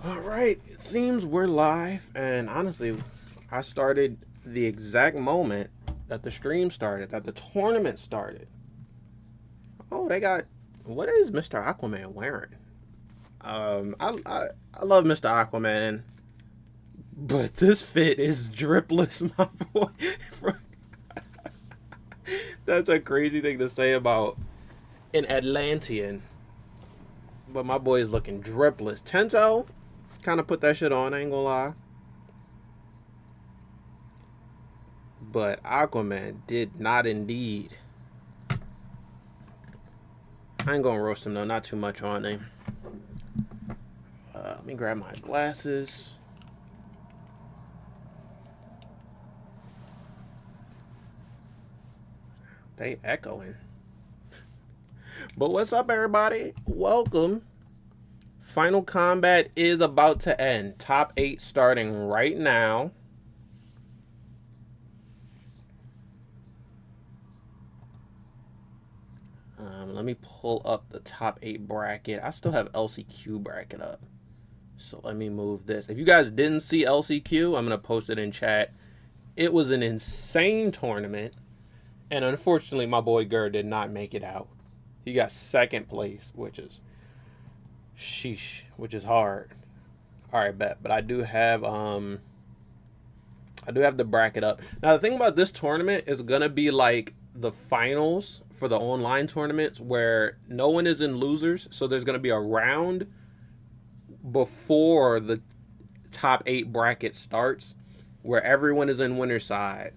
All right, it seems we're live, and honestly, I started the exact moment that the stream started, that the tournament started. Oh, they got, what is Mr. Aquaman wearing? I love Mr. Aquaman, but this fit is dripless, my boy. That's a crazy thing to say about an Atlantean, but my boy is looking dripless. Tento kind of put that shit on, I ain't gonna lie. But Aquaman did not indeed. I ain't gonna roast him though, not too much on him. Let me grab my glasses. They echoing. But what's up, everybody? Welcome. Final Combat is about to end. Top 8 starting right now. Let me pull up the top 8 bracket. I still have LCQ bracket up. So let me move this. If you guys didn't see LCQ, I'm going to post it in chat. It was an insane tournament. And unfortunately, my boy Jrod did not make it out. He got second place, which is sheesh, which is hard. All right, bet. But I do have the bracket up. Now the thing about this tournament is gonna be like the finals for the online tournaments where no one is in losers. So there's gonna be a round before the top 8 bracket starts where everyone is in winner's side.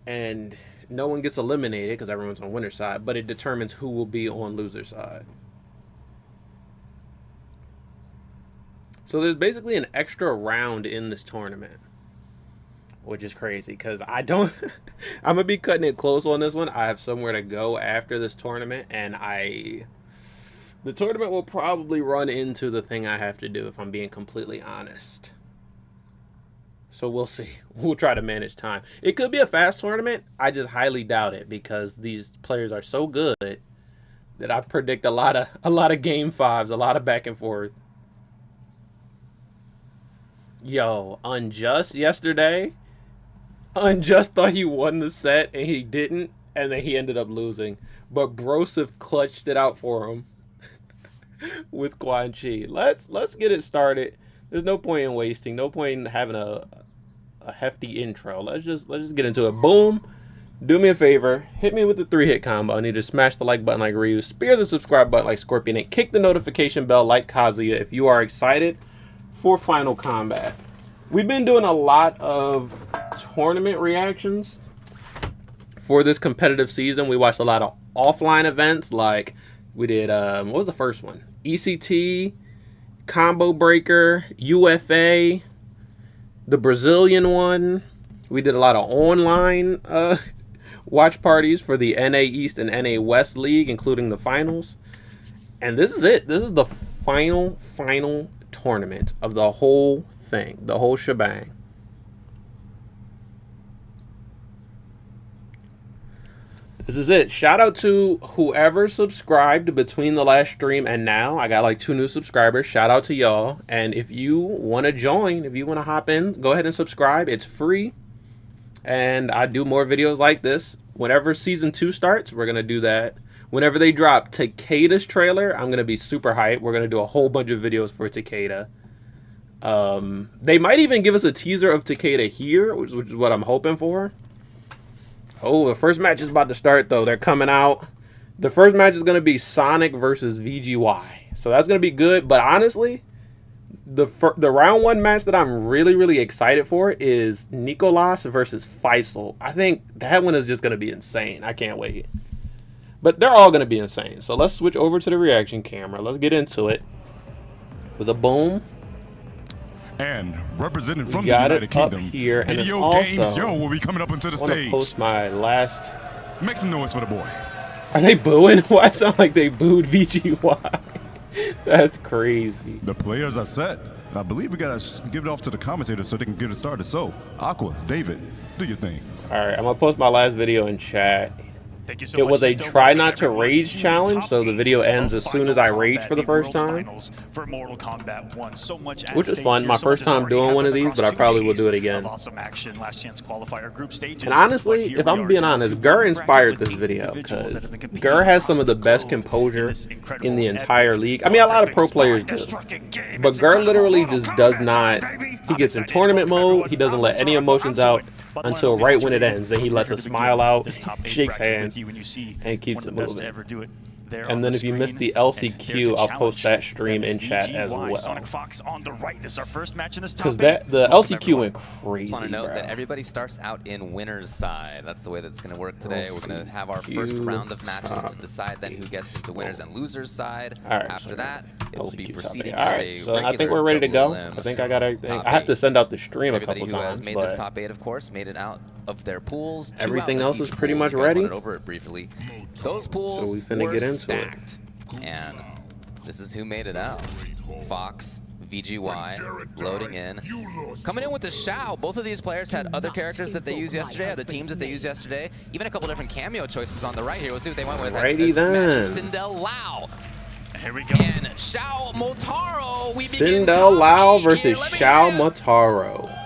And no one gets eliminated because everyone's on winner's side, but it determines who will be on loser's side. So there's basically an extra round in this tournament, which is crazy because I'm going to be cutting it close on this one. I have somewhere to go after this tournament, and the tournament will probably run into the thing I have to do if I'm being completely honest. So we'll see. We'll try to manage time. It could be a fast tournament. I just highly doubt it because these players are so good that I predict a lot of game 5s, a lot of back and forth. Yo, Unjust yesterday. Unjust thought he won the set and he didn't, and then he ended up losing. But Broseph clutched it out for him with Quan Chi. Let's get it started. There's no point in wasting. No point in having a hefty intro. Let's just get into it. Boom. Do me a favor. Hit me with the 3-hit combo. I need to smash the like button like Ryu. Spear the subscribe button like Scorpion. And kick the notification bell like Kazuya if you are excited for Final Combat. We've been doing a lot of tournament reactions for this competitive season. We watched a lot of offline events. Like we did, what was the first one? ECT, Combo Breaker, UFA, the Brazilian one. We did a lot of online watch parties for the NA East and NA West League, including the finals. And this is it. This is the final tournament of the whole thing, the whole shebang. This is it. Shout out to whoever subscribed between the last stream and now. I got like 2 new subscribers. Shout out to y'all. And if you want to join, if you want to hop in, go ahead and subscribe. It's free. And I do more videos like this. Whenever season 2 starts, we're going to do that. Whenever they drop Takeda's trailer, I'm going to be super hyped. We're going to do a whole bunch of videos for Takeda. They might even give us a teaser of Takeda here, which is what I'm hoping for. Oh, the first match is about to start, though. They're coming out. The first match is going to be Sonic versus VGY. So that's going to be good. But honestly, the round 1 match that I'm really excited for is Nicloas versus Faysal. I think that one is just going to be insane. I can't wait. But they're all going to be insane. So let's switch over to the reaction camera. Let's get into it. With a boom. And representing from the United Kingdom, here, and Video Games Yo will be coming up into the stage. Post my last. Make some noise for the boy. Are they booing? Why it sound like they booed VGY? That's crazy. The players are set. I believe we gotta give it off to the commentators so they can get it started. So, Aqua, David, do your thing. All right, I'm gonna post my last video in chat. Thank you so It much, was a Tito. try Welcome not to everyone rage to challenge, top so the 8 video ends of as soon as I rage Kombat, for the the first World time. Finals for Mortal Kombat 1. So much at Which is stake fun. here, My so much first has time already doing one of happened these, but I across probably 2 will do it days again. of awesome action, Last Chance Qualifier group stages. And honestly, But here if we I'm are being down honest, to Gur one inspired bracket this with video individuals that because have been competing Gur has some across of the the best globe composure this incredible, in the entire epic, league. I mean, a lot of pro perfect, players do. spine-destructing game. But It's Gur incredible. literally Mortal just does Kombat not. time, baby. He I'm gets in excited. tournament Welcome, mode. everyone. He doesn't I'm let Mr. any Rock. emotions I'm out joined by the one until and only right when it Jrod. ends. Then he We're lets here us to smile begin out, this top 8 shakes bracket hands, with you when you see and keeps one it of the best to moving. ever do it. There And on then the if you missed screen, the and here LCQ, to I'll post that challenge stream them in is chat as VGY, well. Sonic Fox on the right. This is our first match in this Because top 8. the Welcome, LCQ everyone. went crazy, I want to note bro. that everybody starts out in winner's side. That's the way that's going to work today. We're going to have our first round of matches to decide then who gets into winners and losers side. All right, After so that, it will be LCQ top proceeding 8. All as right, a so I think regular we're ready to go. double elim I think I got everything. top I have to 8. send out the stream a Everybody couple who times, has made this but top 8, of course, made it out of their pools. everything else is pretty much You guys ready. went over it briefly. Those pools So we finna were get into it. stacked. And this is who made it out. Fox, VGY, loading in. Coming in with the Shao. Both of these players had other characters that they used yesterday, other teams that they used yesterday. Even a couple different cameo choices on the right here. We'll see what they went with. Righty then. Sindel Lau. Here we go. And Shao Motaro. We begin Sindel top Lau 8 here. versus Let me Shao hear. Motaro.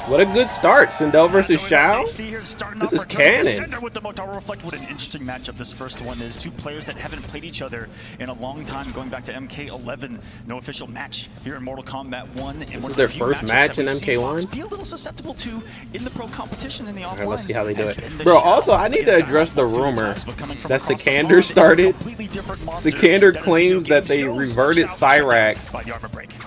What a good start. Sindel versus Shao. This is canon. With the Motaro Reflect, what an interesting matchup this first one is. Two players that haven't played each other in a long time, going back to MK11. No official match here in Mortal Kombat 1. This is their first match in MK1. Be a little susceptible to in the pro competition in the offline. All right, let's see how they do it. Bro, also, I need to address the rumor that Sikander started. Sikander claims that they reverted Cyrax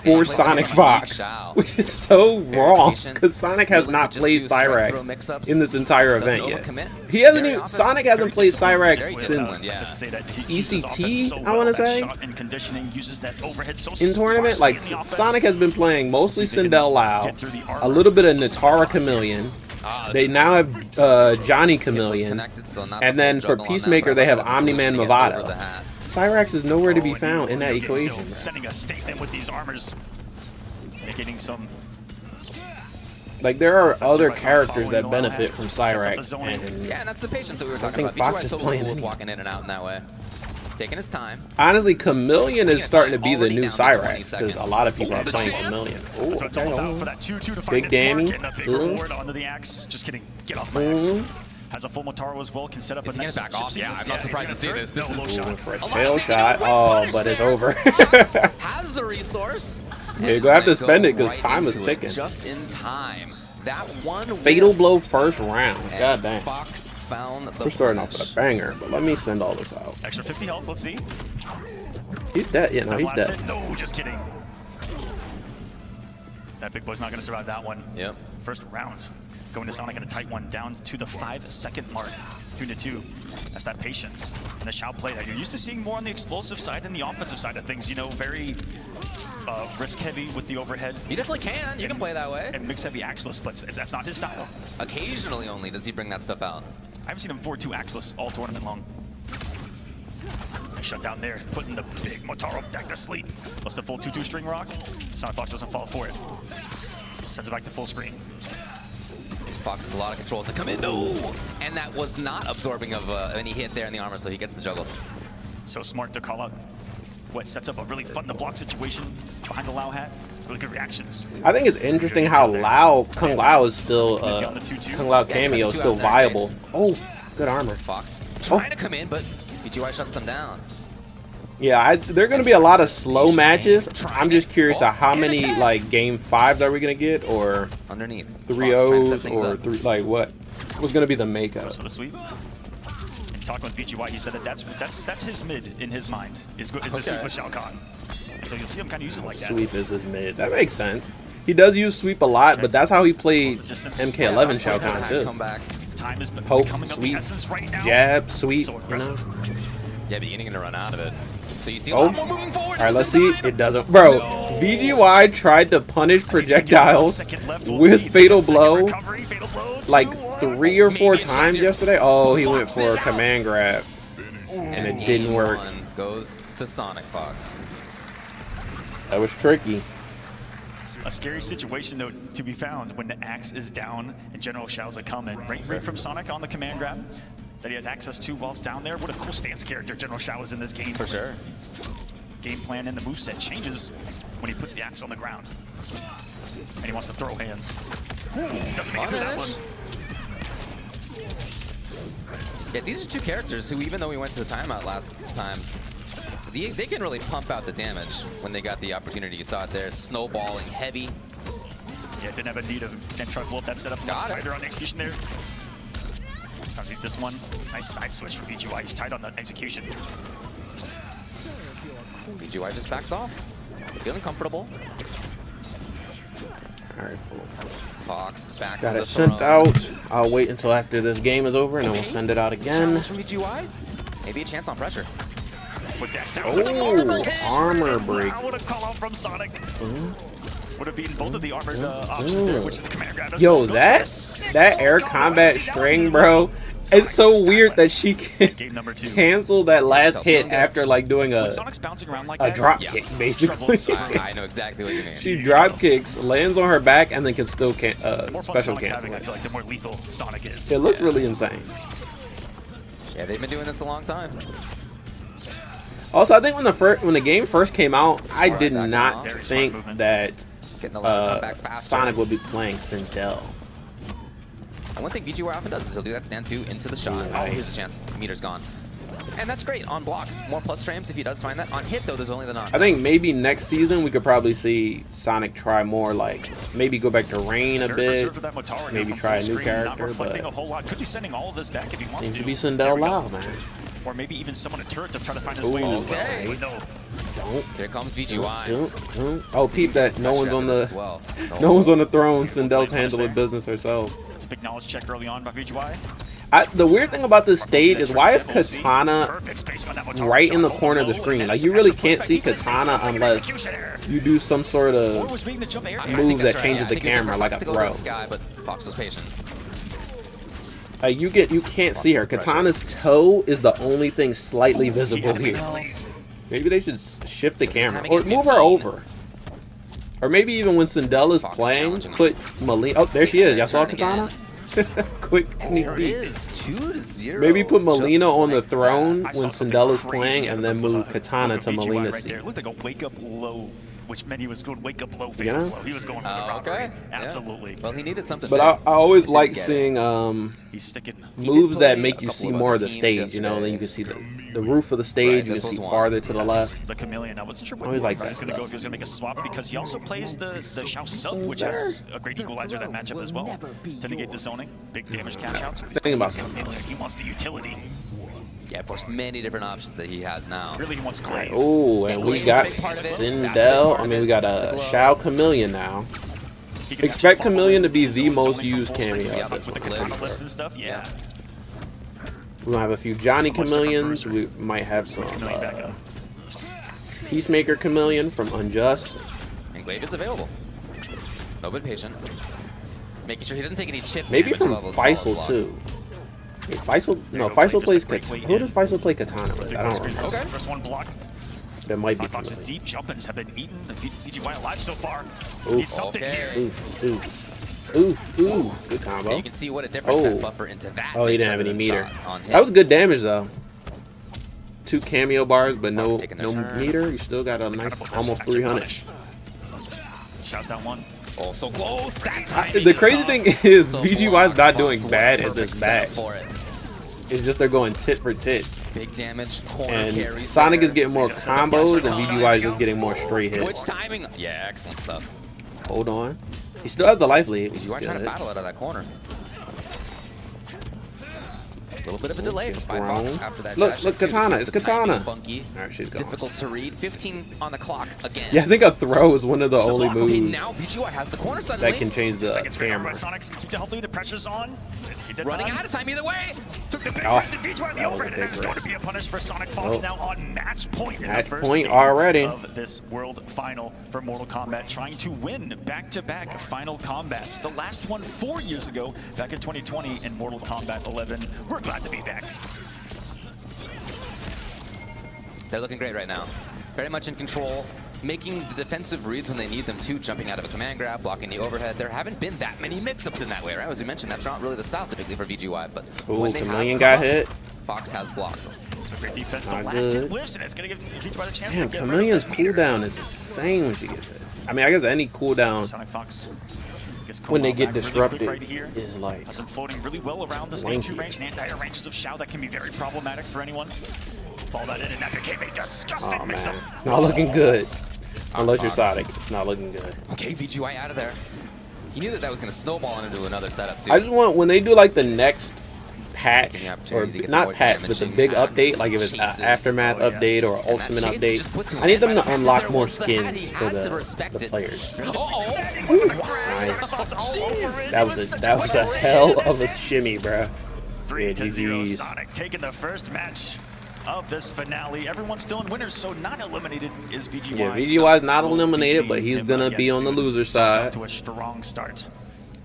for Sonic Fox, which is so wrong, because Sonic has not played Cyrax in this entire event yet. He hasn't even, Sonic hasn't played Cyrax since ECT, I want to say, in tournament. Like, Sonic has been playing mostly Sindel Lau, a little bit of Natara Chameleon. They now have Johnny Chameleon, and then for Peacemaker they have Omni-Man Movado. Cyrax is nowhere to be found in that equation. Sending a statement with these armors, getting some. Like, there are other characters that benefit from Cyrax, and Yeah, and that's the patience that we were talking think about. Fox is VGY playing totally anyway. walking in and out in that way. Taking his time. honestly, Chameleon is starting to be the Already new down to 20 Cyrax, because a seconds. lot of people are The playing chance. Chameleon. That's Oh, what it's all about for that 2-2 to find Big its Danny. mark, and a big reward onto the axe. Just kidding. Get off my axe. Has a full Motaro as well. Can set up Is a he nice gonna back off? Yeah, I'm not surprised to see this. This is moving for a lot tail of shot. Oh, but it's over. has the resource. Yeah, and you have to is gonna spend it go because time is into it ticking. Just in time. That one Fatal whiff, blow first round. and God damn. Fox found the We're starting off punch. with a banger, but let me send all this out. Extra 50 health. Let's see. He's dead. Yeah, no, he's Blast dead. it. No, just kidding. That big boy's not going to survive that one. Yep. First round. Going to Sonic in a tight one, down to the 5-second mark. 3-2. That's that patience and the Shao play that you're used to seeing more on the explosive side than the offensive side of things. You know, very risk heavy with the overhead. You definitely can. You can play that way. And mix heavy axeless, but that's not his style. Occasionally only does he bring that stuff out. I haven't seen him 4-2 axeless all tournament long. Nice shut down there, putting the big Motaro back to sleep. Plus the full 2-2 string rock. Sonic Fox doesn't fall for it. Sends it back to full screen. Fox with a lot of control to come in. No! And that was not absorbing of any hit there in the armor, so he gets the juggle. So smart to call out what sets up a really fun to block situation behind the Lau hat. Really good reactions. I think it's interesting how Kung Lao is still, Kung Lao cameo is still viable. Oh, good armor. Fox trying to come in, but VGY shuts them down. Yeah, there are going to be a lot of slow matches. I'm just curious of how many, like, game 5s are we going to get, or Underneath. 3-0s, or like, what? What's going to be the makeup? For the sweep. And talking with VGY, he said that that's his mid in his mind. Is the sweep with Shao Kahn. So you'll see him kind of use it like that. Sweep is his mid. That makes sense. He does use sweep a lot, but that's how he played MK11 Shao Kahn too. Time is Poke, sweep, jab, sweep, you know? Yeah, beginning to run out of it. So you see Oh. more moving forward. Alright, let's see. It doesn't. Bro, VGY tried to punish projectiles with Fatal Blow like 3 or 4 times yesterday. Oh, he went for a command grab, and it didn't work. Goes to Sonic Fox. That was tricky. A scary situation, though, to be found when the axe is down and General Shao's a coming. Right from Sonic on the command grab. that he has access to whilst down there. What a cool stance character General Shao is in this game. For sure. Game plan and the moveset changes when he puts the axe on the ground. And he wants to throw hands. Doesn't make it through that one. Yeah, these are two characters who, even though we went to the timeout last time, they can really pump out the damage when they got the opportunity. You saw it there, snowballing heavy. Yeah, didn't have a need of and try to blow up that setup much tighter on the execution there. Trying to do this one. Nice side switch from VGY. He's tight on the execution. VGY just backs off. Feeling comfortable. Alright, cool. Fox back Got to it the sent throne. out. I'll wait until after this game is over and then we'll send it out again. Challenge from VGY? Maybe a chance on pressure. Puts the axe down with the armor break. What a call out from Sonic. Would have beaten both of the armored options there, which is the command grab. Yo, that air combat string, bro. It's so weird that she can cancel that last hit after like doing a drop kick, basically. I know exactly what you mean. She drop kicks, lands on her back, and then can still more special Sonic's cancel. having, I feel like the more lethal Sonic is. It looks really insane. Yeah, they've been doing this a long time. Also, I think when the game first came out, I did not think that Sonic would be playing Sindel. And one thing VGY often does is he'll do that stand 2 into the shot. Oh, here's a chance. Meter's gone. And that's great on block. More plus frames if he does find that. On hit, though, there's only the knockdown. I think maybe next season we could probably see Sonic try more, like, maybe go back to Rain a bit. Maybe try a new character, but could be sending all of this back if he wants seems to be Sindel loud, man. Or maybe even someone a turret to try to find his way as well. But no. Don't. Here comes VGY. Oh, peep that. No one's on the throne. Sindel's handling business herself. It's a big knowledge check early on by VGY. The weird thing about this stage is why is Katana right in the corner of the screen? Like, you really can't see Katana unless you do some sort of move that changes the camera, like a throw. But Fox was patient. You can't see her. Katana's toe is the only thing slightly visible here. Maybe they should shift the camera or move her over. Or maybe even when Sindel is playing, put Melina. Oh, there she is. Y'all saw Katana? Quick sneak peek. 2-0. Maybe put Melina on the throne when Sindel is playing, and then move Katana to Melina's seat. It looked like a wake up low, which meant he was going wake up low. You know? He was going for the robbery. Okay. Absolutely. Well, he needed something. But I always like seeing He's sticking. moves that make you see more of the stage. You know, and then you can see the roof of the stage. You can see farther to the left. The Chameleon. I wasn't sure what Always like he was going to go if he was going to make a swap, because he also plays the Shao sub, which has a great equalizer that matchup as well to negate the zoning. Big damage cash outs. Think about something. He wants the utility. Yeah, of course, many different options that he has now. Really, he wants Clay. Oh, and we got Sindel. I mean, we got a Shao Chameleon now. Expect Chameleon to be the most used cameo. With the katana lifts and stuff, yeah. We're gonna have a few Johnny Chameleons. We might have some Peacemaker Chameleon from Unjust. And Glaive is available. No, but patient. Making sure he doesn't take any chip. Maybe damage from levels Faysal too. Hey, Faysal plays Katana. Who does Faysal play Katana with? I don't remember. Okay. First one blocked. That might be Fox's Chameleon. deep jump-ins have been eaten. The VGY alive so far. Oof. Needs something here. Ooh. Good combo. And you can see what a difference that buffer into that. Oh, he makes didn't have other any than meter. shot on hit. That was good damage though. 2 cameo bars, but Fox no taking their turn. meter. You still got a nice almost 300. Shouts down one. Oh, so close that time. The crazy thing is So VGY's not doing Fox bad with a at this perfect setup match. for it. It's just they're going tit for tit. Big damage, corner And carries Sonic there. is getting more combos, and VGY is just getting more straight Which hits. timing? Yeah, excellent stuff. Hold on. He still has the life lead, which is VGY trying to good. battle out of that corner. A little bit of a delay Just by Fox thrown. after that. Look, dash look, into Katana, the it's timing Katana. Funky. Alright, she's gone. Difficult to read. 15 on the clock again. Yeah, I think a throw is one of the only block. Okay, moves now VGY has the corner suddenly. that can change the camera. Sonics keep the health lead. The pressure's on. Running out of time either way. Took the big Oh, rest of VGY in the that was a overhead, and big it's going to rest. be a punish for Sonic Fox Oh. now on match point. In Match the first point game already. of this world final for Mortal Kombat, trying to win back-to-back final combats. The last one 4 years ago, back in 2020 in Mortal Kombat 11. We're glad to be back. They're looking great right now. Very much in control. making the defensive reads when they need them to, jumping out of a command grab, blocking the overhead. There haven't been that many mix-ups in that way, right? As we mentioned, that's not really the style typically for VGY, but when they Chameleon got hit. Fox has blocked. So great defense. The Not last good. hit lives, and it's going to give VGY the chance Damn, to get Chameleon's rid of this cooldown is insane when she gets hit. I mean, I guess any cooldown Sonic Fox gets when they Kombat get back really disrupted quick right here. is like Has been floating really well around the stage 2 range and anti-air ranges of Xiao. That can be very problematic for anyone. Fall that in, and that became a disgusting oh mix-up. man, it's not looking good. Unless you're Fox. Sonic, it's not looking good. Okay, VGY out of there. He knew that that was going to snowball into another setup too. I just want when they do like the next patch, Taking the or opportunity to get not more patch, but the damaging big attacks, update, like if it's chases. aftermath Oh, yes. update or And that ultimate chase update. just put to I need an them end by to the fact unlock that more there was the hat. skins He for had to respect the it. players. Oh, Nice. That was a hell of a shimmy, bruh. 3-0 GG's. Sonic taking the first match of this finale. Everyone's still in winners, so not eliminated is VGY. Yeah, VGY is not We'll eliminated, be but he's seeing him gonna again be on the soon. loser So off side, to a strong start.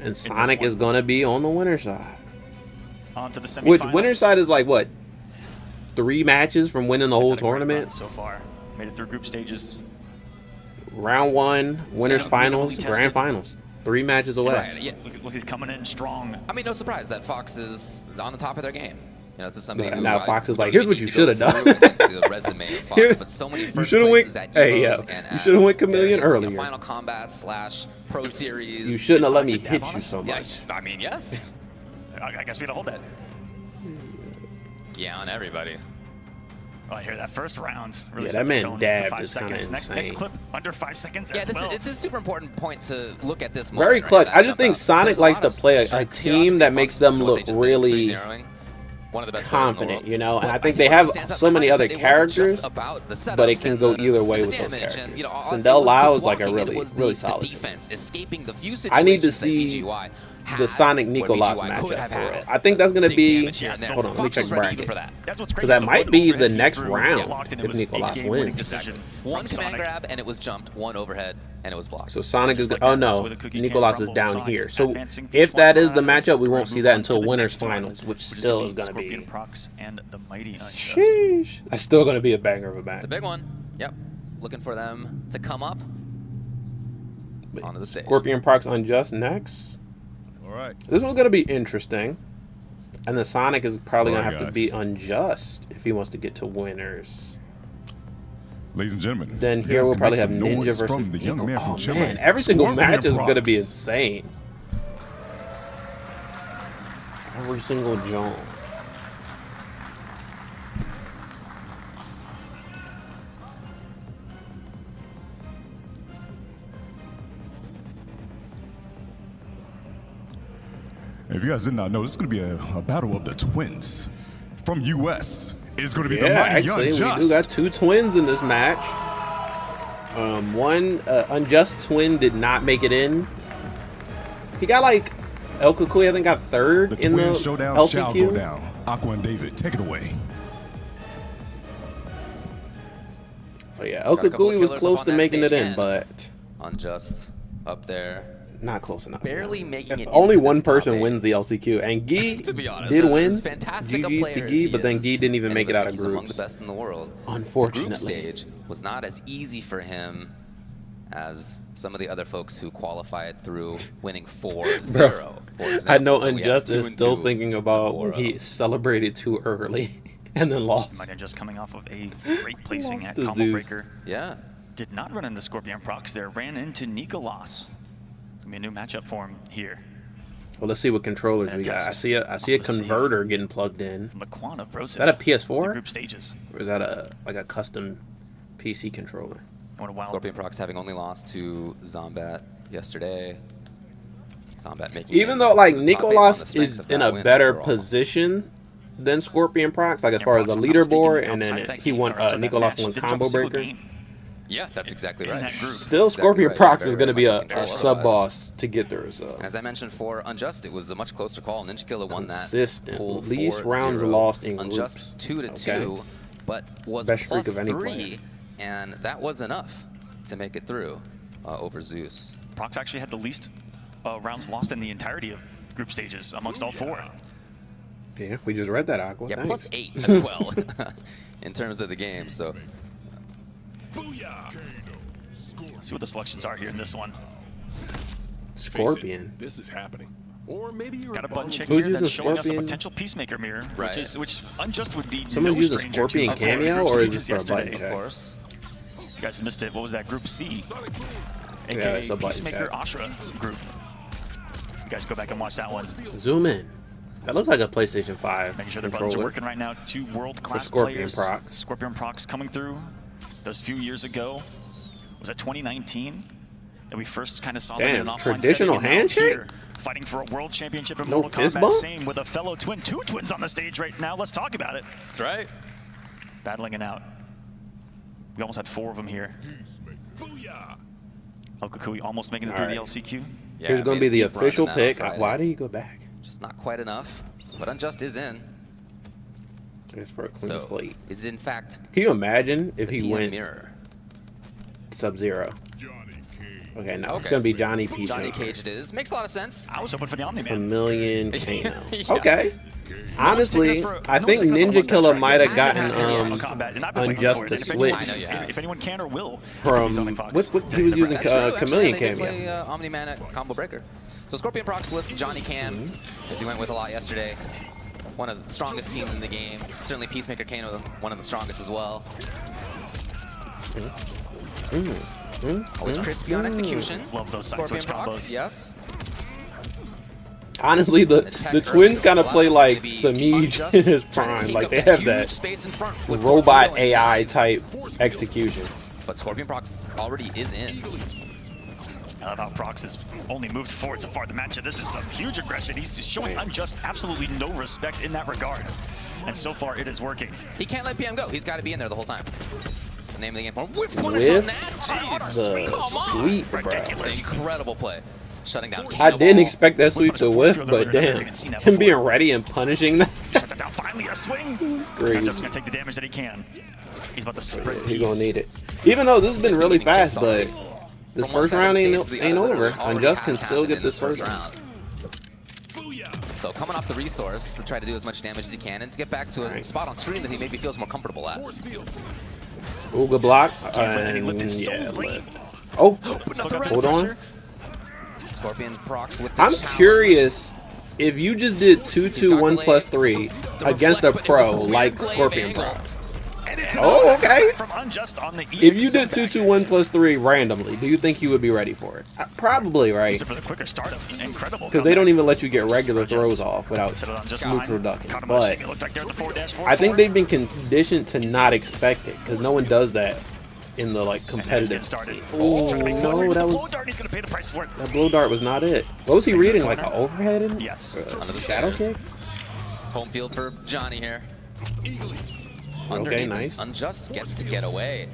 and Sonic is gonna be on the winner side. On to the semifinals. Which winner side is like what? 3 matches from winning the He's whole had a great run tournament. so far. Made it through group stages. Round 1, winners Yeah, finals, evenly grand tested. finals. 3 matches away. right. Yeah. Look, he's coming in strong. I mean, no surprise that Fox is on the top of their game. You know, this is somebody Yeah, who now I Fox is don't like, here's even what need you to go should have through, done. like, the resume of Fox, but so many first shoulda places went- at hey, Evos yo, and you at shoulda went Chameleon various, earlier. Final Combat / Pro Series. You shouldn't have let me Just dab hit on you us? so Yeah, much. I mean, yes. I guess we don't hold that. Yeah, on everybody. Oh, I hear that first round. Really Yeah, set that the man tone to dabbed 5 is kinda seconds. Next insane. clip, under 5 seconds Yeah, as this well. it's a super important point to look at this moment. Very right, clutch. that I just jump think out. Sonic There's a likes lot to of play a strength here. team Obviously, that Fox, makes them what they look just did, really 3-0ing. One of the best players in the confident, world. you know, and But I think what they have stands out in so my many mind other is that it wasn't just characters, about the but it setups can and go the- either way and with the those damage characters. and, you know, honestly, Sindel it was the Lau is like a blocking, really, it was really the solid. defense, escaping the few I need to situations that see VGY had the Sonic where Nicloas VGY could matchup have for had real. it. I think that's gonna Big be. damage here and there. Hold on, let me Fox check was ready bracket. even for that. That's what's crazy. Because that The might wood be overhead the came next through, round locked, and it if was a Nicloas game-winning wins. decision One from command Sonic. grab and it was jumped, one overhead and it was blocked. So Sonic is. Just like Oh that, that's no, where the cookie can Nicloas is crumble. down Sonic here. So advancing through if that is the semifinals, matchup, we we're won't see gonna that move on to until the winners next one, finals, which is still gonna is gonna be. Scorpionprocs and the mighty Unjust. Sheesh. That's still gonna be a banger of a match. It's a big one. Yep. Looking for them to come up onto the stage. Scorpionprocs Unjust next. All right. This one's gonna be interesting, and the Sonic is probably gonna Alright, have to be guys. Unjust if he wants to get to winners. Ladies and gentlemen. Then you here guys we'll can probably make have some Ninja noise versus from the young man from Oh Chile, man, every single match is gonna be Scorpionprocs. insane. Every single jump. If you guys did not know, this is going to be a battle of the twins. From US is going to be the Yeah, mighty actually, Unjust. we do got 2 twins in this match. One Unjust twin did not make it in. He got like El Kukui, I think, got 3rd the in the twin showdown shall go LCQ. down. Aqua and David, take it away. Oh yeah, El Got a couple of Kukui was killers close up on to that making it stage in, and but Unjust up there. not close enough. Barely making it Only into one this top person 8. wins the LCQ, and Guy To be honest, did as win. fantastic a GG's player to as Guy, he but then is, Guy didn't even and make it was out like of he's among groups. the best in the world. Unfortunately. The group stage was not as easy for him as some of the other folks who qualified through winning 4-0. for example. I know So we had Unjust 2 is and still 2 thinking about when before, he celebrated too early and then lost. Mighty Unjust coming off of a great placing Lost at to Combo Zeus. Breaker. Yeah. Did not run into Scorpionprocs there, ran into Nicloas. It's gonna be a new matchup for him here. Well, let's see what controllers And we got. I Texas see a off the save. converter getting plugged in. MK1 of Broseph. Is that a in the PS4? group stages. Or is that a custom PC controller? What a wild. Scorpionprocs having only lost to Zombat yesterday. Zombat making Even it though like to the top 8 on the Nicloas strength is of in that a win better overall. position than Scorpionprocs, like as far as the Procs were not leaderboard, mistaken and then outside that he game, won. or outside that Nicloas match. won Didn't Combo drop a single Breaker. game Yeah, that's exactly in right. that group. Still, That's exactly right. Scorpionprocs Very, is going to very be much a in control sub otherwise. boss to get the result. And as I mentioned for Unjust, it was a much closer call. Ninjakilla won that Consistent. pool Least 4-0. rounds lost in Unjust groups. 2-2, Okay. but was Best streak plus of any 3, player. and that was enough to make it through over Zeus. Procs actually had the least rounds lost in the entirety of group stages amongst all 4. Yeah, we just read that, Aqua. Yeah, Thanks. plus 8 as well in terms of the game. So Let's see what the selections are here in this one. Scorpion. This is happening. Or maybe you're Got a button check Who's here that's using showing us a Scorpion? potential Peacemaker mirror, Right. which Unjust would be Someone no using stranger Scorpion to. cameo, or is this for a button yesterday. Of check? course. You guys missed it. What was that? Group C, Yeah, aka it's a button Peacemaker check. Ashra group. You guys go back and watch that one. Zoom in. That looks like a PlayStation 5 Making sure their buttons are controller. working right now. Two world-class Scorpion players. Procs. Scorpionprocs coming through. Those few years ago. Was that 2019 that we first kind of saw them in Damn, an offline traditional setting, and now handshake? here, fighting for a world championship in No Mortal fist Kombat. bump? Same with a fellow twin. Two twins on the stage right now. Let's talk about it. That's right. Battling it out. We almost had 4 of them here. LCQ almost making it through the Alright. LCQ. Yeah, Here's going to made be a the deep run in official that on pick. Friday. Why did he go back? Just not quite enough. But Unjust is in. I guess for a clean So, slate. is it in fact Can you imagine if the he PM went mirror? Sub-Zero? Okay, now it's Okay. going to be Johnny Johnny Peacemaker. Cage it is. Makes a lot of sense. I was hoping for the Omni-Man. Chameleon Kano. Yeah. Okay. Honestly, No one's I taking think this for- no one's taking this Ninjakilla for- might have Hasn't gotten happened yet in Mortal Kombat, and I've been waiting Unjust for it. to And if anyone- switch I know you have. If anyone can or will, from Zoning Fox. what he was using That's true, actually, Chameleon they did cameo. play Omni-Man at Combo Breaker. So Scorpionprocs with Johnny Cam, as he went with a lot yesterday. One of the strongest teams in the game. Certainly Peacemaker Kano, one of the strongest as well. Always crispy on execution. Love those side switch Scorpionprocs, combos. yes. Honestly, the Attack twins early. kind of A lot play this is like gonna be Samij Unjust in his trying to prime. take Like up they have huge that space in front with robot Torpedo and AI knives. type execution. But Scorpionprocs already is in. I love how Prox has only moved forward so far in the matchup. This is some huge aggression. He's just showing Unjust absolutely no respect in that regard. And so far, it is working. He can't let PM go. He's got to be in there the whole time. That's the name of the game for him. Whiff punish on With that. Jeez. the Come on. sweep, bro. Ridiculous. Incredible play. Shutting down I Kano didn't Ball. expect that sweep to whiff, but damn, him being ready and punishing that. Shut that down. Finally, a swing. Crazy. Unjust's going to take the damage that he can. He's about to spread He's gonna peace. need it. Even though this has been Just really getting chased fast, but this From one first side of round the ain't stage to the other, over. literally already Unjust can has still happened get in this first round. round. So coming off the resource to try to do as much damage as he can and to get back to a Right. spot on screen that he maybe feels more comfortable at. Ooh, good block. He And lifted so yeah, late. left. Oh, Still got hold that on. pressure. Scorpionprocs with the I'm challenge. curious if you just did 2-2, 1+3 against a pro like Scorpionprocs. And it's Oh, another okay. From Unjust on the If you east did setback. 2-2, 1+3 randomly, do you think you would be ready for it? Probably, right? For the quicker startup, incredible. Because they don't even let you get regular throws off without Set it on just neutral line. ducking. Caught him But rushing. It looked like they're at the 4-4. I think they've been conditioned to not expect it because no one does that in the like competitive. started. Oh Trying to make no, that blow was dart. He's gonna pay the price for it. that blow dart was not it. What was he reading? Like an overhead? Yes. Under the shadow stairs. kick? Home field for Johnny here. Okay, Underneath, nice. Unjust gets to get away.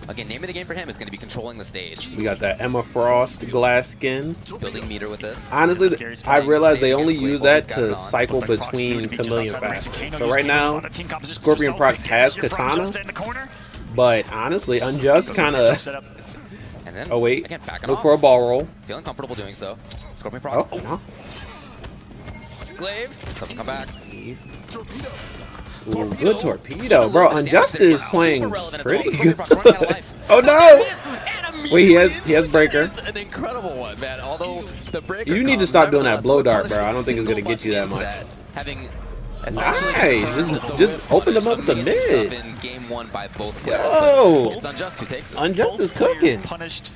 Again, name of the game for him is going to be controlling the stage. We got that Emma Frost glass skin. Building meter with this. Honestly, Scary I realized they Same only against use Wave, that always got it to on. cycle Looks like Prox doing between to be just Chameleon outside range. fast. Kano So used right Kano now, on a team composition Scorpion so Procs big has damage from Katana, Unjust in the corner. but honestly, Unjust kind of. Set up. And then, Oh wait, again, backing look off. for a ball roll. Feeling comfortable doing so. Scorpionprocs. Oh, no. Glaive doesn't come back. Ooh, good torpedo, bro. Unjust is playing pretty good. Oh There no! it is, and Wait, he has immediately breaker. it's an incredible one, man. Although the breaker You need to comes, stop doing that nevertheless, blow with dart, bro. punishing I don't think it's gonna single get you that button much. into Having essentially Nice. confirmed Just- the just whip open them punish up at the amazing stuff mid. in game one by both players. Whoa! It's Unjust who takes it. Unjust Both is players cooking. punished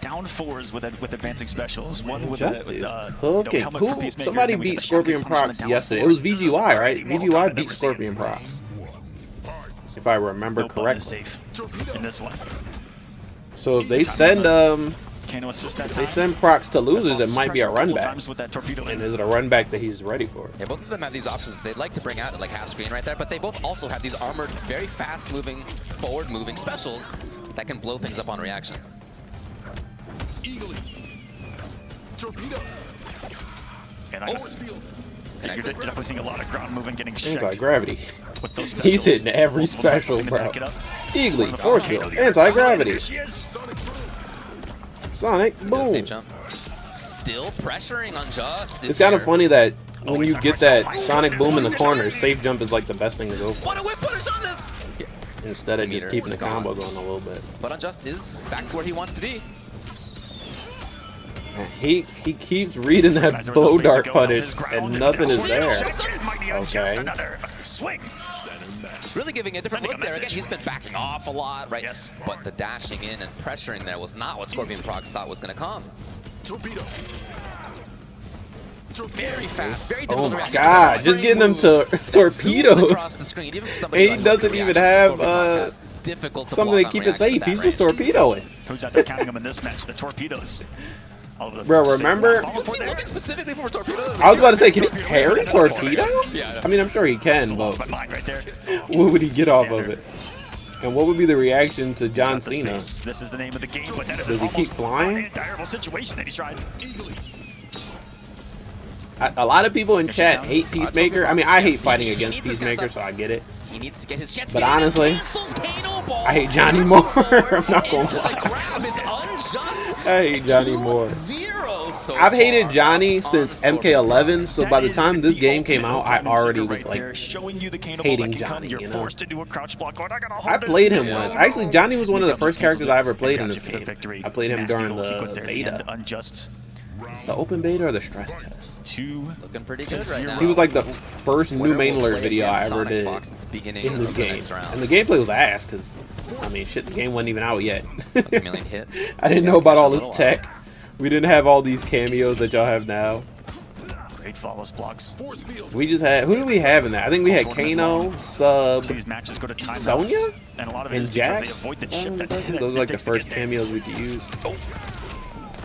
down fours with advancing specials. One with Unjust with, is no cooking. helmet for Who? Peacemaker, Somebody and then we beat got the shotgun Scorpion punishment Procs down yesterday. It four. was This is VGY, right? crazy Mortal VGY Kombat beat never Scorpion seen. Procs, if I remember No button is correctly. safe in this one. So if they send Kano assist that they time. send Procs to losers, As well it might be a pressure couple run back. times with that torpedo And in. is it a run back that he's ready for? Yeah, both of them have these options that they'd like to bring out at like half screen right there, but they both also have these armored, very fast-moving, forward-moving specials that can blow things up on reaction. And I you're definitely seeing a lot of ground movement getting checked Anti-gravity. with those specials. He's hitting every Multiple times special, looking to bro. back it up. Eagly, One of the force Kano, field, the other- anti-gravity. There she is. Sonic, The safe boom. jump. Still pressuring Unjust. It's kind of funny that when he's you not get pressing. that Sonic boom in the corner, safe jump is like the best thing to go for. What a whip punish on this! instead of just Meter keeping the gone. combo going a little bit. But Unjust is back to where he wants to be. And he keeps reading that bow dart punish, and nothing is there. Okay. Swing. Really giving a different look there. Again, he's been backing off a lot, right? Yes. But the dashing in and pressuring there was not what Scorpionprocs thought was going to come. Torpedo. Very fast, very Oh difficult to my react. God, just getting them to torpedoes. Across the screen. Even for somebody And who he has doesn't reaction even to have Scorpionprocs has difficult to something block to on keep it reaction with safe. that He's just range. torpedoing. Who's out there counting them in this match? The torpedoes. All over the Bro, stage. remember? Follow for Was he there. looking specifically for torpedoes? I was about to say, can he parry torpedo? Yeah, I know. I mean, I'm sure he can, Lost but my mind right there. what would he get off of it? And what would be the reaction to John Got the Cena? space. This is the name of the game, but that is Does an he keep almost flying? undesirable situation that he's tried. A lot of people in chat hate Peacemaker. I mean, I hate fighting He against needs this kind of Peacemaker, so stuff. I get it. He needs to get his chance. But honestly, I hate Johnny more. I'm not gonna lie. Grab is Unjust. I hate Johnny more. 2-0 so I've hated far Johnny on since Scorpionprocs. MK11, so by the time this The game came ultimate out, I opponent already center was right like there, showing you the Kano hating ball that can come. Johnny, You're you know? forced to do a crouch block guard. I gotta hold I this. played him No. once. Actually, Johnny was one of the first characters I ever played in Got this you for the game. victory. I played him Nasty during little sequence the there at the end. beta. Unjust. The open beta or the stress test? Looking pretty good right now. He was like the first new main alert video I ever did in this game. And the gameplay was ass, because, I mean, shit, the game wasn't even out yet. Million hit. I didn't know about all this tech. We didn't have all these cameos that y'all have now. Great flawless blocks. We just had, who do we have in that? I think we had Kano, Sub, These matches go to timeouts. Sonya, And a lot of it and is because Jack. they avoid the chip that Those are like the takes to first get there. cameos we could use.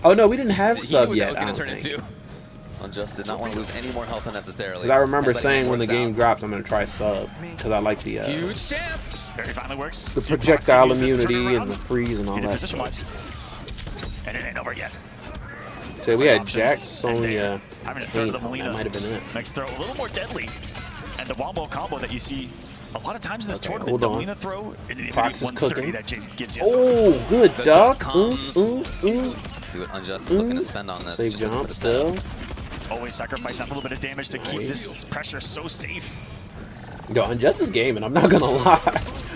Oh no, we didn't have He Sub knew what yet. that I was don't going to turn think. into. Unjust did not want to lose any more health unnecessarily. Because I remember And letting saying when the works game out. drops, I'm gonna try Sub because I like the Huge chance. Very finally works. the Super projectile Fox uses this immunity and turnaround. the freeze and all Get in that position stuff. wise. And it ain't over yet. So we had Options. Jack, And Sonya, there. Having a throw to the Kano. Molina. That might have been it. Next throw a little more deadly. And the wombo combo that you see a lot of times in this Okay, tournament, hold the on. Molina throw, and the Fox is 130 cooking. that James gives you. Oh, good The duck. duck comes. Ooh. Let's see what Unjust is looking to spend on this. Save Just looking for jump the still. setup. Always sacrifice that little bit of damage to keep Nice. this pressure so safe. Yo, Unjustice game, and I'm not gonna lie.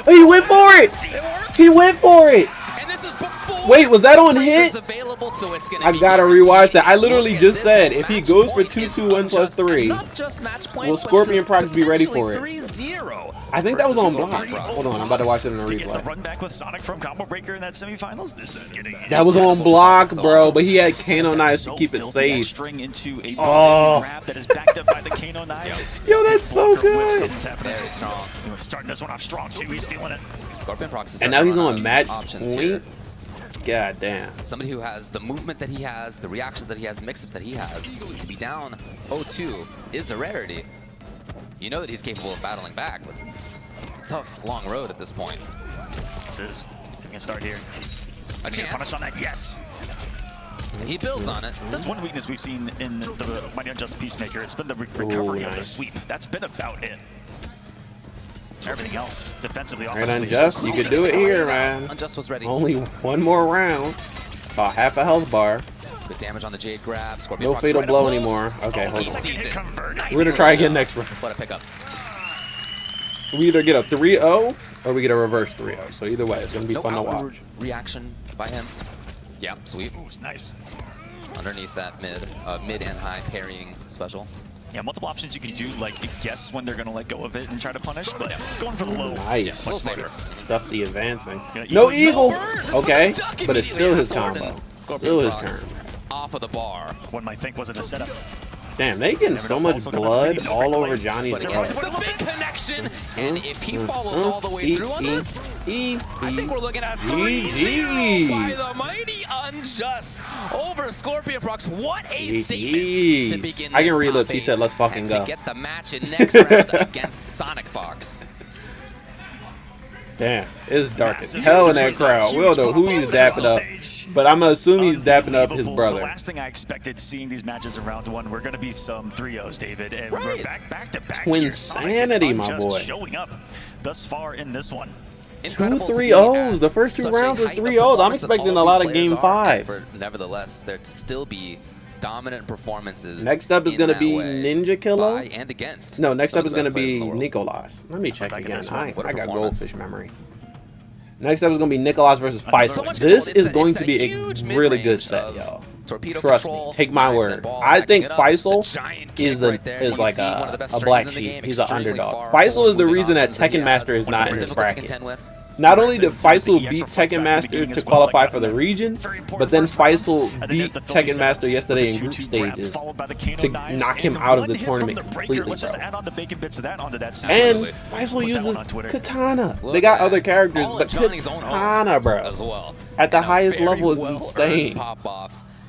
Oh, he went for it! It works. He went for it! And this is before Wait, was that on hit? available, so it's gonna I be gotta guaranteed. rewatch that. I literally Look at just this said, at if he match goes for point, 2-2-1 it's plus Unjust, 3, not just match point, will but Scorpionprocs be ready for it? 3-0. I think that was on versus block. Scorpionprocs. Hold on, I'm about to watch it in a To get the replay. run back with Sonic from Combo Breaker in that semifinals, this is getting That was on block, bro, but he had Kano knives to keep it safe. String into a Oh. grab that is backed up by the Kano knives. Yo, that's so Blocker whip, good. something's happening. Very strong. He was starting this one off strong too. He's feeling it. Scorpionprocs is And now he's starting to run on out match of options here. point. God damn. Somebody who has the movement that he has, the reactions that he has, the mix-ups that he has, to be down 0-2 is a rarity. You know that he's capable of battling back, but it's a tough, long road at this point. This is he can start here. A Get a punish chance. on that, yes. He builds on it. That's one weakness we've seen in the Mighty Unjust Peacemaker. It's been the recovery of the nice. sweep. That's been about it. Everything else, defensively, Right, offensively. Unjust, you could do it here, man. Unjust was ready. Only one more round. About half a health bar. Good damage on the Jade grab. Scorpionprocs No fatal right up blow close. anymore. Okay, Oh, hold he on. sees it. Nice. We're gonna try again next round. What a pickup. We either get a 3-0 or we get a reverse 3-0. So either way, it's gonna be No fun to outward watch. reaction by him. Yeah, sweet. Ooh, it's nice. Underneath that mid and high parrying special. Yeah, multiple options you can do, like guess when they're gonna let go of it and try to punish, but going for the low. Nice. Much smarter. Stuff the advancing. Yeah, No eagle. eagle. Okay, Duck but it's still his immediately combo. afterward, Still his Scorpionprocs turn. off of the bar. One might think wasn't a setup. Damn, they getting so much blood all over Johnny's But again, head. with a big connection, and if he follows all the way through on this, I think we're looking at 3-0 by the mighty Unjust over Scorpionprocs. What a statement to begin I can this read top lips. He eight said, "Let's fucking and go." to get the match in next round against Sonic Fox. Damn, it's dark as Massive hell in that huge crowd. We don't know who he's dapping up, but I'm gonna assume he's dapping up his Unbelievable. brother. The last thing I expected seeing these matches in round one were going to be some 3-0s, David, and we're Right. back to back. Twin here. Sonic and sanity, my Unjust boy. Showing up thus far in this one. Incredible to be 3-0s. at The first two such a rounds were height of 3-0s. I'm performance that expecting all a lot these of game players are, and 5s. for nevertheless, there to still be dominant performances. Next up is in gonna that be way Ninjakilla. by and against. No, next some up of is the gonna best players be in the world. Nicloas. Let me check back at again. this one. I What a got performance. goldfish memory. Next up is going to be Nicloas versus Faysal. This is going to be a really good set, y'all. Trust me. Take my word. I think Faysal is like a black sheep. He's an underdog. Faysal is the reason that Tekken Master is not in this bracket. Not only did Faysal beat Tekken Master to qualify for the region, but then Faysal beat Tekken Master yesterday in group stages to knock him out of the tournament completely, bro. And Faysal uses Katana. They got other characters, but Katana, bro, at the highest level is insane.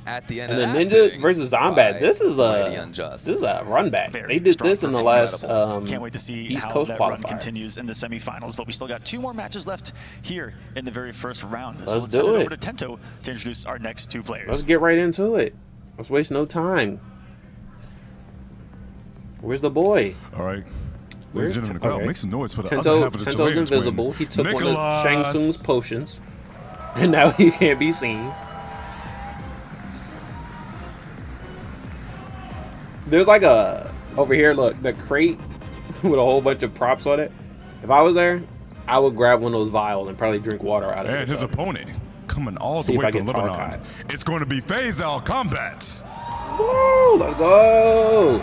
At the end and then Ninja versus Zombat. This is a run back. They did this in the last Can't wait to see East how Coast that qualifier run continues in the semifinals. But we still got 2 more matches left here in the very first round. Let's so do send it it. over to Tento to introduce our next 2 players. Let's get right into it. Let's waste no time. Where's the boy? All right. Where's Ladies and gentlemen, the crowd, okay. make some noise for the other half of the Tento's Chilean invisible. twin, He took one of Nicloas. Shang Tsung's potions, and now he can't be seen. There's like a over here. Look, the crate with a whole bunch of props on it. If I was there, I would grab one of those vials and probably drink water out of it. And his opponent coming all See the if I way from get Lebanon. Tarkai. It's going to be Faysal Combat. Woo! Let's go.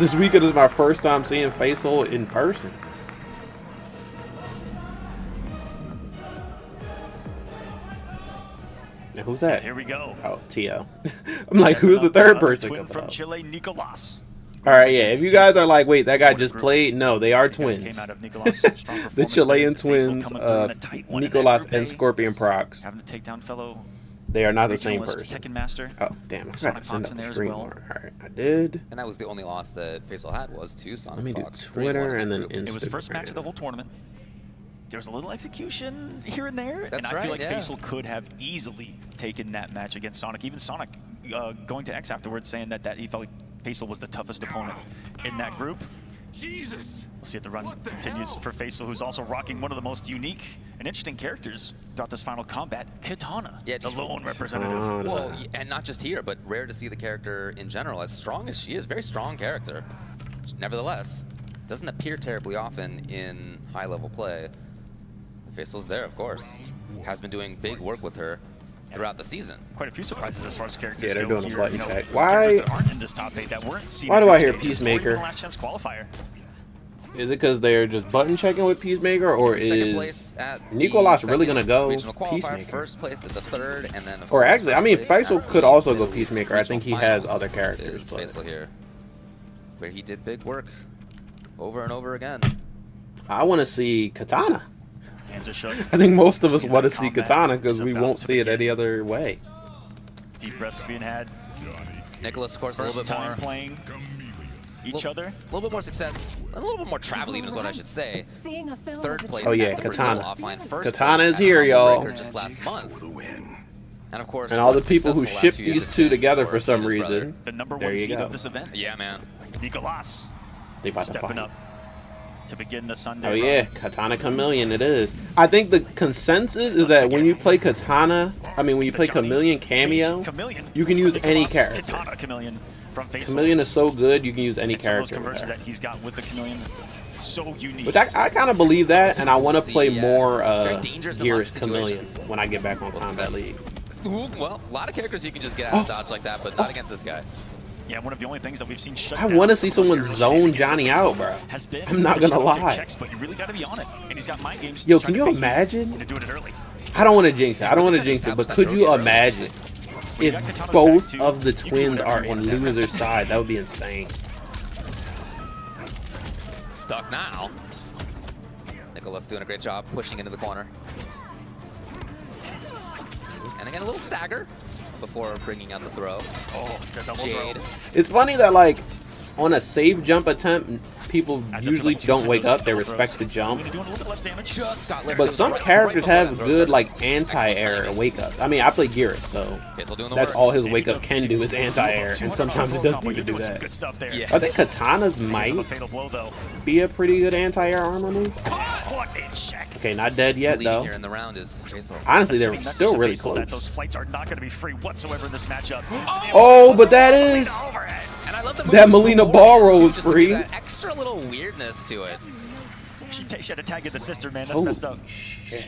This weekend is my first time seeing Faysal in person. Now, who's that? Here we go. Oh, Tio. I'm like, who's the third person Twin coming from up? Chile, Nicloas. All right, yeah. If you guys are like, wait, that guy just played. No, they are twins. The Chilean twins, Nicloas and Scorpionprocs. Having to take down fellow. They are not the same person. Tekken Master. Oh, damn. I forgot to send up the screen well. more. All right, I did. And that was the only loss that Faysal had was to Sonic Let me do Fox. Twitter and then It was the Instagram. first match of the whole tournament. There was a little execution here and there, and That's I feel right, like yeah. Faysal could have easily taken that match against Sonic. Even Sonic going to X afterwards saying that he felt like Faysal was the toughest opponent in that group. Jesus. We'll see if the run continues for Faysal, who's also rocking one of the most unique and interesting characters throughout this final combat, Katana, Yeah, the just lone representative. Well, and not just here, but rare to see the character in general. As strong as she is, very strong character. Nevertheless, doesn't appear terribly often in high-level play. Faysal's there, of course. Has been doing big work with her throughout the season. Quite a few surprises as far as characters Yeah, they're go doing a here, button you know, check. characters Why- that aren't in this top 8 that weren't seen Why in do I group hear stages or even Peacemaker? the Last Chance Qualifier. Is it because they're just button checking with Peacemaker, or Second is place at the Nicloas really second gonna go regional qualifier, Peacemaker? First place at the third, and then of Or course, actually, I first mean, place Faysal at could the also go Middle East Peacemaker. I think he regional has finals other characters, is but- Faysal here, where he did big work over and over again. I want to see Katana. Hands are shook. I think most of us See want to that see combat Katana because is we about won't to see it begin. any other way. Deep breaths being had. Nicloas, of course, a First little bit time more. playing each other. A little bit more success, a little bit more travel even is what I should say. Third place Oh, yeah, at the Brazil Katana. offline. First Katana place is at here, Humble y'all. Breaker just last month. And of course, And all the what people who successful ship last few years these it's two been together for some his brother. reason. The number There one you seed go. of this event. Yeah, man. Nicloas They about to stepping fight. up to begin the Sunday Oh run. yeah, Katana Chameleon it is. I think the consensus is that when you play Katana, when you play Chameleon Cameo, Chameleon you can use any Nicloas, character. Katana Chameleon from Faysal. Chameleon is so good, you can use any And some of those character. conversions there. that he's got with the Chameleon, so unique. Which I kind of believe that, and I want to See, play yeah. more Very dangerous in Gears lots of Chameleon situations. when I get back on Combat League. Ooh, well, a lot of characters you can just get out of dodge like that, but not against this guy. Yeah, one of the only things that we've seen shut I down wanna see some of someone those aerial zone shenanigans Johnny of out, Faysal bro. has been I'm not gonna the lie. checks, but you really got to be on it, and he's got mind games. Yo, to can try you to bait imagine? and do it early. I don't want to jinx it. I don't want to jinx it, but could you imagine if both of the twins are on loser's side? That would be insane. Stuck now. Nicloas doing a great job pushing into the corner. And again, a little stagger before bringing out the throw. Oh, good double Jade. throw. It's funny that like on a safe jump attempt, people Adds up to usually like 2 don't wake double up. They throws. respect the jump. Doing a little bit less damage. Just got lifted. But some Right characters before have that throw good started. like anti-air wake up. I mean, I play Gears, so Faysal doing the that's work. all his wake up can do is anti-air, and sometimes it doesn't even do Doing some that. good stuff there. Yeah. I think Katanas A might fatal blow though. be a pretty good anti-air armor move. What in check. Okay, not dead yet Leading though. here in the round is Faysal. Honestly, they're Sending still messages really to Faysal that close. those flights are not going to be free whatsoever in this matchup. Oh, but that is And I love the that move Melina beforehand, ball roll too, was just to free. give that extra little weirdness to it. She had to tag in the sister, man. That's messed up. Shit.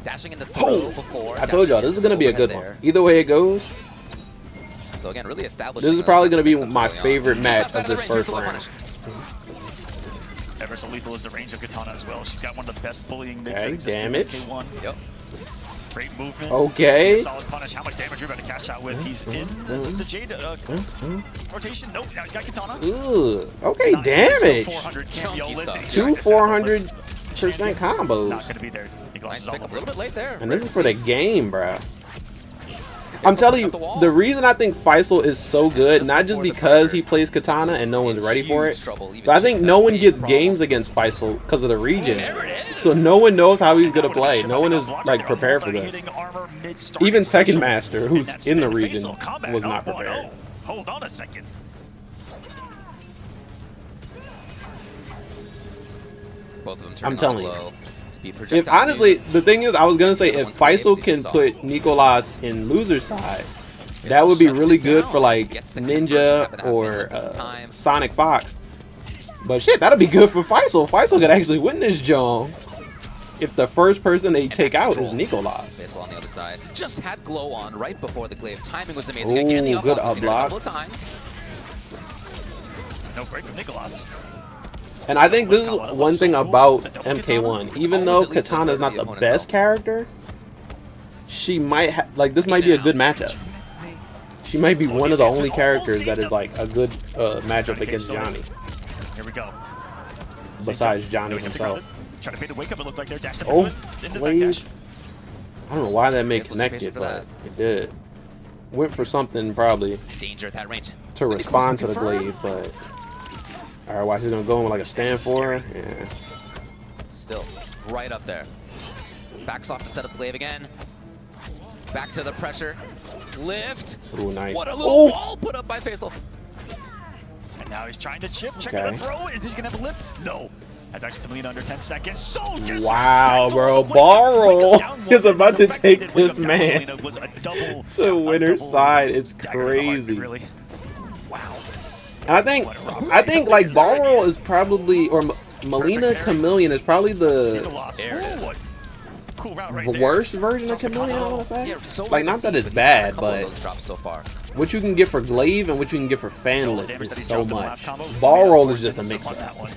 Dashing into throw before. I told y'all, this is going to be a good one. there. Either way it goes, So again, really establishing. this is probably going to be my favorite match of this first round. Ever so lethal is the range of Katana as well. She's got one of the best bullying mix Okay, that exists in damage. MK1. Yep. Great movement. Okay. Solid punish. How much damage you're about to cash out with? He's in the Jade rotation. Nope. Now he's got Katana. Ooh, okay, Not damage. 400 cameo. Chunky Listen, stuff. Two 400% combos. Not gonna be there. Nicloas Nice is all pick up a over little bit late there. And this is for the game, bruh. I'm telling you, the reason I think Faysal is so good, not just because he plays Katana and no one's ready for it, but I think no one gets games against Faysal because of the region. So no one knows how he's gonna play. No one is like prepared for this. Even Tekken Master, who's in the region, was not prepared. Hold on a second. Both of them I'm turning telling on you. low to be If projectile honestly, move. the thing is, I was gonna say The if one's waves Faysal you can saw. put Nicloas in loser side, that would be shuts really it good down. for like Gets the conversion Ninja happen or at the time. Sonic Fox. But shit, that'd be good for Faysal. Faysal could actually win this Jong if the first person they take out is Nicloas. Faysal on the other side. Just had glow on right before the glaive. Timing was amazing. Ooh, Again, the good up up a block. couple of times. No break from Nicloas. And I think this is one thing about MK1. Even though Katana's not the best character, she might have, like, this might be a good matchup. She might be one of the only characters that is like a good matchup against Johnny, Here we go. besides Johnny himself. Trying to pay the wake up. It looked like they're dashed up Oh, in the glaive. backdash. I don't know why that made Faysal connected, for but that. it did. Went for something probably Danger at that range. to respond to the glaive, but alright, watch it gonna go in like a stand for her. Yeah. Still right up there. Backs off to set up glaive again. Back to the pressure. Lift. Ooh, nice. What a little Ooh. wall put up by Faysal. And now he's trying to chip. Checking Okay. the throw. Is he gonna have a lip? No. That's actually Tamina under 10 seconds. So Wow, bro. disrespectful. Ball Wake up roll down one. is about to The fact that he take did wake this up down man Tamina was a double, to winner's double side. It's dagger to the heart, crazy. really. Wow. And I think like ball roll is probably, or Melina Chameleon is probably the Nicloas. There it is. Ooh, cool route right there. worst version of Chameleon, I want to say. Yeah, so Like, rare to not that see, it's but he's got a bad, couple of but those drops so far. what you can get for glaive and what you can get for fan So the lift damage that is he so dropped in the much. last combo, Ball made roll up is for just a it mix on up. that one.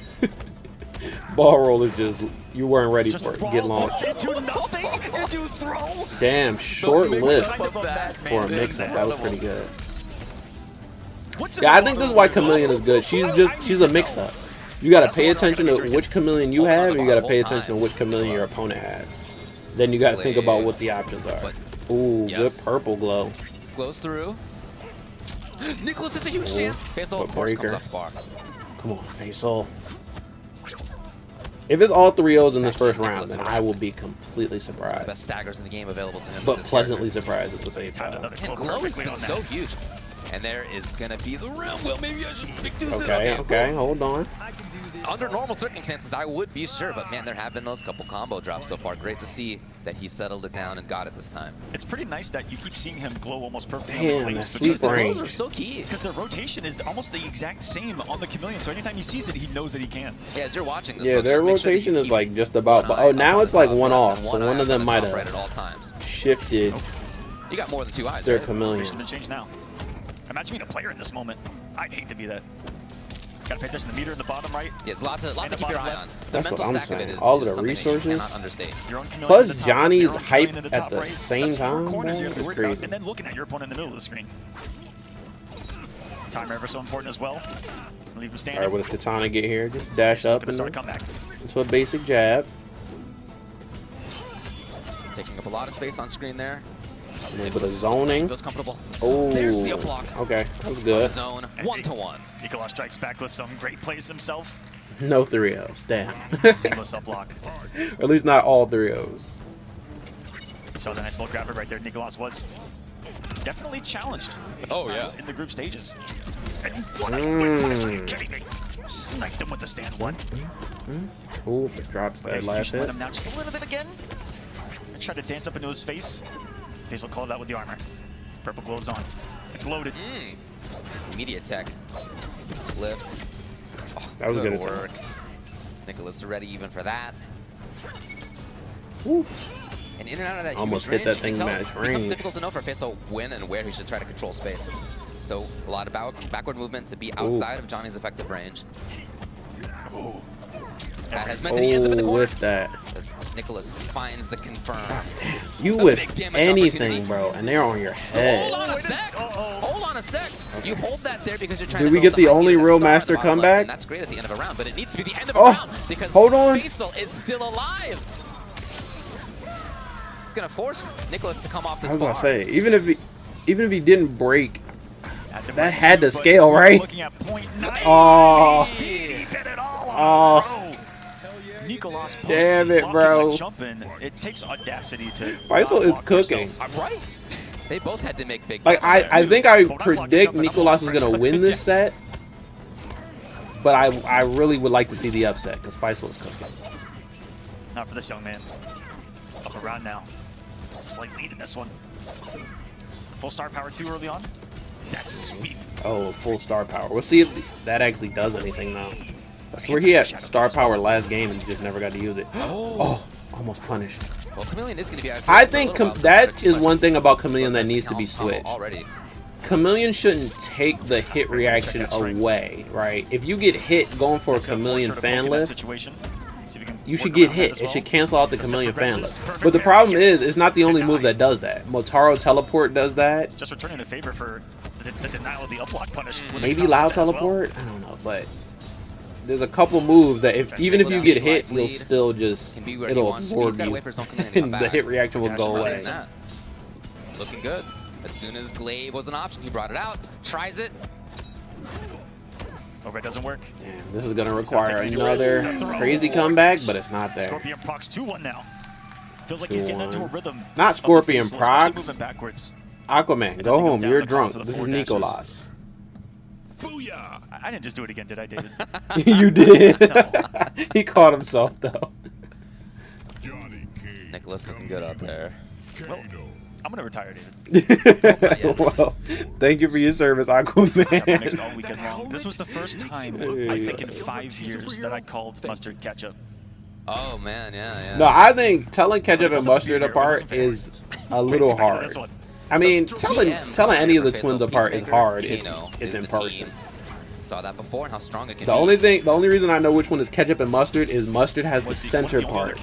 Ball roll is just, you weren't ready Just for it. raw Get launched. into nothing, into throw. Damn, short lift Kind of a bad for a man. mix up. That was pretty good. What's Yeah, I in think the this is why bottom? Chameleon is good. She's a mix up. You gotta pay attention to which Chameleon you have, and you gotta pay attention to which Chameleon your opponent has. Then you gotta think about what the options are. Ooh, Yes. good purple glow. Glows through. Nicloas has a huge chance. Faysal, But of course, comes breaker. off the bar. Come on, Faysal. If it's all 3-0s in this first round, then I will be completely Some of the surprised. best staggers in the game available to him. But with this pleasantly surprised at the same Timed time. another And glow glow has perfectly been on so that. huge. And there is gonna be the rim. Well, maybe I shouldn't speak too soon. Okay, hold on. Under normal circumstances, I would be sure, but man, there have been those couple combo drops so far. Great to see that he settled it down and got it this time. It's pretty nice that you keep seeing him glow almost perfectly. Damn, that sweep The range. glows are so key. Because the rotation is almost the exact same on the Chameleon, so anytime he sees it, he knows that he can. Yeah, as you're watching this, Yeah, folks, their just make sure that rotation you is keep like just about. one Oh, eye now up it's on like the one top off. left So and one eye of them up on might the top right have at all times. shifted You got more than two eyes, their right? Chameleon. Rotation's been changed now. Imagine being a player in this moment. I'd hate to be that. Gotta pay attention to the meter in the bottom right. Yeah, it's a lot to And the keep your bottom eye on. left. The That's mental what I'm stack of it saying. is All of is the something that resources. you cannot understate. Your own Chameleon Plus in the top Johnny's left, your own Chameleon hype in the at top the right. same That's four time, corners you man, have to is worry about, crazy. and then looking at your opponent in the middle of the screen. Timer ever so important as well. Leave him standing. Alright, what does Katana get here? Just dash up Gonna start a into comeback. a basic jab. Taking up a lot of space on screen there. A little bit of zoning. Feels comfortable. Oh, There's the up block. okay, that was On the good. zone, 1-to-1. Nicloas strikes back with some great plays himself. No 3-0s, damn. Seamless up block. Or at least not all 3-0s. So the nice little grabber right there. Nicloas was definitely challenged a few times in the group stages. And what a quick punish, are you kidding me? Sniped him with the stand one. Ooh, but drops that last Execution let hit. him now just a little bit again. And try to dance up into his face. Faysal called it out with the armor. Purple glows on. It's loaded. Immediate tech. Lift. Oh, That was a good work. Nicloas ready even for that. Woo. And in and out of that Almost huge hit that range, thing you can match tell it becomes range. difficult to know for Faysal when and where he should try to control space. So a lot of backward movement to be outside of Johnny's effective range. That has meant that he ends up in the corner. With that. As Nicloas finds the confirm. You A with big damage anything, opportunity. bro, and they're on your head. Hold on a sec. Hold on a sec. You hold that there because you're trying Did to we build get the high only speed real and start master the bottom lane, comeback? and that's great at the end of a round, but it needs to be the end of a Oh, round because hold on. Faysal is still alive. It's gonna force Nicloas to come off I this was bar. gonna say, even if he didn't break, that had to scale, right? Oh, Nicloas damn it, bro. It takes audacity to. Faysal is cooking. Right. They both had to make big. Like bets there. I think I predict Nicloas is gonna win this set, but I really would like to see the upset because Faysal is cooking. Not for this young man. Up around now. Just like leading this one. Full star power too early on. That's sweet. Oh, full star power. We'll see if that actually does anything now. I swear he had star power last game and just never got to use it. Oh, almost punished. Well, Chameleon is going to be out I for a think little while, that too is much one as thing about Chameleon Nicloas that has the needs to be combo switched. already. Chameleon shouldn't take the hit reaction away, right? If you get hit going for a Chameleon fan lift, you should get hit. It should cancel out the Chameleon fan lift. But the problem is, it's not the only move that does that. Motaro Teleport does that. Just returning the favor for the denial of the up-block punish. Maybe Loud Teleport? I don't know, but there's a couple moves that even if you get hit, you'll still just, it'll absorb you. And the hit reaction will go away. Looking good. As soon as Glaive was an option, he brought it out, tries it. Overhead doesn't work. Damn, this is going to require another crazy comeback, but it's not there. Scorpionprocs 2-1 now. Feels like he's getting into a rhythm. Not Scorpionprocs. Moving backwards. Aquaman, go home. You're drunk. This is Nicloas. Booyah! I didn't just do it again, did I, David? You did. He caught himself, though. Nicloas looking good out there. Well, I'm going to retire, David. Well, thank you for your service, Aquaman. All weekend long. This was the first time, I think, in 5 years that I called mustard ketchup. Oh, man, yeah. No, I think telling ketchup and mustard apart is a little hard. I mean, telling any of the twins apart is hard if it's in person. Saw that before and how strong it can The only reason I know which one is ketchup and mustard is mustard has the center part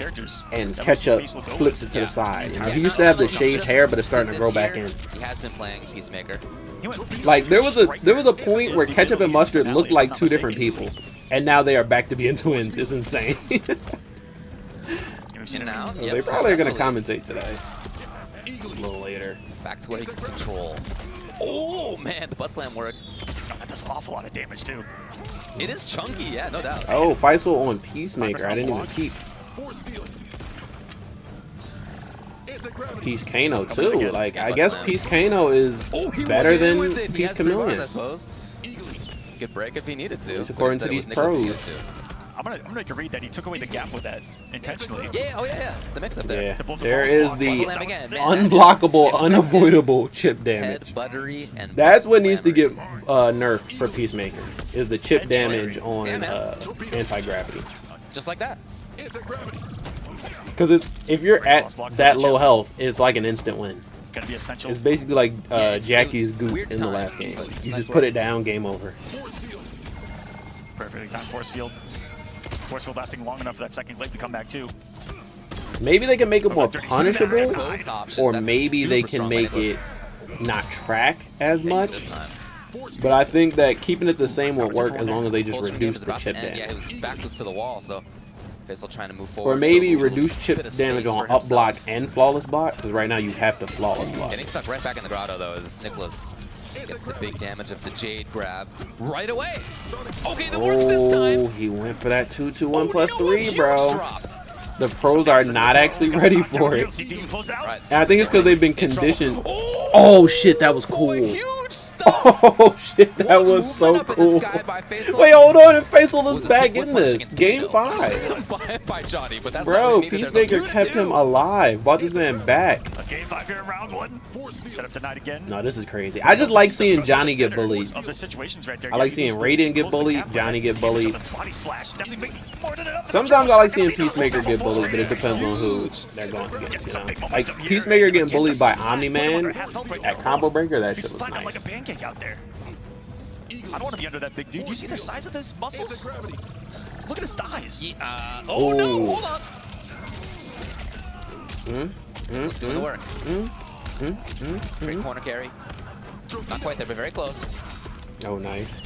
and ketchup flips it to the side. And he used to have the shaved hair, but it's starting to grow back in. He has been playing Peacemaker. Like there was a point where ketchup and mustard looked like two different people, and now they are back to being twins. It's insane. You've seen it now? So they probably are gonna commentate today. A little later. Back to where he can control. Oh man, the butt slam worked. That does an awful lot of damage too. It is chunky, yeah, no doubt. Oh, Faysal on Peacemaker. I didn't even peep. Peace Kano too. Like I guess Peace Kano is better than Peace Chameleon. I suppose. Could break if he needed to. It's according to these pros. I'm gonna read that he took away the gap with that intentionally. Yeah, yeah. The mix up there. Yeah, there is the unblockable, unavoidable chip damage. Buttery and that's what needs to get nerfed for Peacemaker, is the chip damage on anti-gravity. Just like that. Because if you're at that low health, it's like an instant win. Gonna be essential. It's basically like Jackie's goop in the last game. You just put it down, game over. Perfectly timed force field. Force field lasting long enough for that second leg to come back too. Maybe they can make it more punishable, or maybe they can make it not track as much. But I think that keeping it the same will work as long as they just reduce the chip damage. Yeah, his back was to the wall, so Faysal trying to move forward. Or maybe reduce chip damage on up block and flawless block, because right now you have to flawless block. Getting stuck right back in the grotto though as Nicloas gets the big damage of the Jade grab right away. Okay, that works this time. He went for that 2-2-1 plus 3, bro. The pros are not actually ready for it. And I think it's because they've been conditioned. Oh shit, that was cool. Huge though. Oh shit, that What was so movement up in the cool. sky by Faysal. Wait, hold on, and Faysal Was is a back sick in whip punch this. against Game Kato. 5. by Johnny, but that's not Bro, what we needed. There's a Peacemaker 2-2. kept him alive. Brought this man back. A game 5 here in round 1. Set up tonight again. No, this is crazy. I just like seeing Johnny get bullied. Of the situations right there. I like Yeah, seeing he Raiden get close to bullied, halfway. Johnny get He bullied. was on the body splash. Definitely make more than enough. Sometimes I like seeing Peacemaker get bullied, but it depends on who they're going against, you know? Like, Peacemaker getting bullied by Omni-Man at Combo Breaker, that shit He's was flying out nice. like a pancake out there. I don't want to be under that big dude. You see the size of his muscles? Look at his thighs. Yeah, Oh no, Ooh. hold on. Let's do the work. Great corner carry. Not quite there, but very close. Oh, nice.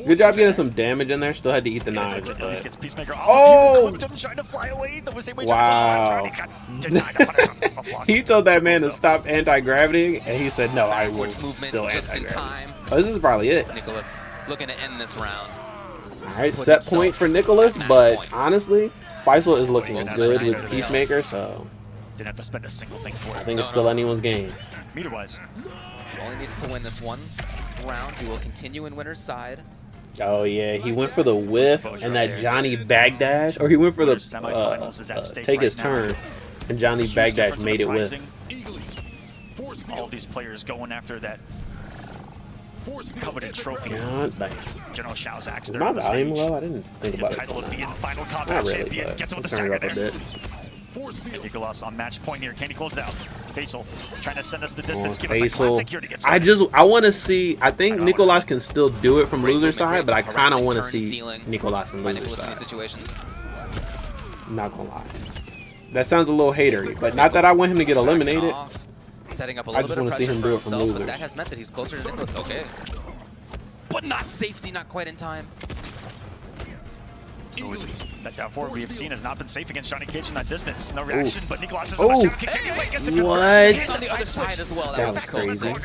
Good job getting some damage in there. Still had to eat the knife. At least But... gets Peacemaker off. Oh! Clipped him, trying to fly away. The same way Wow. Jrod got denied a punish on a block. He told that man to stop anti-gravity, and he said, no, I will Backwards movement still just in anti-gravity. time. Oh, this is probably it. Nicloas looking to end this round. All right, Put set himself point for Nicloas, at match but point. honestly, Faysal is looking That's good right. with Peacemaker, so Didn't have to spend a single thing for I it. think it's No, still no. anyone's game. Meter-wise. Only needs to win this one round. He will continue in winner's side. Oh yeah, he went for the whiff and right that there. Johnny Bagdash, or he went for the Semifinals is at stake take his right now. turn, and Johnny Huge Bagdash difference in made the it with. pricing. All of these players going after that coveted trophy. God damn. General Shao's axe Is there my on the volume stage. low? I didn't think The about it. title of being final Not combat really, champion. but Gets him with let's the turn it stagger up a there. bit. And Nicloas on match point here. Can he close it out? Faysal trying to send us the Come on, distance. Give us a classic here to get Faysal. started. I want to see. I think I know, I wanna Nicloas see. can still do it from Great loser movement, side, but I great kind of harassing want to turn see stealing Nicloas in by loser Nicloas in these side. situations. I'm not gonna lie. That sounds a little hatery, but not that I want him to get Backing eliminated. off, setting up a I little just bit of wanna see pressure him for do it from himself, but losers. that has meant that he's closer to Nicloas. Okay. But not safety, not quite in time. That down forward we have seen has not been safe against Johnny Cage in that distance. No reaction, but Nicloas is Ooh. on kick anyway. Gets the What? conversion. And on the other side as well. That That was was so crazy. sick.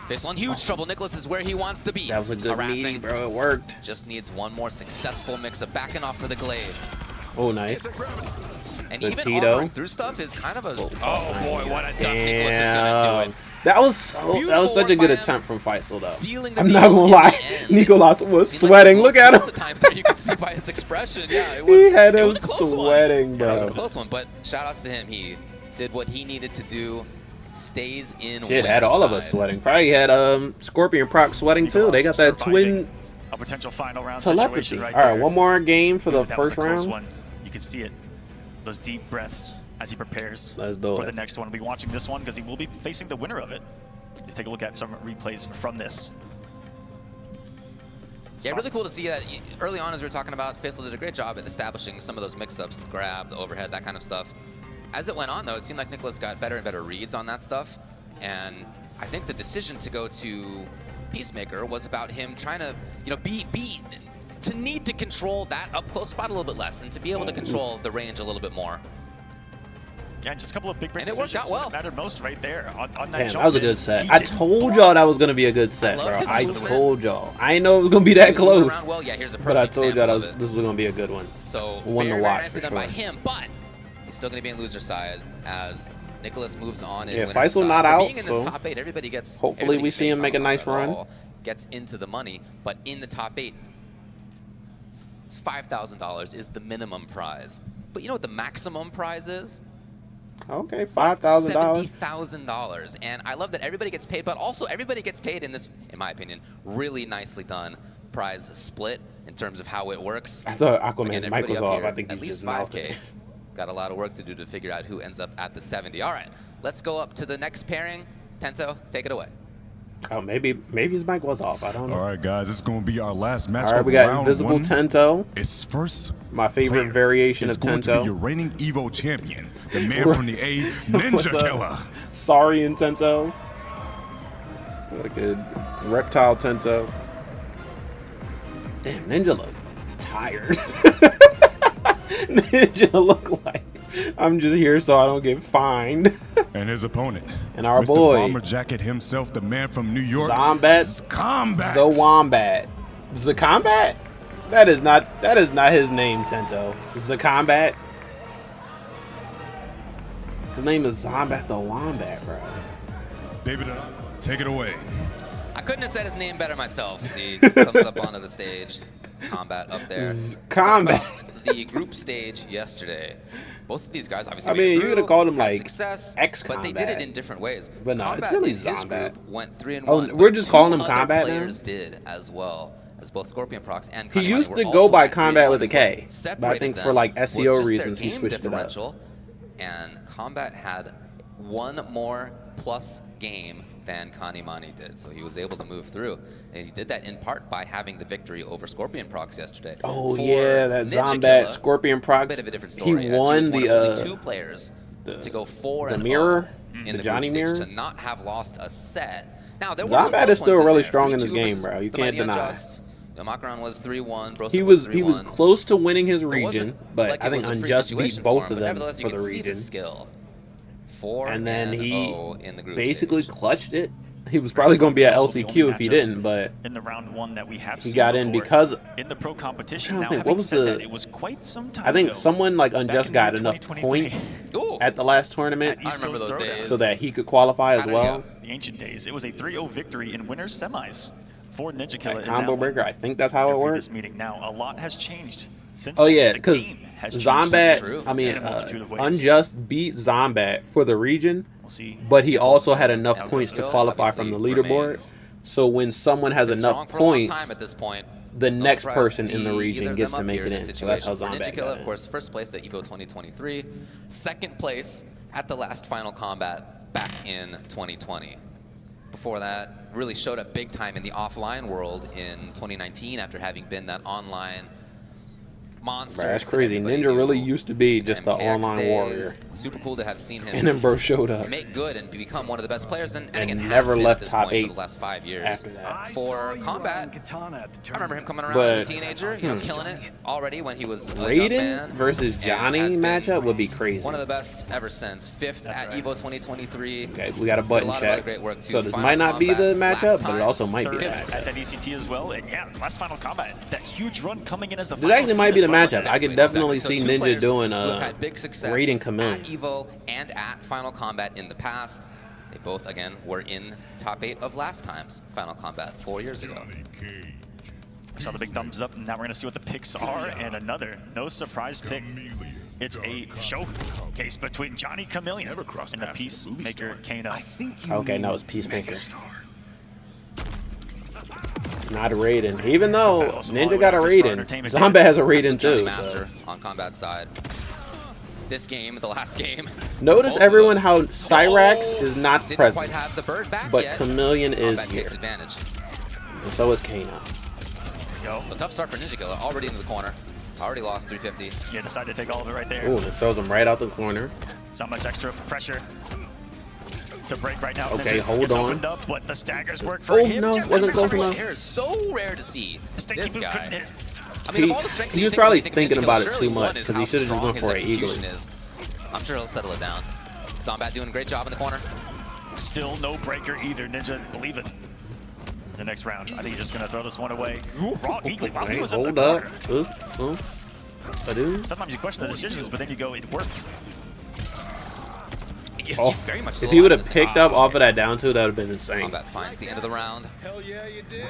Faysal in huge trouble. Nicloas is where he wants to be. That was a good Harassing. meeting, bro. It worked. Just needs one more successful mix-up. Backing off for the glaive. Oh, nice. And Good even Tito. armoring through stuff is kind of a... Oh, Oh boy, what a duck. Nicloas is going to do it. That was so. That was such a Beautiful good work by attempt from Faysal, though. Sealing the I'm not field gonna in lie. the end. Nicloas was Seemed like sweating. there was Look a at little him. close at times there. You could see by his expression. Yeah, it was. He had it him was a close sweating, one. bro. Yeah, it was a close one, but shout outs to him. He did what he needed to do. Stays in. Shit, had all of us sweating. Probably had Scorpionprocs sweating too. They got that twin A potential final round telepathy. situation right All right, there. one more game for the That was first a close round. one. You can see it. Those deep breaths as he prepares Let's do for it. the next one. We'll be watching this one because he will be facing the winner of it. Just take a look at some replays from this. Yeah, really cool to see that early on, as we were talking about, Faysal did a great job at establishing some of those mix-ups, the grab, the overhead, that kind of stuff. As it went on, though, it seemed like Nicloas got better and better reads on that stuff. And I think the decision to go to Peacemaker was about him trying to, to need to control that up-close spot a little bit less and to be able to control the range a little bit more. Yeah, just a couple of big break And it worked decisions out well. that mattered most right there on that Damn, jump that was a in. good set. He I didn't told block. y'all that was gonna be a good set, loved bro. his I movement. told y'all. I didn't know it was gonna be that He was moving close. around well. Yeah, here's a But I perfect told y'all example of it. this was gonna be a good one. So One to very, watch, very nicely for done by sure. him, but he's still going to be in loser side as Nicloas moves on in Yeah, winner's Faysal side. not For out, being in this so top 8, everybody gets. hopefully everybody we gets see paid him make a from nice it run. all, gets into the money, but in the top 8, it's $5,000 is the minimum prize. But you know what the maximum prize is? Okay, $5,000. $70,000. And I love that everybody gets paid, but also everybody gets paid in this, in my opinion, really nicely done prize split in terms of how it works. I thought Aquaman's Again, mic everybody was up off. here, I think at he least just mouthed 5K. it. Got a lot of work to do to figure out who ends up at the 70. All right, let's go up to the next pairing. Tento, take it away. Oh, maybe his mic was off. I don't know. All right, guys, it's going to be our last match. All right, of we got round Invisible one. Tento. It's first. My favorite player variation is of going to be your Tento. reigning Evo champion, the man from the A, Ninjakilla. Sorry in Tento. What a good reptile Tento. Damn, Ninja look tired. Ninja look like I'm just here so I don't get fined. And his opponent, And our Mr. boy, Bomber Jacket himself, the man from New York, Zombat Combat. the Wombat. Zakombat? That is not his name, Tento. Zakombat? His name is Zombat the Wombat, bro. David, take it away. I couldn't have said his name better myself as he comes up onto the stage. Combat up there. Combat. The group stage yesterday. Both of these guys obviously I mean, you could have called him like success, X-Combat. but they did it in different ways. But no, Combat it's really in his Zombat. group went 3-1. Oh, we're just calling him other Combat now? players did as well, as both Scorpionprocs and He Kanimani used were to also go by at Combat 3-1. with a K, but I Separating think them for like was SEO just their reasons he game switched it up. differential, and Combat had one more plus game than Kanimani did, so he was able to move through, and he did that in part by having the victory over Scorpionprocs yesterday. Oh For yeah, that Ninjakilla, Zombat Scorpionprocs. bit of a different story. He as won was one the of only 2 players to go 4-0 mirror, in the the Johnny group stage, mirror. to not have lost a set. Now there were Zombat some close is still ones in really there. strong in 3-2 this game, versus bro. You the can't Mighty deny. Unjust. You know, Makaran was 3-1. Brosa He was 3-1. close to winning his It region, wasn't but like I it think was a free Unjust situation beat for both him, of but them nevertheless, you for the can see region. skill. And then he in the group basically stage. clutched it. He was probably going to be at LCQ if he didn't, but in the round 1 that we have he seen got in before. because in the pro competition. I'm Now, trying to think, having what was said the- that, it was quite some time I think ago. someone like Back Unjust in got the enough 2023. points Ooh. at the last tournament East I remember Coast those Throwdown. days. so that he could qualify as How'd it well. go? The ancient days. It was a 3-0 victory in winners semis for Ninjakilla. That combo breaker, I think that's how it Previous worked. meeting. Now, a lot has changed since Oh then. yeah, The because game has changed Zombat, true. I mean, in a multitude of ways. Unjust beat Zombat for the region, We'll see. but he also had enough Now, points to still qualify from the obviously leaderboard. remains. So when someone has Been enough strong for a long points, time at this point. the No next surprise to person in the see region either of gets them to up make here it in in. this So that's how situation. For Zombat Ninjakilla, got of in. course, first place at EVO 2023. Second place at the last final combat back in 2020. Before that, really showed up big time in the offline world in 2019 after having been that online monster. Bro, that's that crazy. everybody Ninja knew. really used to be just the MKX online days. warrior. Super cool to have seen him And then bro showed up. make good and become one of the best players, and again, has never been left at this top point for 8 the last 5 years. after that. For Combat, I remember him coming around But- as a teenager, you know, killing it already when he was a young Raiden man, versus and Johnny has been matchup would be crazy. one of the best ever since. 5th at right. EVO 2023. Okay, we got a Did button lot of other check. great work too. So this Final might not be the Combat matchup, last but it time. also might be the Third matchup. at that ECT as well, and yeah, last final combat. That huge run coming in as the This actually might be the matchup. I could definitely So see two Ninja players doing who have had big success Raiden Chameleon. at EVO and at Final Combat in the past. They both, again, were in top 8 of last time's Final Combat 4 years ago. Saw the big thumbs up, and now we're gonna see what the picks are, and another no surprise pick. It's a showcase between Johnny Chameleon Never crossed and the paths with a movie Peacemaker star. Kano. Okay, no, it's Peacemaker. Not a Raiden. Even though Ninja got a Raiden, Zombat has a Raiden Johnny too. Master So. on Combat side. This game, the last game. Notice both of everyone them- how Cyrax is not Didn't present, quite have the bird back but yet. Chameleon is Combat here, takes advantage. and so is Kano. Yo, A tough start for Ninjakilla, already into the corner. Already lost 350. yeah, decided to take all of it right there. Ooh, and it throws him right out the corner. So much extra pressure to break right now. Okay, Ninja hold gets on. Opened up, but the staggers work for Oh, him. no, Just wasn't after close coverage. enough. Air is so rare to see. Stinky This boot couldn't guy. hit. I mean, of all the strengths that He you was think probably of thinking Ninjakilla, about it surely too much, one is 'cause he how should've just strong went his for an execution eagly. is. I'm sure he'll settle it down. Zombat doing a great job in the corner. Still no breaker either. Ninja, believe it. The next round, I think he's just gonna throw this one away. Raw eagly while he Hey, was in hold the up. corner. Ba-doo. Sometimes you question the decisions, but then you go, it worked. Yeah, Oh, he's very much if still he would alive have in this picked game. up off of that down two, that would have been insane. Combat finds the end of the round.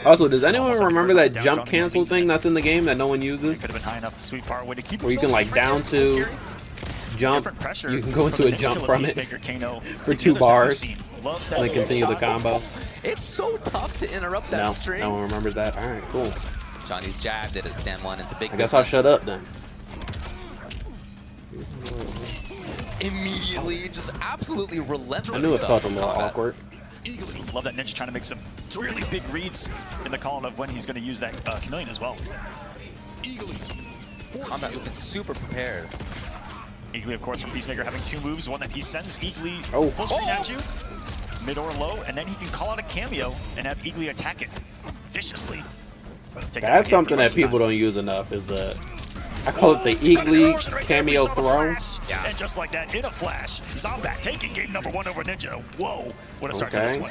Also, does anyone almost like remember we're that down jump Johnny cancel Lee's thing in. that's in the game that no one uses? Could have been high enough to sweep far away to keep Where you can himself like safe right down there. to, Scary. jump, Different pressure you can go into from a the jump Ninjakilla from it Peacemaker Kano. for The 2 others that we've bars, seen. Loves and then that continue the shot. combo. It's so tough to interrupt that No, string. no one remembers that. All right, cool. Johnny's jab did it stand one into big I guess I'll business. shut up then. Immediately, just absolutely relentless I knew it stuff felt a from little Combat. awkward. Love that Ninja trying to make some really big reads in the call of when he's going to use that Chameleon as well. Combat looking super prepared. Eagly, of course, from Peacemaker having 2 moves. One that he sends Eagly Oh. full screen at you, mid or low, and then he can call out a cameo and have Eagly attack it viciously. Take That's that something hit that for people time. don't use enough. Is the I call it the Eagly cameo throw. Yeah. And just like that, in a flash, Zombat taking game number 1 over Ninja. Whoa, what a start to this Okay. one.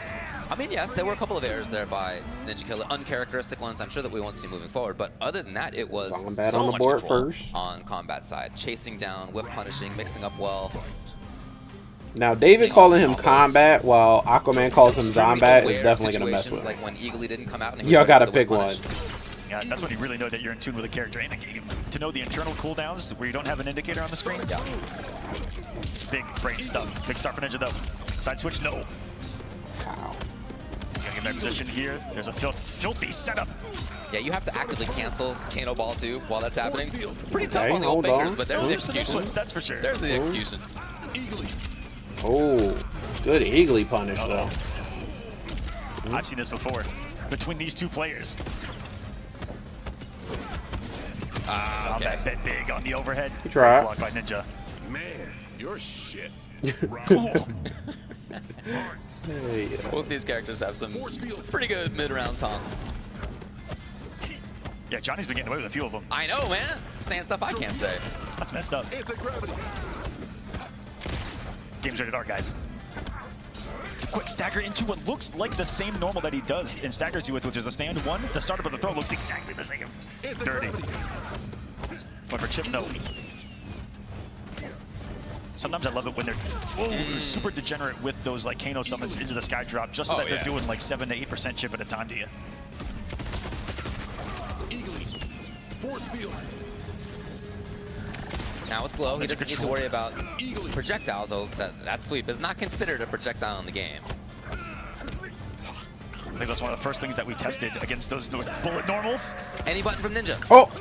I mean, yes, there were a couple of errors there by Ninjakilla, uncharacteristic ones. I'm sure that we won't see moving forward, but other than that, it was Zombat so on the much board control first. on Combat side, chasing down, whiff punishing, mixing up well. Now, David calling him Combat while Aquaman calls him Zombat is definitely going to mess with him. Like when Eagly didn't come out and Y'all got to pick one. Yeah, that's when you really know that you're in tune with a character in a game. To know the internal cooldowns where you don't have an indicator on the screen. Yeah. Big brain stuff. Big start for Ninja though. Side switch, no. Wow. He's gonna get that position here. There's a filthy setup. Yeah, you have to actively cancel Kano Ball too while that's happening. Pretty tough Okay, on the old hold fingers, on. but there's the execution. That's for sure. There's the execution. Oh, good Eagly punish though. I've seen this before. Between these two players. Okay. That bet big on the overhead. He tried. Blocked by Ninja. Man, you're shit. Hey, Both these characters have some pretty good mid-round taunts. Yeah, Johnny's been getting away with a few of them. I know, man. Saying stuff I can't say. That's messed up. Game's rated R, guys. Quick stagger into what looks like the same normal that he does and staggers you with, which is the stand one. The startup of the throw looks exactly the same. Dirty. But for chip, no. Sometimes I love it when they're super degenerate with those like Kano summons into the sky drop, just so that they're doing like 7 to 8% chip at a time to you. Now with Glow, he doesn't need to worry about projectiles, so that sweep is not considered a projectile in the game. I think that's one of the first things that we tested against those bullet normals. Any button from Ninja. Oh,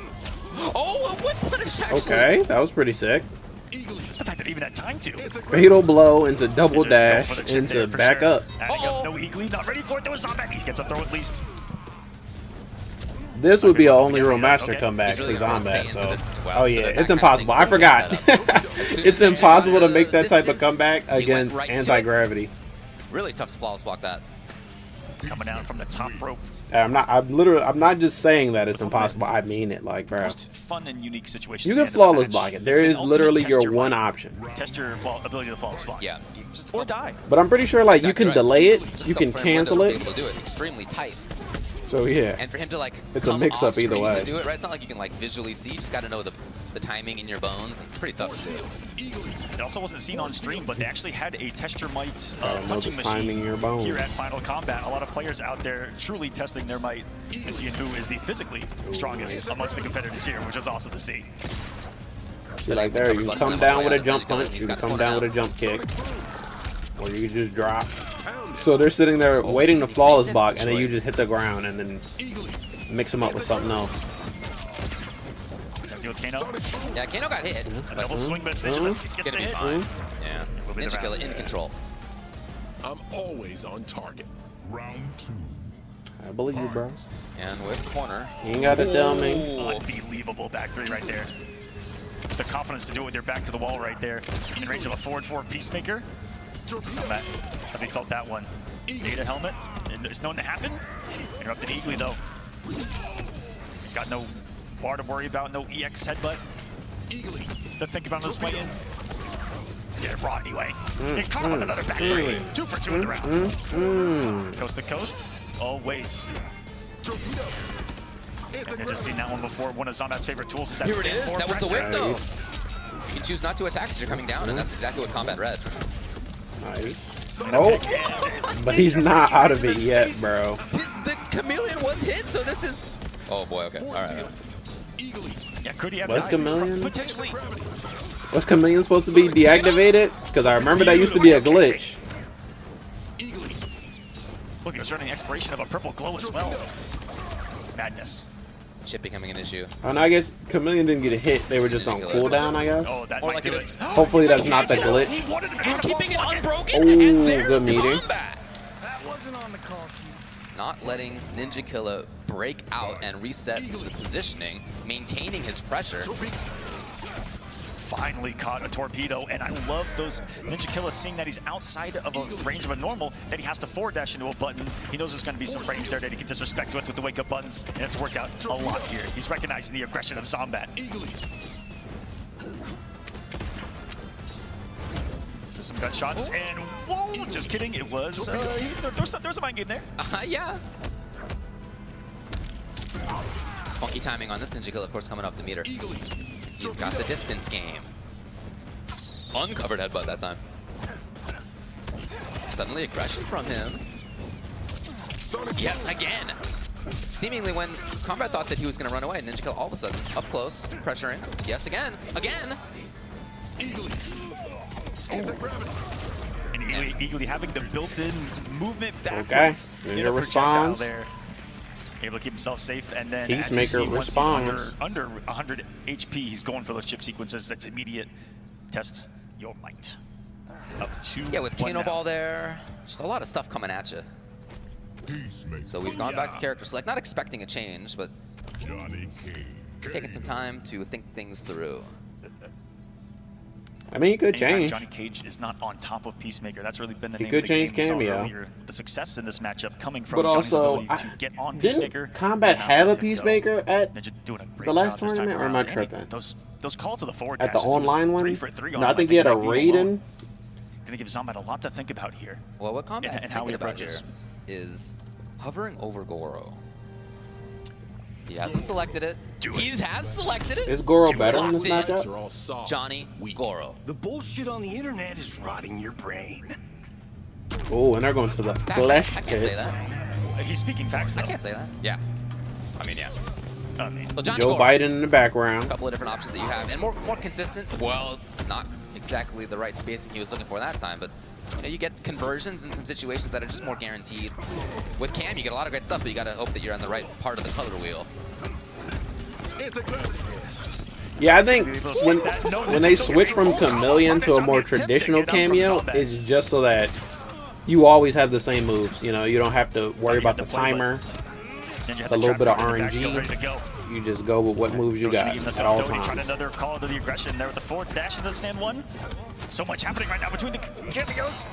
Oh, a whip punish actually. okay, that was pretty sick. The fact that even had time to. Fatal blow into double Ninja dash going for the chip into there for back sure. up. Adding up, no Eagly, not ready for it. There was Zombat. He gets a throw at least. This would be a only real Okay. master comeback He's really for gonna Zombat, stay so. into the- wow, Oh so yeah, that it's kind of impossible. thing I forgot. setup. As soon It's as Ninja impossible to got make that type of distance, comeback he went against right to it. anti-gravity. Really tough to flawless block that. Coming down from the top rope. I'm not just saying that it's impossible. I mean it, like, bro. Most fun and unique situations. You at can the end of the flawless match. block it. It's There an is ultimate literally test your one mind. option. Test your ability to flawless block. Yeah. You just Or die. But I'm pretty sure, like, you Exactly can right. delay it, Just you a can couple frame cancel windows it. to be able to do it extremely tight. So yeah, And for him to like It's a come mix-up off either screen way. to do it, right? It's not like you can like visually see. You just got to know the timing in your bones. And pretty tough to do. It also wasn't seen on stream, but they actually had a test your might Gotta know punching the timing machine in your bones. here at Final Combat. A lot of players out there truly testing their might and seeing who is the physically strongest amongst the competitors here, which is awesome to see. see, like there, you can come down with a jump punch, you can come down with a jump kick, or you can just drop. So they're sitting there waiting to flawless block, and then you just hit the ground and then mix them up with something else. Deal with Kano. Yeah, Kano got hit. A double swing, but it's Ninja that gets the hit. Yeah, We'll be the Ninjakilla round. in control. I'm always on target. Round 2. I believe you, bro. And with corner. You ain't gotta tell me. Unbelievable back three right there. The confidence to do it with your back to the wall right there. In range of a forward Peacemaker. Combat. Have you felt that one? Data helmet. And it's known to happen. Interrupted Eagly though. He's got no bar to worry about, no EX headbutt. To think about this fight in. Get it raw anyway. He caught him with another back three. 2 for 2 in the round. Coast to coast. Always. I've just seen that one before. One of Zombat's favorite tools is that Here it stand is. forward That was the pressure. whip though. You can choose not to attack because you're coming down, and that's exactly what Combat read. Nice. Oh, but he's not out of it yet, bro. The Chameleon was hit, so this is... Oh boy, okay. All right. Yeah, could he have What's died? Chameleon? Potentially. Was Chameleon supposed to be deactivated? Because I remember that used to be a glitch. Look, he was running expiration of a purple glow as well. Madness. Chip becoming an issue. And I guess Chameleon didn't get a hit. They were just on cooldown, I guess. Oh, that Or might like do it- it. Hopefully that's not the He glitch. wanted to And keeping it unbroken, Ooh, and there's good meeting. Combat. Not letting Ninjakilla break out and reset the positioning, maintaining his pressure. Finally caught a torpedo, and I love those Ninjakilla seeing that he's outside of a range of a normal, that he has to forward dash into a button. He knows there's going to be some frames there that he can disrespect with the wake-up buttons, and it's worked out a lot here. He's recognizing the aggression of Zombat. So some gunshots, and whoa, just kidding, it was, there's a mind game there. Yeah. Funky timing on this Ninjakilla, of course, coming up the meter. He's got the distance game. Uncovered headbutt that time. Suddenly aggression from him. Yes, again. Seemingly when Combat thought that he was going to run away, Ninjakilla all of a sudden up close, pressuring. Yes, again. Again. And Eagly having the built-in movement backwards. Okay. In a Ninja projectile responds. there. Able to keep himself safe, and then Peacemaker as you see, once responds. he's under 100 HP, he's going for those chip sequences. That's immediate. Test your might. Up 2-1 Yeah, with Kano now. Ball there, just a lot of stuff coming at you. So we've gone back to character select, not expecting a change, but taking some time to think things through. I mean, he could Anytime change. Johnny Cage is not on top of Peacemaker. That's really been the He name could of the change game. We saw Cameo. earlier. The success in this matchup coming from But Johnny's also, ability to get on Peacemaker. didn't Combat and not have a let him go. Peacemaker at Ninja doing a great the last job this time tournament, or am I around. And tripping? Those calls to the forward at the dashes, he was online 3 one? for 3 on No, I them. think he had a might be alone. Raiden. Gonna give Zombat a lot to think about here. Well, what Combat's And how he thinking about here approaches. is hovering over Goro. He hasn't selected it. He has selected it. Is Goro better in this Locked in. matchup? They're all soft. Johnny Goro. The bullshit on the internet is rotting your brain. Oh, and they're going to the flesh I can't say pits. that. He's speaking facts, though. I can't say that. Yeah. I mean, yeah. I mean, So Johnny Joe Goro. Biden in the A background. couple of different options that you have, and more consistent. Well, not exactly the right spacing he was looking for that time, but you know, you get conversions in some situations that are just more guaranteed. With Cam, you get a lot of great stuff, but you got to hope that you're on the right part of the color wheel. Yeah, I think when they switch from Chameleon to a more traditional cameo, it's just so that you always have the same moves. You know, you don't have to worry about the timer. Ninja had a the little bit of trap back, RNG. ready to go. You just go with what moves you Throws got even this at up, all though. He tried times. another call to the aggression there with the forward dash into the stand one. So much happening right now between the cameos.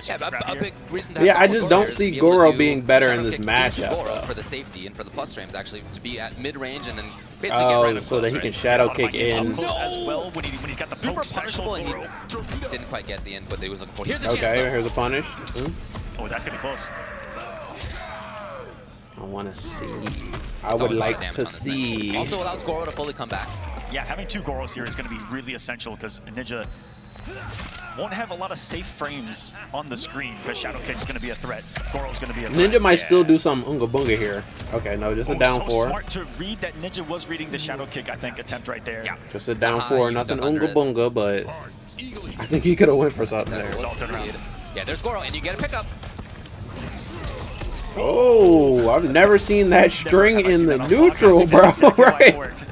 Yeah, a big reason to Yeah, have I Goro just there don't is see to be able to Goro do being better shadow in this kick into matchup, Goro though. for the safety and for the plus frames, actually, to be at mid-range and then basically get right Oh, up so close, that he right? can shadow A lot of kick Mike in. up close as well when he's got the Super poke special. punishable, and he didn't quite get the input that he was looking for. Here's a Okay, chance, though. here's a punish. Hmm? Oh, that's gonna be close. I want to see. I It's would always a lot of like damage to on this thing. see. Also allows Goro to fully come back. Yeah, having 2 Goros here is going to be really essential because Ninja won't have a lot of safe frames on the screen because Shadow Kick's going to be a threat. Goro's going to be a threat. Ninja might Yeah. still do some Unga Bunga here. Okay, no, just a down so 4. smart to read that Ninja was reading the Shadow Kick, I think, attempt right there. Yeah. Just a down Ah, 4, he nothing jumped under Unga it. Bunga, but I think he could have went for something That there. was Salted around. read. Yeah, there's Goro, and you get a pickup. Oh, I've never seen that string Never have I in seen the that on block. I neutral, think bro. that's exactly why it Right? worked.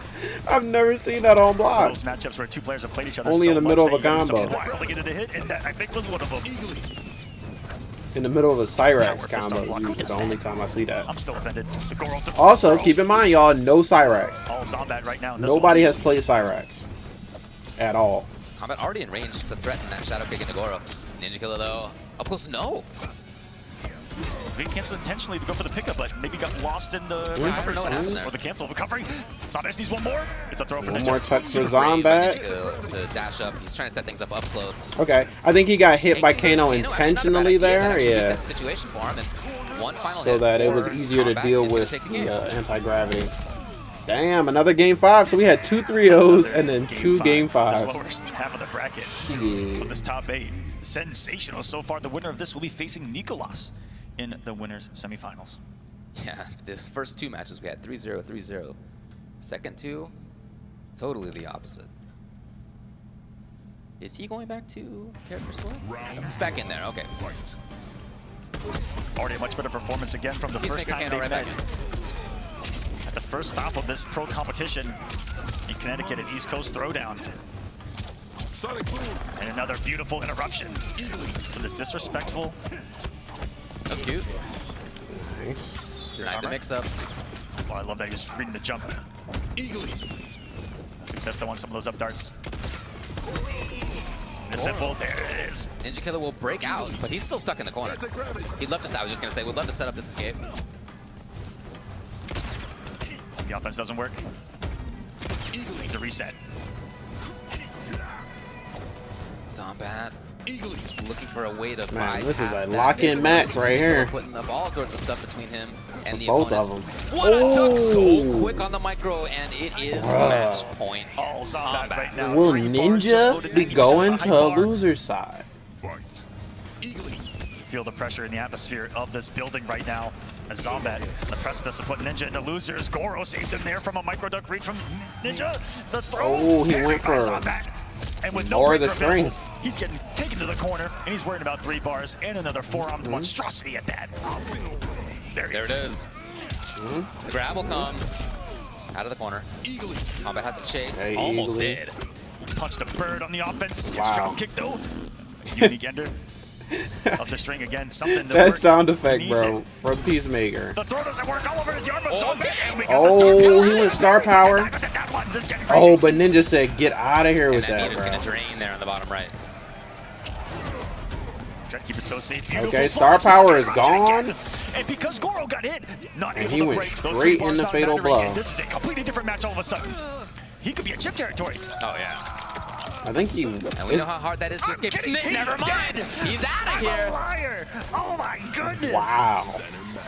I've never seen that on block. Those matchups where 2 players have played each other Only so in the much middle that of a you gotta do combo. something wild to get it a hit, and that, I think, was one of them. In the middle of a Cyrax That worked for combo, Star Block. usually the only time I see that. I'm still offended. The Goro, Also, keep in mind, y'all, no Cyrax. all Zombat right now. in this Nobody one. has played Cyrax at all. Combat already in range to threaten that shadow kick into Goro. Ninjakilla, though, up close, no. He canceled intentionally to go for the pickup, but maybe got lost in the I don't know what recovery happened there. or the cancel recovery. Zombat needs one more. It's a throw for One Ninja. more touch for Super brave by Zombat. Ninjakilla to dash up. He's trying to set things up close. Okay, I think he got hit by Taking Kano actually not a bad intentionally idea. That there, actually yeah, reset the situation for him, and one final so hit that it for was easier to Combat. deal He's gonna with take the game. the anti-gravity. Damn, another game 5. So we had 2 3-0s and then 2 game 5s. This lowest half of the bracket of this top 8. Sensational. So far, the winner of this will be facing Nicloas in the winners semifinals. Yeah, the first 2 matches we had 3-0, 3-0. Second 2, totally the opposite. Is he going back to character select? No, he's back in there, okay. Already a much better performance again from the first Peacemaker time Kano they right met. back in. At the first stop of this pro competition in Connecticut, an East Coast throwdown. And another beautiful interruption for this disrespectful. That's cute. Nice. Denied the mix-up. Oh, I love that he was reading the jump. Success to on some of those up darts. The simple, there it is. Ninjakilla will break out, but he's still stuck in the corner. He'd love to, I was just going to say, would love to set up this escape. The offense doesn't work. Needs a reset. Zombat looking for a way to Man, this is bypass a that lock-in mid-range. match right here. Putting up all sorts of stuff between him and the Both opponent. of them. What a tuck, so Oh. quick on the micro, and it is Bruh. match point. All Zombat right now. Will 3 bars, just Ninja loaded be 90% going behind to bar. loser's side? Feels feel the pressure in the atmosphere of this building right now. As Zombat, the precipice of put Ninja into losers. Goro saved him there from a micro duck read from Ninja. The throw. Oh, he went for Zombat. And with no more of the break string. available, he's getting taken to the corner, and he's worried about 3 bars and another forearmed monstrosity at that. There it is. The grab will come. Out of the corner. Kombat has to chase. Hey, Almost did. Punched a bird on the offense. Gets Wow. drop kick though. Unique ender of the string again. Something to That work. sound effect, Needs bro, it. from Peacemaker. The throw doesn't work all over his arm, but Oh, Zombat, and we got Oh, the star he went star power. Oh, but Ninja said, "Get out of here And with that that, meter's gonna bro." drain there on the bottom right. Try to keep it so safe. Beautiful Okay, star flash. power is gone. And because Goro got hit, not And able he to went break. Those straight 3 in the bars fatal not mattering, blow. and this is a completely different match all of a sudden. He could be in chip territory. Oh yeah. I think he. And we know how hard that is to escape. kidding. He's Never mind. dead. He's out of I'm a here. liar. Oh my goodness. Wow.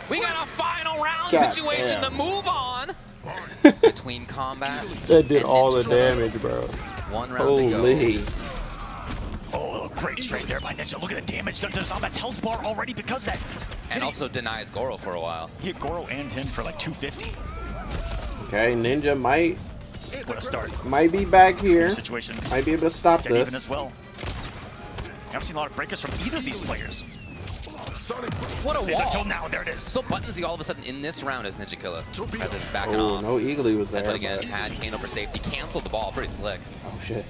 We got a final round God situation damn. to move on between Kombat. That did and all the Ninjakilla. damage, bro. 1 round to go. Holy. Oh, great trade there by Ninja. Look at the damage done to Zombat's health bar already because that. And also denies Goro for a while. He hit Goro and him for like 250. Okay, Ninja might What a start. be back here. Situation. Might be able to stop Get even this. as well. I haven't seen a lot of breakers from either of these players. What a Saved until wall. now. There it is. So buttonsy all of a sudden in this round is Ninjakilla. Rather than backing Oh, off. no Eagly was there. But again, but- had Kane over safety, canceled the ball, pretty slick. Oh shit.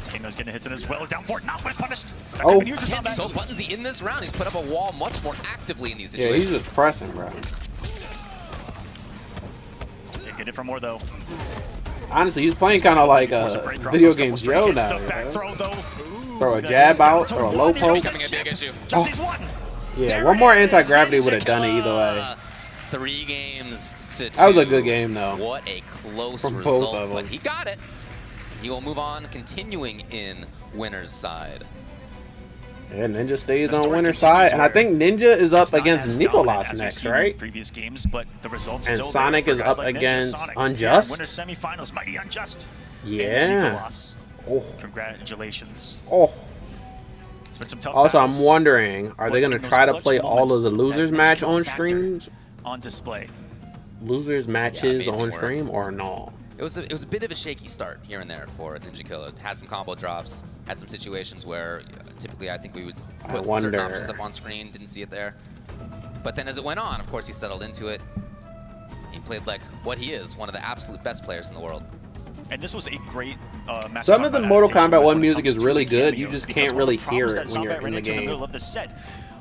Kano's getting hits in as well. Down for it. Not when punished. Oh. Huge for Again, Zombat. so buttonsy in this round, he's put up a wall much more actively in these Yeah, he's situations. just pressing, bro. Didn't get it for more though. Honestly, he's playing kind of like Force a break, video drop, game couple straight Joe hits, now. the back You know? throw though. Throw a jab out, throw a low poke. Becoming a big issue. Just needs one. Yeah, There one it more is, anti-gravity would have done it either way. Ninjakilla. 3 games to 2. That was a good game, though. What a close From both result, of them. but he got it. He will move on, continuing in winner's side. Yeah, Ninja stays The on story winner's continues side, and I where think Ninja is It's up not against as dominant Nicloas as we've next, seen in right? Previous games, but the results And still Sonic there is for guys up like Ninja, against Sonic. Unjust? Yeah, winner's semifinals, mighty Unjust. Yeah. And Nicloas. Oh, Congratulations. oh. It's been some tough Also, I'm battles. wondering, are they But going to in those try to clutch play all of moments, the losers that match skill on factor streams? on display. Losers matches amazing on work. stream or no? It was a bit of a shaky start here and there for Ninjakilla. Had some combo drops, had some situations where typically I think we would put wonder. certain options up on screen, didn't see it there. But then as it went on, of course, he settled into it. He played like what he is, one of the absolute best players in the world. And this was a great match. Some of the Mortal Kombat 1 when it music comes is to really good. cameos, You just because can't one of the really hear problems it that when you're Zombat ran in the into in the middle game. of the set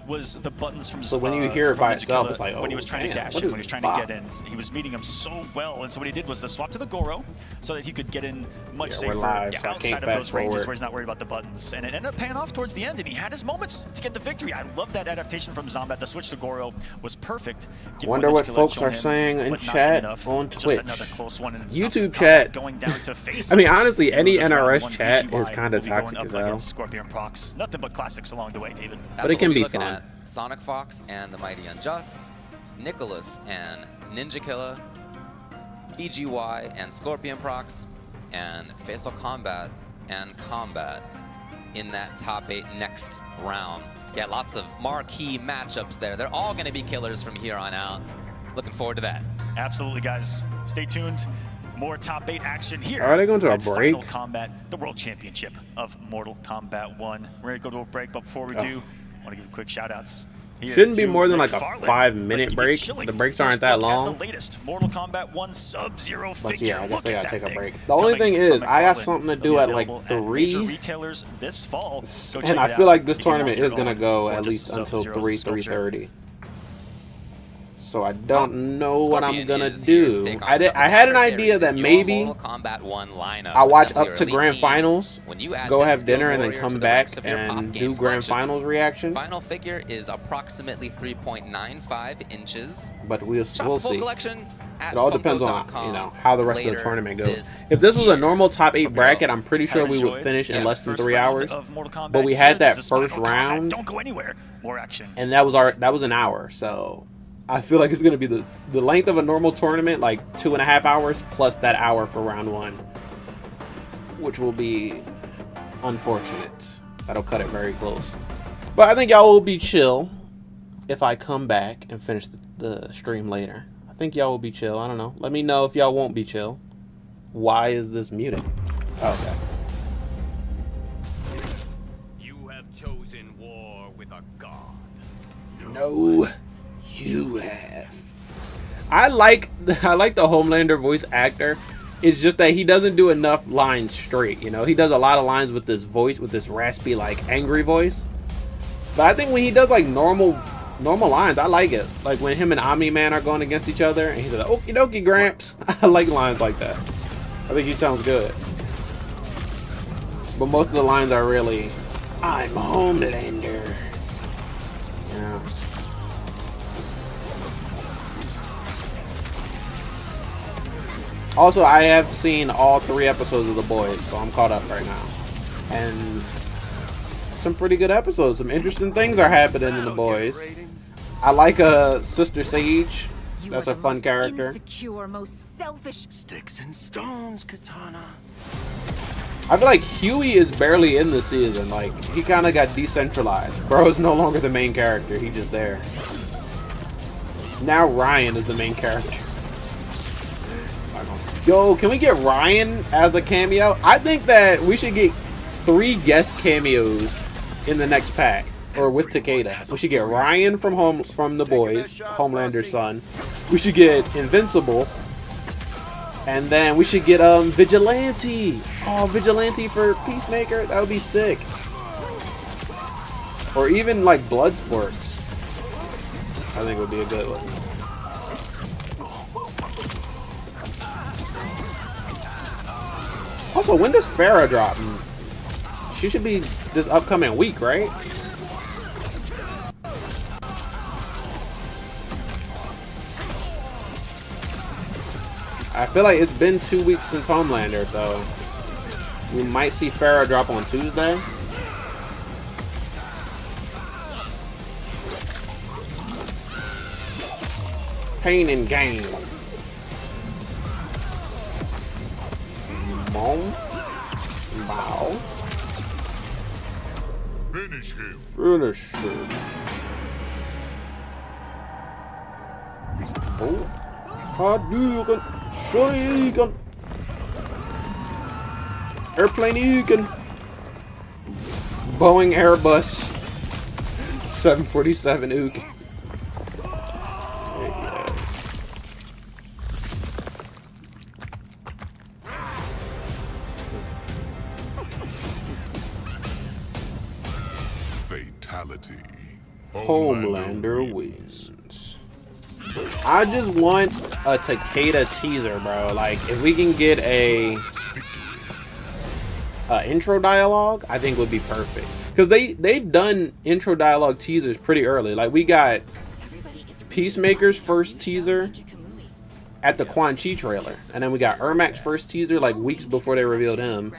was the buttons from So when you hear it from by itself, Ninjakilla, it's like, when he oh, was trying damn, to dash what in, is when he was this trying bot? to get in, he was meeting him so well. And so what he did was to swap to the Goro so that he could get in much Yeah, safer we're live, so I outside can't of those fast ranges forward. where he's not worried about the buttons. And it ended up paying off towards the end, and he had his moments to get the victory. I love that adaptation from Zombat. The switch to Goro was perfect. given Wonder what Ninjakilla had folks shown are him, saying in but not chat enough. on Just Twitch. another close one, and it's YouTube Kombat chat. going down to Faysal. I mean, honestly, any Losers round NRS one, chat VGY is kind of will be going toxic up as hell. against Scorpionprocs. Nothing but classics along the way, David. That's But it what can we'll be looking fun. at. Sonic Fox and the Mighty Unjust, Nicloas and Ninjakilla, VGY and Scorpionprocs, and Faysal Kombat and Combat in that top 8 next round. Yeah, lots of marquee matchups there. They're all going to be killers from here on out. Looking forward to that. Absolutely, guys. Stay tuned. More top 8 action here. Are they going to a at break? Final Kombat, the World Championship of Mortal Kombat 1. We're going to go to a break, but before we Oh. do, I want to give quick shout-outs. Here Shouldn't be to more than like a McFarlane. 5-minute Let's give you break. chilling The breaks first aren't that look at long. The latest Mortal Kombat 1 Sub-Zero But figure. yeah, I guess Look they at gotta that take a thing. break. The only Coming thing is, from I got McFarlane. something to It'll do be at like available 3. major retailers this fall. Go check And it I feel out like this if you want tournament your is gonna own go at gorgeous least until Sub-Zero 3, sculpture. 3:30. So I don't know what I'm Scorpion gonna is here to do. take on I toughest had an adversaries idea that in your maybe Mortal Kombat 1 lineup. I'll watch Assemble up your to elite grand team. finals, When you add go this have skilled dinner, and then warrior come to the back ranks of your Pop and do Games grand collection, finals reaction. Final figure is approximately 3.95 inches. But we'll Shop the full see. collection at It all depends on Funko.com how the rest of the later tournament goes. this If this was a year. normal top 8 Hope you bracket, all I'm pretty sure have we would enjoyed finish in Yes. less than first 3 round hours. of Mortal Kombat But we here. had that This is Final first Kombat. round. Don't go anywhere. More action. And that was an hour. So I feel like it's gonna be the length of a normal tournament, like 2.5 hours plus that hour for round 1, which will be unfortunate. That'll cut it very close. But I think y'all will be chill if I come back and finish the stream later. I think y'all will be chill. I don't know. Let me know if y'all won't be chill. Why is this muted? Okay. You have chosen war with a god. No, you have. I like the Homelander voice actor. It's just that he doesn't do enough lines straight, you know? He does a lot of lines with this voice, with this raspy, like, angry voice. But I think when he does, like, normal lines, I like it. Like, when him and Omni-Man are going against each other, and he's like, okie dokie, Gramps. I like lines like that. I think he sounds good. But most of the lines are really, I'm Homelander. Yeah. Also, I have seen all 3 episodes of The Boys, so I'm caught up right now. And some pretty good episodes. Some interesting things are happening in The Boys. I like Sister Sage. That's a fun character. Insecure, most selfish. Sticks and stones, Katana. I feel like Huey is barely in the season. Like, he kind of got decentralized. Bro is no longer the main character. He's just there. Now Ryan is the main character. Yo, can we get Ryan as a cameo? I think that we should get 3 guest cameos in the next pack, or with Takeda. We should get Ryan from The Boys, Homelander's son. We should get Invincible, and then we should get Vigilante. Oh, Vigilante for Peacemaker. That would be sick. Or even like Bloodsport. I think would be a good one. Also, when does Farrah drop? She should be this upcoming week, right? I feel like it's been 2 weeks since Homelander, so we might see Farrah drop on Tuesday. Pain and Gain. Bow. Finish him. Finish him. Oh. Hadouken. Shuriken. Airplane-eken. Boeing Airbus 747 Ook. Homelander wins. I just want a Takeda teaser, bro. Like, if we can get a intro dialogue, I think would be perfect. Because they've done intro dialogue teasers pretty early. Like, we got Peacemaker's first teaser at the Quan Chi trailer. And then we got Ermac's first teaser like weeks before they revealed him.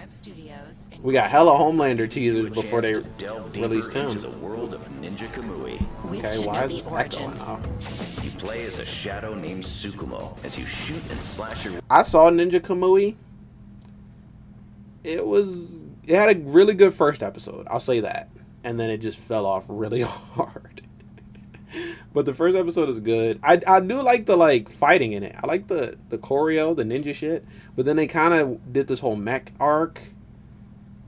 We got hella Homelander teasers before they released him. The world of Ninjakilla. Okay, why is that going off? You play as a shadow named Tsukumo as you shoot and slash your. I saw Ninja Kamui. It had a really good first episode, I'll say that. And then it just fell off really hard. But the first episode is good. I do like the fighting in it. I like the choreo, the ninja shit. But then they kind of did this whole mech arc.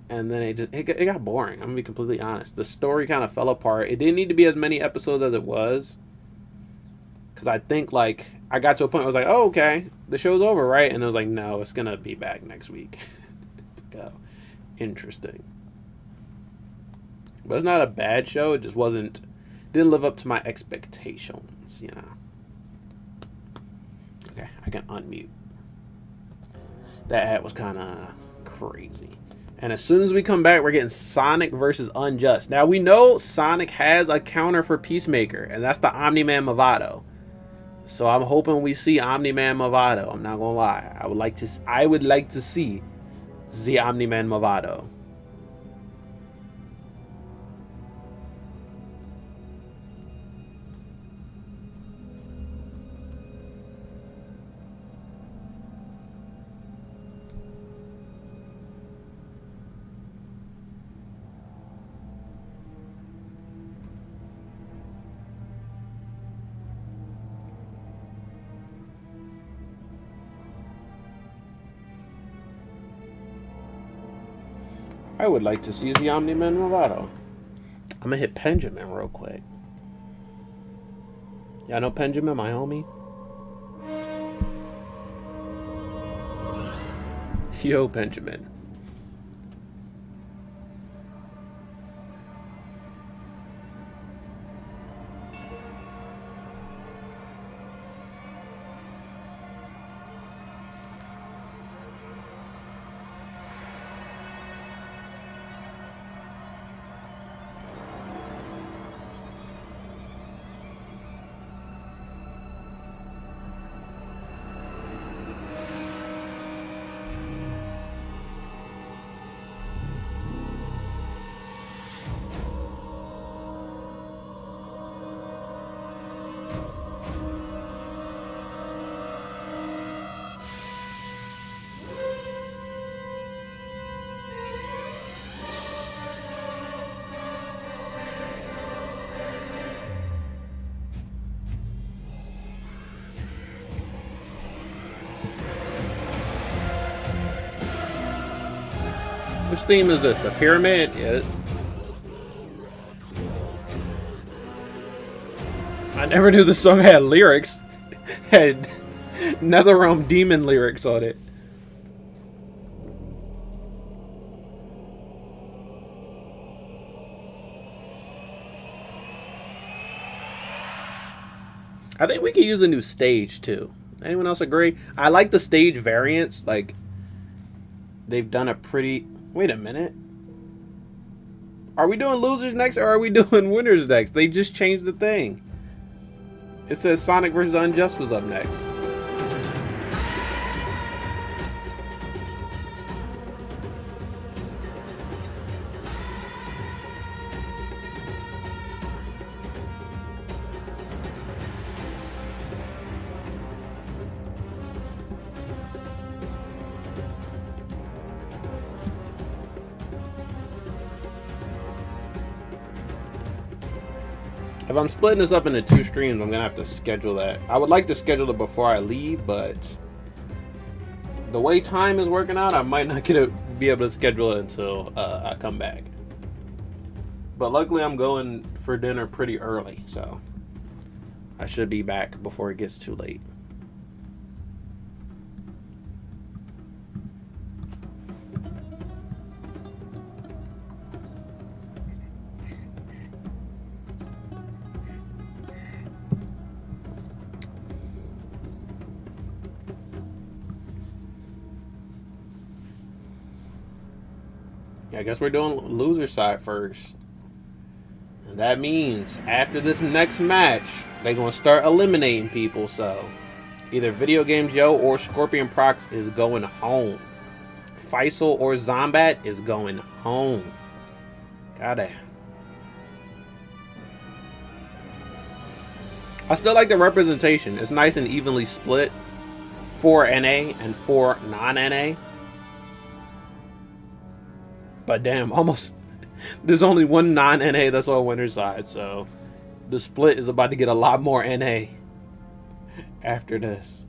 And then it got boring. I'm gonna be completely honest. The story kind of fell apart. It didn't need to be as many episodes as it was. Because I think, like, I got to a point where I was like, oh, okay, the show's over, right? And it was like, no, it's gonna be back next week. Go. Interesting. But it's not a bad show. It just didn't live up to my expectations, you know. Okay, I can unmute. That ad was kind of crazy. And as soon as we come back, we're getting Sonic versus Unjust. Now, we know Sonic has a counter for Peacemaker, and that's the Omni-Man Movado. So I'm hoping we see Omni-Man Movado. I'm not gonna lie. I would like to see the Omni-Man Movado. I would like to see the Omni-Man Movado. I'm gonna hit Benjamin real quick. Y'all know Benjamin, my homie? Yo, Benjamin. Which theme is this? The pyramid? Yeah. I never knew the song had lyrics. Had Netherrealm Demon lyrics on it. I think we could use a new stage too. Anyone else agree? I like the stage variants. Like, they've done a pretty... Wait a minute. Are we doing losers next or are we doing winners next? They just changed the thing. It says Sonic vs. Unjust was up next. If I'm splitting this up into 2 streams, I'm going to have to schedule that. I would like to schedule it before I leave, but the way time is working out, I might not be able to schedule it until I come back. But luckily, I'm going for dinner pretty early, so I should be back before it gets too late. Yeah, I guess we're doing loser side first. And that means after this next match, they're going to start eliminating people. So either Video Games Yo or Scorpionprocs is going home. Faysal or Zombat is going home. Goddamn. I still like the representation. It's nice and evenly split. 4 NA and 4 non-NA. But damn, almost there's only one non-NA that's on winner's side, so the split is about to get a lot more NA after this.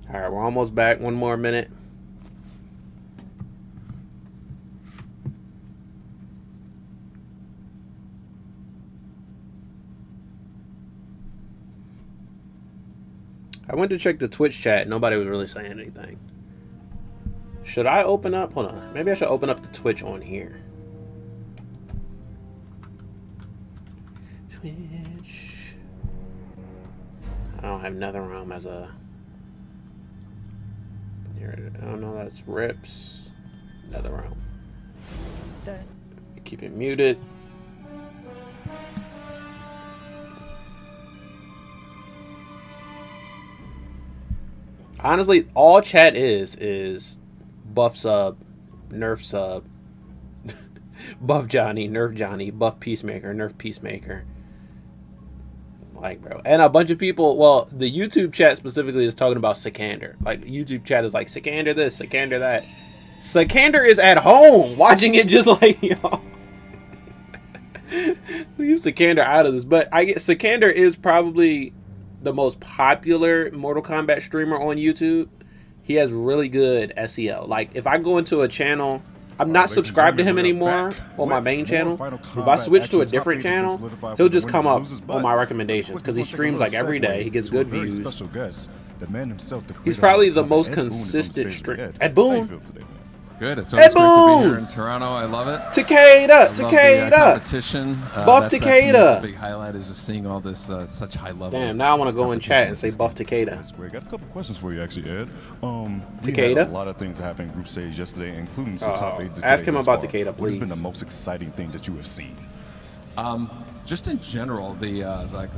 Alright, we're almost back. 1 more minute. I went to check the Twitch chat. Nobody was really saying anything. Should I open up? Hold on. Maybe I should open up the Twitch on here. Twitch. I don't have Netherrealm as a... Here, I don't know. That's Rips. Netherrealm. Keep it muted. Honestly, all chat is buff sub, nerf sub, buff Johnny, nerf Johnny, buff Peacemaker, nerf Peacemaker. Like, bro. And a bunch of people, well, the YouTube chat specifically is talking about Sikander. Like, YouTube chat is like, Sikander this, Sikander that. Sikander is at home watching it just like, y'all. Leave Sikander out of this. But I get Sikander is probably the most popular Mortal Kombat streamer on YouTube. he has really good SEO. Like, if I go into a channel, I'm not subscribed to him anymore on my main channel. If I switch to a different channel, he'll just come up on my recommendations because he streams like every day. He gets good views. He's probably the most consistent streamer. Ed Boon. Good. It's always great to be here in Toronto. I love it. Takeda. Competition. Buff Takeda. The big highlight is just seeing all this such high level. Damn, now I want to go in chat and say Buff Takeda. That's great. Got a couple questions for you, actually, Ed. We Takeda? had a lot of things that happened in group stage yesterday, including some top 8. Ask him about far. Takeda, What please. has been the most exciting thing that you have seen? Just in general, the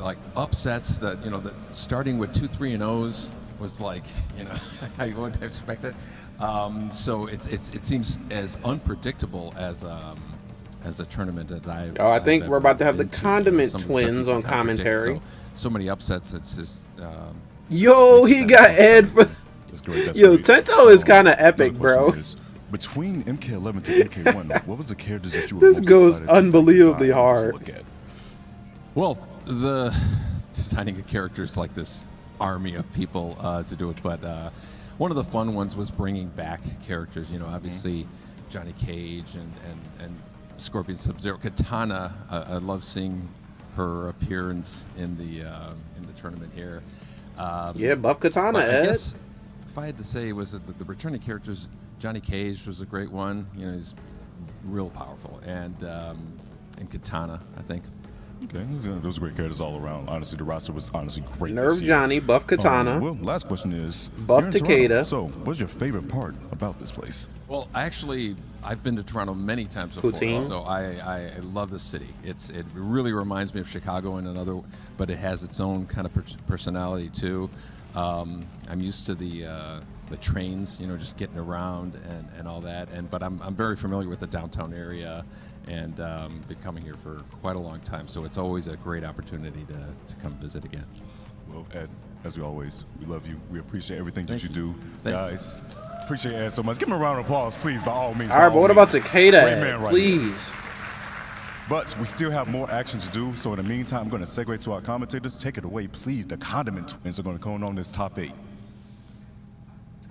like upsets that that starting with 2-3-0s was like I wouldn't expect it. So it seems as unpredictable as a tournament that I've. I think we're about to have the been to, Condiment some of the stuff Twins you on can't predict. commentary. So many upsets. It's just. Yo, he got Ed for. That's great. That's Yo, great. Tento is kind of epic, Another bro. question is, between MK11 to MK1, what was the characters that you were This most goes excited to unbelievably design and just hard. look at? Well, the designing a characters like this army of people to do it, but one of the fun ones was bringing back characters. Obviously Johnny Cage and Scorpion Sub-Zero. Katana, I love seeing her appearance in the tournament here. Yeah, Buff Katana, But I Ed. guess if I had to say, was it the returning characters? Johnny Cage was a great one. He's real powerful, and Katana, I think. Okay, those are great characters all around. Honestly, the roster was honestly great. Nerve this year. Johnny, Buff Katana. Well, last question is Buff you're in Toronto, Takeda. So, what's your favorite part about this place? Well, actually, I've been to Toronto many times before, Poutine. so I love the city. It really reminds me of Chicago in another, but it has its own kind of personality too. I'm used to the trains, just getting around and all that. But I'm very familiar with the downtown area, and been coming here for quite a long time. So it's always a great opportunity to come visit again. Well, Ed, as we always, we love you. We appreciate everything that you do, Thank you. guys. Appreciate Ed so much. Give him a round of applause, please, by all means. All right, but what about Takeda, Great Ed? man right Please. here. But we still have more action to do. So in the meantime, I'm going to segue to our commentators. Take it away, please. The Condiment Twins are going to come on this top 8.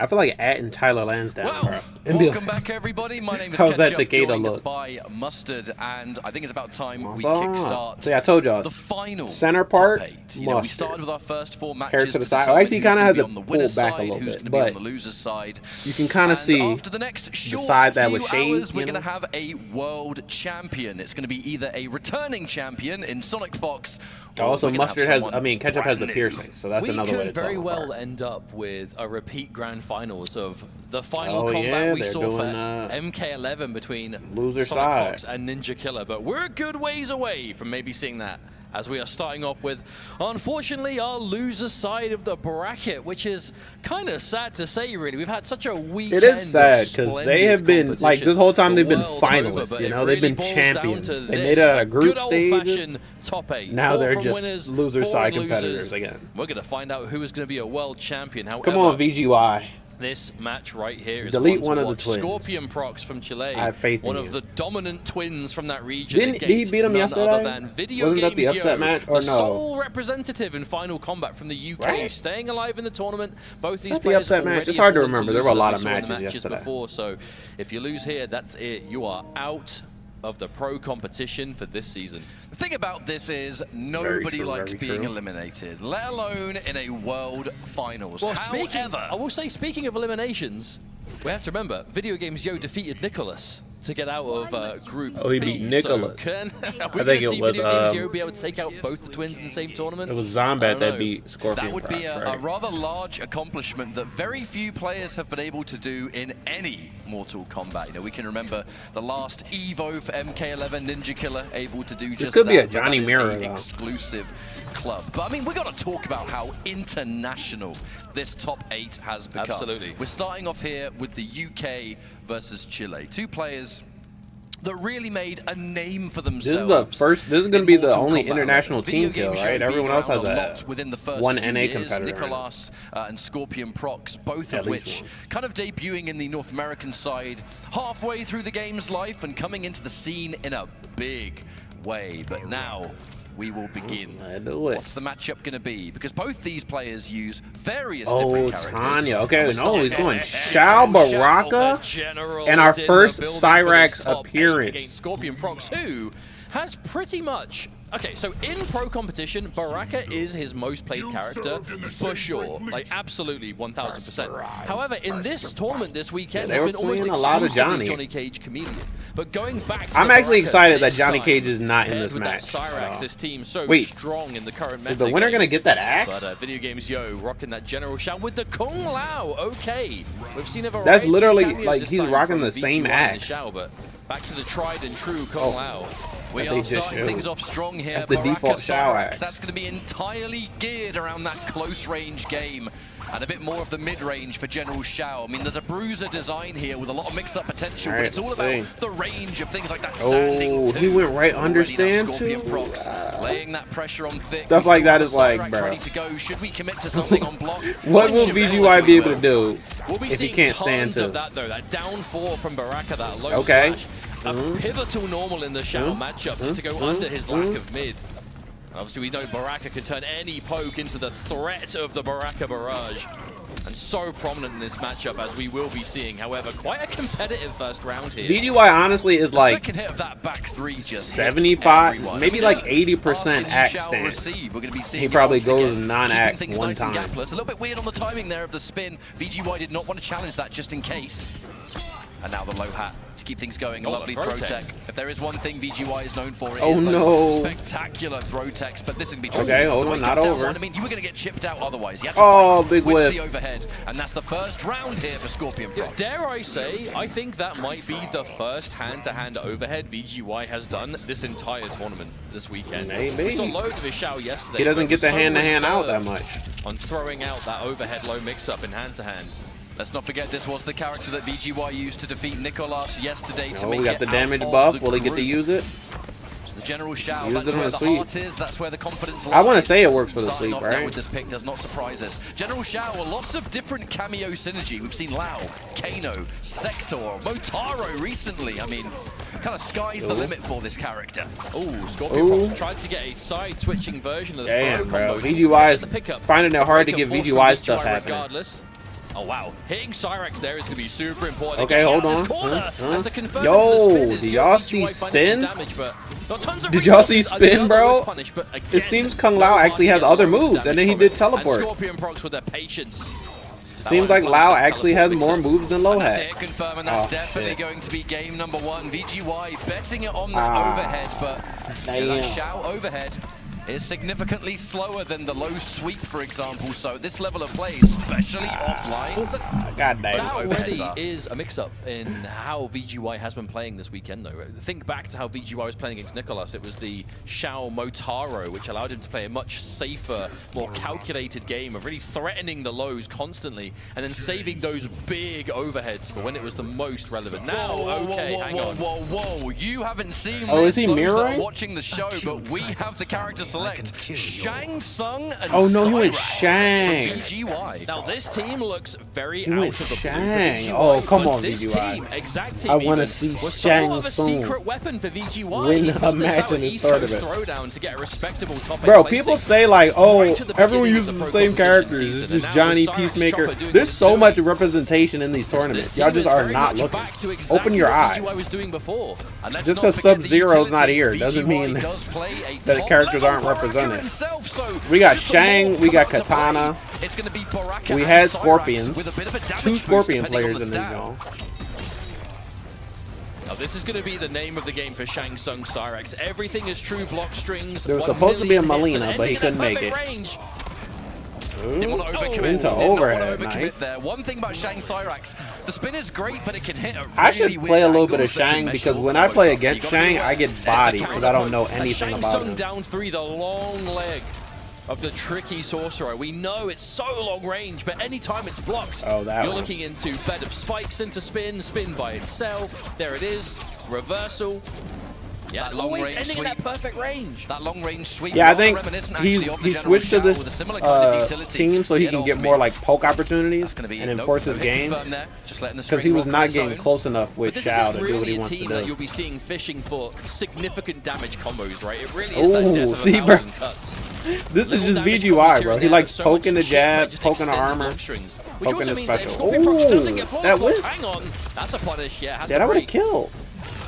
I feel like adding Tyler Lansdowne, bro. Well, And be welcome like, back, everybody. My name is How's that Ketchup, Takeda joined look? by Mustard, and I think it's about time we Ah. kickstart See, I told y'all, the final center part, top 8. We Mustard. started with our first 4 matches Hair to the side. determine Actually, he who's kinda gonna has be it on the pulled winner's back a side, little who's bit, gonna be on but the loser's side. you can kind of And see after the next short side that few was shade, hours, we're you going to know? have a world champion. It's going to be either a returning champion in Sonic Fox. Or Also, we're gonna have Mustard has, someone I mean, Ketchup has the brand new. piercing, so that's We another way to could tell very them well apart. end up with a repeat grand finals of the final Oh, combat yeah, we they're saw doing, for MK11 between loser Sonic side. Fox and Ninjakilla, but we're a good ways away from maybe seeing that, as we are starting off with, unfortunately, our loser side of the bracket, which is kind of sad to say, really. We've had such a weekend. It is sad because they have been, like, this whole time the they've been world over, finalists, but you it know? They've really been boils down champions. to They this, made a group good stages. old-fashioned top 8. Now 4 they're from just winners, loser 4 side losers. competitors again. We're going to find out who is going to be a world champion. However, Come on, VGY. this match right here is Delete one one to of the watch. twins. Scorpionprocs from Chile, I have faith in one you. of the dominant twins from that region. Did he against beat him none yesterday? Other than Video Wasn't that the Games upset Yo, match, or the no? sole representative in Final Combat from the UK, Right? staying alive in the tournament. Both these That the players upset match? already It's hard to have fallen remember. There were a losers, lot as of we saw in the matches yesterday. before, so if you lose here, that's it. You are out of the pro competition for this season. The thing about this is nobody likes being eliminated, let alone in a world finals. Well, However, I will say, speaking of eliminations, we have to remember, Video Games Yo defeated Nicloas to get out of Group Oh, he B. beat Nicloas. So can I we think see it was, Video Games Yo be able to take out both the twins in the same tournament? It was I Zombat don't that know. beat Scorpionprocs, that would be a right? rather large accomplishment that very few players have been able to do in any Mortal Kombat. We can remember the last Evo for MK11, Ninjakilla able to do just This could be a that, but Johnny that is Mirror, an though. exclusive club. But I mean, we got to talk about how international this top 8 has become. Absolutely. We're starting off here with the UK versus Chile. 2 players that really made a name for themselves. This is the first. This is going to be the Mortal only Kombat. international Video team kill, games right? show Everyone being else has around a a lot within the first one few NA years. competitor. Nicloas and Scorpionprocs, both At of least which one. kind of debuting in the North American side halfway through the game's life and coming into the scene in a big way. But now we will begin. I do it. What's the matchup going to be? Because both these players use various different characters. Tanya. Okay, no, he's going Shao Baraka and our first Cyrax appearance. Against Scorpionprocs, who has pretty much... Okay, so in Pro Competition, Baraka is his most played character for sure. Like, absolutely, 1000%. However, in this tournament this weekend, they there's were been almost playing a lot of exclusively Johnny. Johnny Cage Chameleon. But going back to I'm actually Baraka excited that this Johnny time, Cage is not in paired this with match. That Cyrax, this team so Wait, strong in the current meta. is the winner going to get that axe? But Video Games Yo rocking that General Shao with the Kung Lao. Okay, we've seen a variety. That's literally of cameos like this he's time rocking from the same VG1 and axe. Shao, but back to the tried and true Kung Lao. We are starting things off strong here. That's the default Shao axe. That's going to be entirely geared around that close range game. And a bit more of the mid-range for General Shao. I mean, there's a bruiser design here with a lot of mix-up potential, but it's all about the range of things like that standing he went right under stand too. Scorpionprocs laying that pressure on thick. Stuff like that is like, bro. Ready to go. Should we commit to something on block? What will VGY be able to do if he can't stand to? to? That though, that down 4 from Baraka, that low Okay. slash, a pivotal normal in the Shao matchup just to go under his lack of mid. Obviously, we know Baraka can turn any poke into the threat of the Baraka barrage. And so prominent in this matchup, as we will be seeing. However, quite a competitive first round here. VGY honestly is like second hit of that back three just 75, maybe like 80% axe stance. He probably goes non-axe one time. A little bit weird on the timing there of the spin. VGY did not want to challenge that just in case. And now the low hat to keep things going. A lovely throw tech. If there is one thing VGY is known for, it is those spectacular throw techs. But this can be true. Okay, hold on, not over. I mean, you were going to get chipped out otherwise. Big whip. The overhead, and that's the first round here for Scorpionprocs. Dare I say, I think that might be the first hand-to-hand overhead VGY has done this entire tournament this weekend. Maybe. We saw loads of his Shao yesterday. He doesn't get the hand-to-hand out that much. On throwing out that overhead low mix-up in hand-to-hand. Let's not forget this was the character that VGY used to defeat Nicloas yesterday to make we got the damage buff. Will he get to use it? So the General Shao, that's where the heart is, that's where the confidence lies. I want to say it works for the sleep, right? With this pick does not surprise us. General Shao, lots of different cameo synergy. We've seen Lao, Kano, Sector, Motaro recently. I mean, kind of sky's the limit for this character. Oh, Scorpionprocs tried to get a side-switching version of the Damn, bro. combo. VGY is finding it hard to get VGY stuff happening. Regardless. Oh wow, hitting Cyrax there is going to be super important. Okay, hold on. Yo, did y'all see spin? Did y'all see spin, bro? It seems Kung Lao actually has other moves, and then he did teleport. Scorpionprocs with their patience. Seems like Lao actually has more moves than Low hat. Confirming that's definitely going to be game number 1. VGY betting it on that overhead, but that Shao overhead is significantly slower than the low sweep, for example. So this level of play, especially offline, God damn. That already is a mix-up in how VGY has been playing this weekend, though. Think back to how VGY was playing against Nicloas. It was the Shao Motaro, which allowed him to play a much safer, more calculated game of really threatening the lows constantly and then saving those big overheads for when it was the most relevant. Now, hang on. Whoa. You haven't seen is he mirroring? Watching the show, but we have the character select. Shang Tsung and he went Shang. VGY. Now this team looks very out of the Shang. blue. Oh, come on, this VGY. team, exact team I want to see Shang Tsung secret weapon for VGY. win a match in this tournament. Throwdown to get a respectable top Bro, people say like, oh, everyone uses the same characters. It's just Johnny, Peacemaker. There's so much representation in these tournaments. Y'all just are not looking. Open your eyes. Just because Sub-Zero's not here doesn't mean that the characters aren't represented. We got Shang, we got Katana, we had Scorpions, 2 Scorpion players in this zone. Now this is going to be the name of the game for Shang Tsung Cyrax. Everything is true block strings. There was supposed to be a Molina, but he couldn't make it. Didn't want to overcommit. Into overhead, nice. There. One thing about Shang Cyrax, the spin is great, but it can hit a really I should play a little bit of Shang weird because when I play against Shang, I get bodied because I don't know anything about Shang Tsung him. down 3, the long leg of the tricky sorcerer. We know it's so long range, but anytime it's blocked, you're looking into bed of spikes into spin, spin by itself. There it is, reversal. Yeah, That long always range ending sweep. in that perfect range. That long range sweep. Yeah, I rather think reminiscent actually of the he general switched to Shao this with a similar kind of utility. team so he Get can off get me. more like poke opportunities That's gonna be and enforce his game. Because he was not getting close enough with Shao to do what he Really a wants to team that do. you'll be seeing fishing for significant damage combos, right? It really is that death Ooh, of see, a bro. thousand cuts. This is Little just damage VGY, combos here bro. and He there, likes so much poking the shit jab, by just poking the extended armor, block strings. Which poking also the means that if special. Scorpionprocs doesn't get Ooh, flawless that blocks, whiff. hang on, that's a punish. Yeah, has Yeah, to that would have break. killed.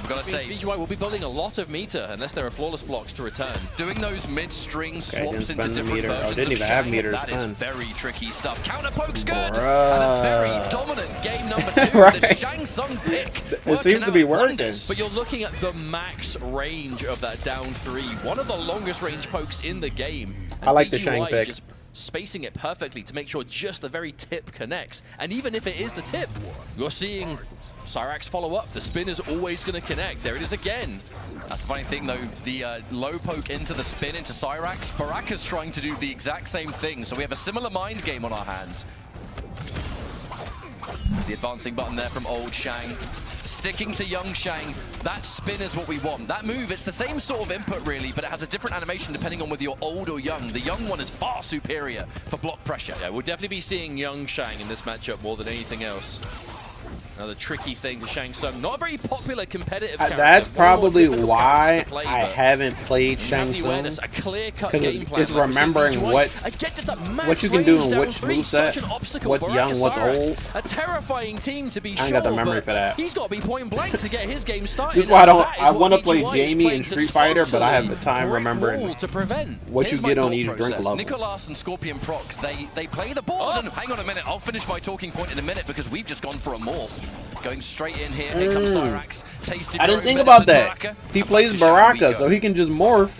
I've got to say, VGY will be building a lot of meter unless there are flawless blocks to return. doing those mid-string didn't swaps into spend the different meter. Oh, versions didn't of even have Shang, meter to that is spend. very tricky stuff. Counter poke's good, and a Bruh. very dominant game number 2. Right. The Shang Tsung pick. It seems to be working. Wonders. But you're looking at the max range of that down 3. One of the longest range pokes in the game. And I like the VGY Shang pick. just spacing it perfectly to make sure just the very tip connects. And even if it is the tip, you're seeing Cyrax follow up. The spin is always going to connect. There it is again. That's the funny thing, though. The low poke into the spin into Cyrax. Baraka's trying to do the exact same thing, so we have a similar mind game on our hands. The advancing button there from old Shang. Sticking to young Shang. That spin is what we want. That move, it's the same sort of input, really, but it has a different animation depending on whether you're old or young. The young one is far superior for block pressure. Yeah, we'll definitely be seeing young Shang in this matchup more than anything else. Another tricky thing to Shang Tsung. Not a very popular competitive character. That's More probably difficult why characters to play, I but haven't played you have Shang the Tsung. awareness, a clear-cut 'Cause game plan. it's Like we said, remembering VGY, what again, just that max you can do range in down which 3, moveset, such an obstacle. what's Baraka young, what's Cyrax, old. A terrifying team to be I sure, ain't got the memory but for that. he's got to be point blank to get his game started. This is why and I want to play VGY is Jamie playing in to Street Fighter, but I have the totally time break remembering wall to prevent. what Here's you my get on thought each drink process. level. Nicloas and Scorpionprocs, they play the board. And hang on a minute, I'll finish my talking point in a minute because we've just gone for a morph. Going straight in here. Here comes Cyrax. Tasted I your didn't own think medicine, about that. Baraka. He plays Up to Shang we Baraka, go. so he can just morph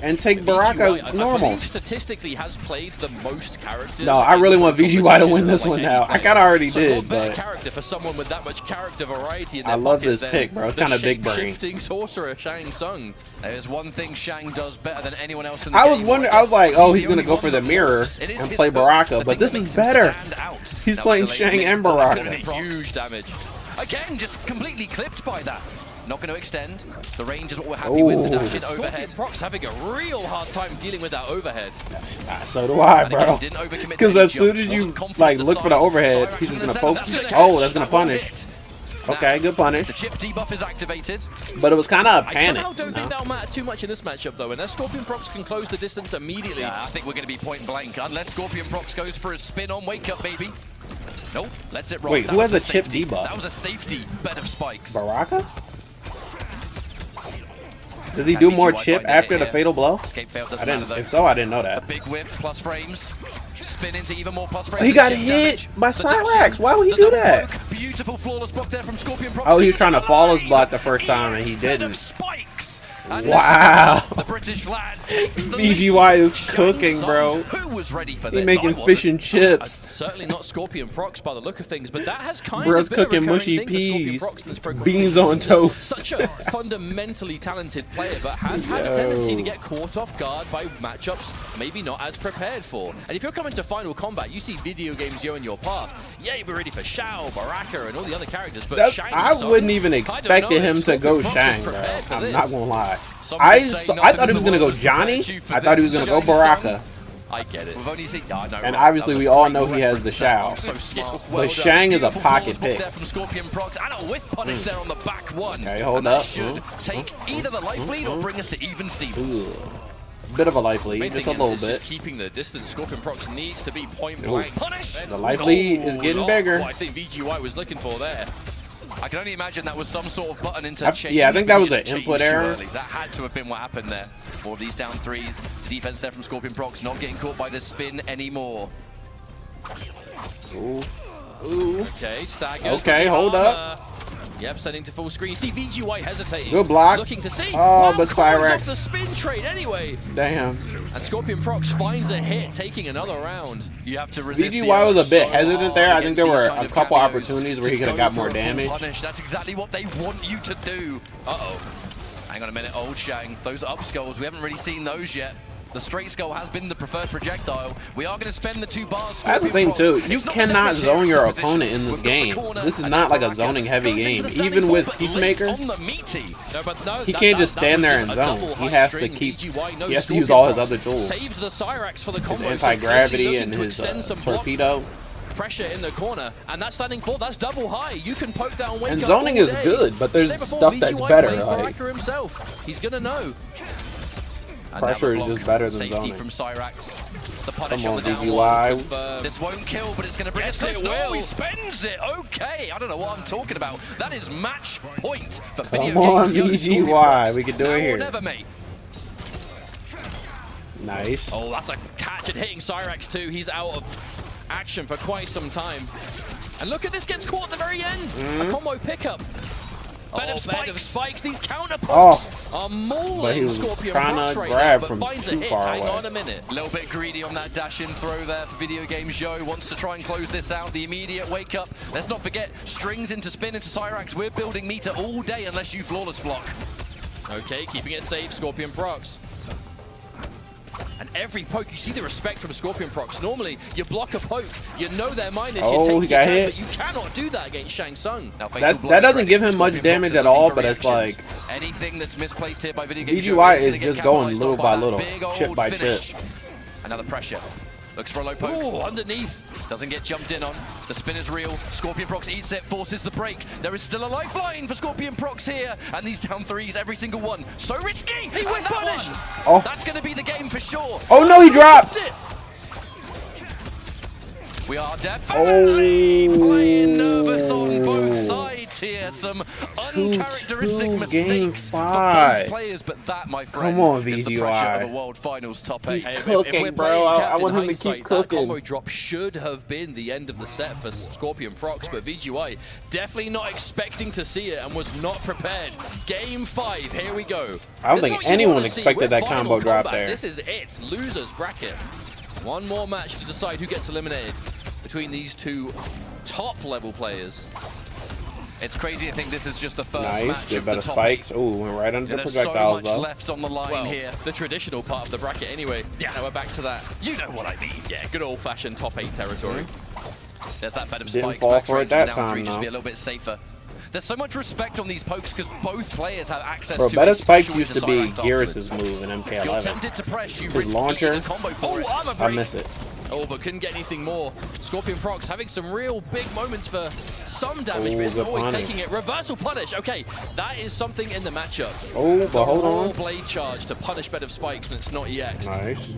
and take VGY, Baraka I normal. believe statistically has played the most characters. No, I really in want Pro VGY to win Kompetition, this like one any now. I player. kind of already So did, what better but character for someone with that much character variety in their I love pocket this than pick, bro. It's the kinda big brain. shape-shifting sorcerer Shang Tsung. There's one thing Shang does better than anyone else in the I game. was wondering. I was like, oh, he's the gonna only go one for the that mirror works. It is and his play hook, Baraka, the but thing this that is makes him better. stand out. He's Now playing delayed Shang blink, and but that's Baraka. gonna be Procs. Huge damage. Again, just completely clipped by that. Not going to extend. The range is what we're happy with. The dash in overhead. Scorpionprocs having a real hard time dealing with that overhead. So do I, And again, bro. didn't overcommit to Because any as soon as jumps, you wasn't confident like the look for the sides. overhead, Cyrax he's in just the gonna center, poke. that's gonna Oh, catch. that's gonna That one punish. bit. Okay, good punish. The chip debuff is activated. But it was kind of a I panic. somehow don't you think know? that'll matter too much in this matchup, though. Unless Scorpionprocs can close the distance immediately. Yeah, I think we're going to be point blank. Unless Scorpionprocs goes for a spin on Wake Up, baby. Nope, lets it roll. Wait, That who was has a chip safety. debuff? That was a safety bed of spikes. Baraka? Does he do more VGY chip find a after hit the here. fatal blow? Escape fail I doesn't matter didn't. though. If so, I didn't know A that. big whip plus frames. Spin into even more plus frames. He and got chip hit damage. by The dash Cyrax. in, Why would he the do double that? poke. Beautiful flawless block there from Scorpionprocs. Oh, he was trying to Taking flawless the block line. the first time and he Bed of didn't. spikes. And Wow. the British lad takes the VGY is lead. cooking, Shang bro. Tsung, Who was ready for He this? making I wasn't. fish and chips. Certainly not Scorpionprocs by the look of things, but that has kind Bro's of been a cooking recurring mushy thing for peas, Scorpionprocs in this Pro beans Kompetition on season. toast. Such a fundamentally talented player, but has had a tendency to get caught off guard by matchups maybe not as prepared for. And if you're coming to Final Combat, you see video games here in your path. Yeah, you'll be ready for Shao, Baraka, and all the other characters, but That's, Shang I Tsung, wouldn't even I don't know expected if him to go Scorpionprocs was Shang, bro. prepared for I'm this. not gonna lie. Some I would say thought nothing he in was the gonna go world has Johnny. prepared you for I thought he was this. gonna go Shang Tsung. Baraka. I get it. We've only seen, no, And right. obviously That was we a all great know he has the reference Shao. there. So smart. But Shang is a Beautiful pocket flawless block pick. there from Scorpionprocs and a whiff punish there on the back one. Okay, hold and that up. should take either the life lead or bring us to even Stevens. Bit of a life lead, Main just a thing little is bit. just keeping the distance. Scorpionprocs needs to be point blank. Punish! The life lead is getting bigger. What I think VGY was looking for there. I can only imagine that was some sort of button interchange. yeah, I think but that he was just an input changed too error. early. That had to have been what happened there. More of these down threes. Defense there from Scorpionprocs, not getting caught by the spin anymore. Ooh. Ooh. Okay, staggers. Okay, hold up. Yep, sending to full screen. See VGY hesitating. Good block. Looking to see. Oh, but Covers Cyrax. off the spin trade anyway. Damn. And Scorpionprocs finds a hit, taking another round. You have to resist VGY was a bit so hesitant there. I hard think there against were these kind a of couple cameos opportunities where to he could have go got for more a full damage. Punish. That's exactly what they want you to do. Uh-oh. Hang on a minute, old Shang. Those up skulls, we haven't really seen those yet. The straight skull has been the preferred projectile. We are going to spend the 2 bars. That's the thing too. You cannot zone your opponent in this game. This is not like a zoning heavy game. Even with Peacemaker, he can't just stand there and zone. He has to keep. He has to use all his other tools. Saved the Cyrax for the combo. His anti-gravity and his torpedo. Pressure in the corner, and that's standing full. That's double high. You can poke down. And zoning is good, but there's stuff that's better. Like himself, he's gonna know. Pressure is just better than safety zoning. from Cyrax. The punish Come on on, the down VGY. This won't kill, but it's going to bring us close. No, he spends it. Okay, I don't know what I'm talking about. That is match point for video games. Come on, VGY. We can do it here. Never, mate. Nice. Oh, that's a catch and hitting Cyrax too. He's out of action for quite some time. And look at this, gets caught at the very end. A combo pickup. Bed of spikes. These counter pokes are mauling Scorpionprocs right now, but finds a hit. Hang on a minute. A little bit greedy on that dash-in throw there for video games. Joe wants to try and close this out. The immediate wake up. Let's not forget, strings into spin into Cyrax. We're building meter all day unless you flawless block. Okay, keeping it safe, Scorpionprocs. And every poke, you see the respect from Scorpionprocs. Normally, you block a poke, you know their mind is you take your turn, but you cannot do that against Shang Tsung. Now, that doesn't give him much damage at all, but it's like anything that's misplaced here by video games. VGY is just going little by little, chip by chip. Another pressure. Looks for a low poke. Ooh, underneath. Doesn't get jumped in on. The spin is real. Scorpionprocs eats it, forces the break. There is still a lifeline for Scorpionprocs here. And these down threes, every single one. So risky. He went punished. Oh. That's going to be the game for sure. Oh no, he dropped. We are definitely playing nervous on both sides here. Some uncharacteristic mistakes for both players, but that, my friend, is the pressure of a World Finals top 8. He's cooking, bro. I want him to keep cooking. That combo drop should have been the end of the set for Scorpionprocs, but VGY definitely not expecting to see it and was not prepared. Game 5, here we go. I don't think anyone expected that combo drop there. This is it, losers bracket. One more match to decide who gets eliminated between these two top-level players. It's crazy to think this is just the first match of the top spikes. Ooh, went right under the projectiles. There's so much left on the line here. The traditional part of the bracket anyway. Yeah. Now we're back to that. You know what I mean. Yeah, good old-fashioned top 8 territory. There's that bed of Didn't spikes. fall Back for it that down time, 3, just though. be a little bit safer. There's so much respect on these pokes because both players have access Bro, to better spike special used to be into Cyrax Gearus' move in If you're MK11. tempted to press, you His risk launcher. eating a combo for it. armor I break. miss it. Oh, but couldn't get anything more. Scorpionprocs having some real big moments for some damage, but isn't always taking it. Reversal punish. Okay, that is something in the matchup. Oh, but hold on. Blade charge to punish bed of spikes when it's not EX'd. Nice.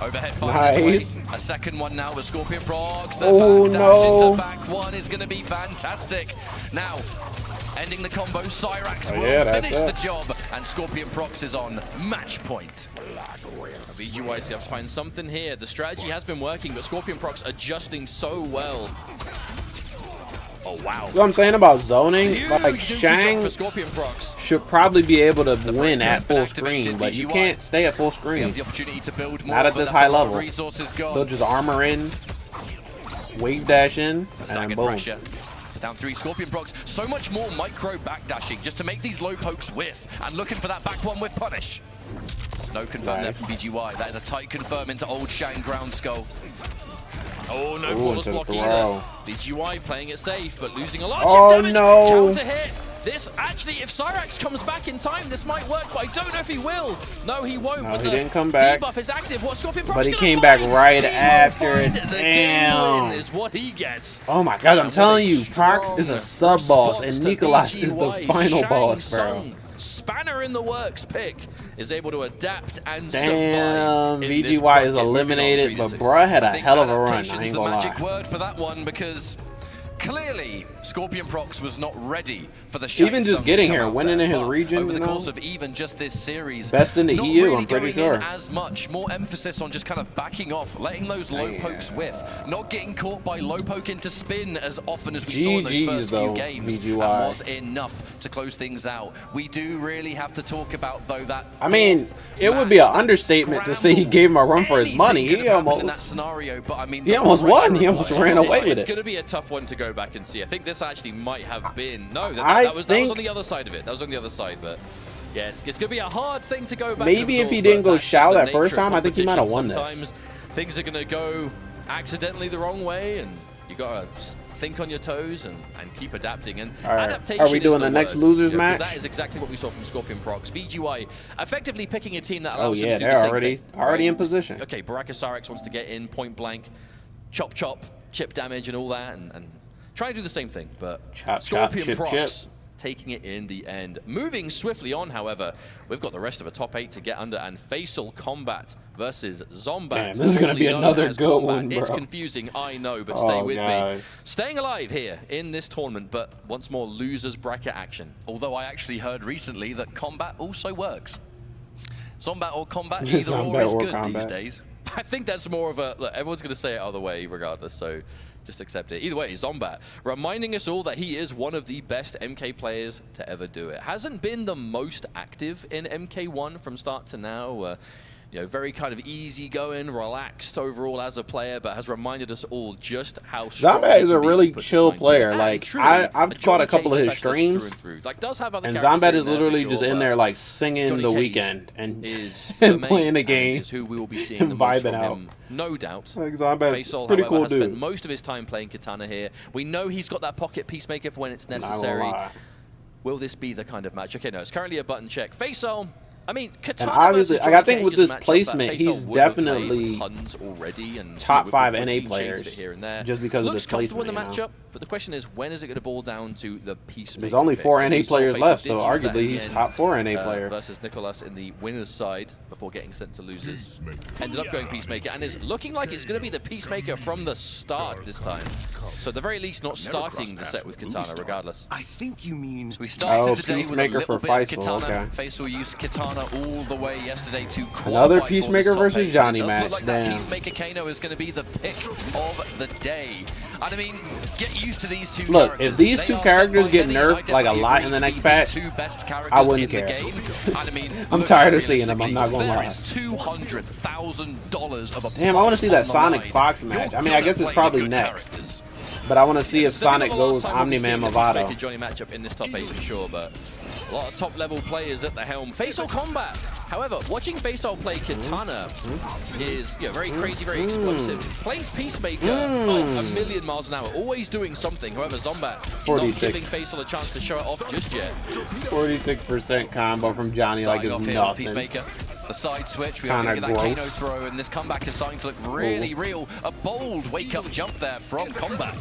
Overhead fight Nice. A second one now with Scorpionprocs. Oh, back dash no. into back one is going to be fantastic. Now, ending the combo, Cyrax will that's finish it. the job, and Scorpionprocs is on match point. VGY have to find something here. The strategy has been working, but Scorpionprocs adjusting so well. Oh, wow. What I'm saying about zoning, Huge like neutral Shang jump for Scorpionprocs. should probably be able to win at full screen, but you can't stay at full We screen. have the opportunity to build more, Not at but this that's high a lot of level. resources gone. They'll just armor in, wave dash in, and Staggered boom. pressure. Down 3, Scorpionprocs. So much more micro backdashing just to make these low pokes whiff. And looking for that back one with punish. No confirm there from VGY. That is a tight confirm into old Shang ground skull. Oh, no Ooh, flawless into the block throw. either. VGY playing it safe, but losing a lot Oh, of damage. no. Counter hit. This, actually, if Cyrax comes back in time, this might work, but I don't know if he will. No, he won't. No, but he the didn't come back. Debuff is active. What Scorpionprocs But he gonna came back find? right He will after find it. the Damn. game win is what he gets. Oh my god, I'm And telling with a you, Procs is a sub boss, and response to Nicloas is the VGY, final Shang boss, bro. Tsung, Spanner in the works pick is able to adapt and Damn, survive. in this VGY is bracket, moving on eliminated, 3-2. but bruh had a I think hell of a run, I adaptation's ain't the gonna magic lie. word for that one because clearly Scorpionprocs was not ready for the Shang Even just Tsung getting to come here, out winning there. in his But region, over the you know? course of even just this series, Best in the not EU, really I'm pretty going in sure. as much, more emphasis on just kind of backing off, letting those low pokes whiff, not getting caught by low poke into spin as often as we saw in those GGs first though, few games, VGY. and was enough to close things out. We do really have to talk about though that. I mean, it would be match, an that understatement to say he scramble. gave him a run for his Anything money. could He have happened in that almost, scenario, but I mean, he the almost won. pressure He of almost life- ran away with It's it. going to be a tough one to go back and see. I think this actually might have been. No, I that was think- on the other side of it. That was on the other side, but Yeah, it's going to be a hard thing to go back. Maybe and if he absorb, didn't but go that's Shao just the that first nature of time, I think he might have won competition. this. Sometimes things are going to go accidentally the wrong way, and you got to think on your toes and keep adapting. And all right. adaptation Are we doing is the next word, losers you know, 'cause match? That is exactly what we saw from Scorpionprocs. VGY effectively picking a team that Oh allows them yeah, to do they're the same already thing, already right? in position. Okay, Barakasarex wants to get in point blank, chop chop, chip damage and all that, and try to do the same thing, but Chop, chop, chip, Scorpionprocs chip. taking it in the end. Moving swiftly on, however, we've got the rest of a top 8 to get under, and Faysal Kombat versus Zombat. Damn, this is going to be Formerly known another as good Kombat. one, bro. It's confusing, I know, but stay with me. God. Staying alive here in this tournament, but once more losers bracket action. Although I actually heard recently that combat also works. Zombat or combat, either or is good these days. I think that's more of a, look, everyone's going to say it other way regardless, so just accept it. Either way, Zombat reminding us all that he is one of the best MK players to ever do it. Hasn't been the most active in MK1 from start to now. You know, very kind of easygoing, relaxed overall as a player, but has reminded us all just how strong Zombat is he a can be really to put his chill mind to. player. And Like truly, I've caught a couple of his Johnny Cage streams, specialist through and through. Like, does have other and characters Zombat here is and there, literally for just sure, in but there like singing Johnny the Cage weekend and is and the playing main the game, and is who we will be seeing and the most vibing from out. him, no doubt. Like Zombat, Faysal, pretty however, cool has dude. spent most of his time playing Katana here. We know he's got that pocket peacemaker for when it's Not gonna necessary. lie. Will this be the kind of match? Okay, no, it's currently a button check. Faysal, I mean, Katana And obviously, versus like, I Johnny think with Cage's this matchup, placement, that he's Faysal would have played definitely tons already, and top we've 5 seen NA shades of players it here and there. just because of Looks this comfortable placement. in the matchup, but the question is, when is it going to boil down to the peacemaker? There's only 4 pick? NA We saw players Faysal left, did so use that arguably in the he's end, top 4 NA player. versus Nicloas in the winner's side before getting sent to losers. Ended up going peacemaker, and is looking like it's going to be the peacemaker from the start this time. So at the very least, not starting the set with Katana, regardless. I think you mean... We started the day with a Peacemaker little for bit of Faysal, Katana. okay. Faysal used Katana all the way yesterday to Another qualify for Peacemaker this top versus 8. Johnny It does match, look like that damn. Peacemaker Kano is going to be the pick of the day. And I mean, get used to these two Look, characters. if these They two are characters set by get many, nerfed I like a definitely lot agree in the to next be patch, two best characters I wouldn't in care. the game. And I mean, I'm look tired at of seeing them, I'm not gonna lie. There is $200,000 of a Damn, I want to see that on the Sonic line. Fox match. You're I mean, I gonna guess it's play probably good next. characters. But I want to see if It's definitely Sonic the last goes time we'll be Omni-Man seeing the Peacemaker Movado. Johnny matchup in this top 8 for sure, but a lot of top-level players at the helm. Faysal Kombat. However, watching Faysal play Katana is very crazy, very explosive. Plays Peacemaker like a million miles an hour, always doing something. However, Zombat not 46. giving Faysal a chance to show it off just yet. 46% combo from Johnny like Starting it's off here on nothing. Peacemaker. The side switch, we are Kinda going to get that gross. Kano throw, and this comeback is starting to look really real. A bold wake-up jump there from Combat.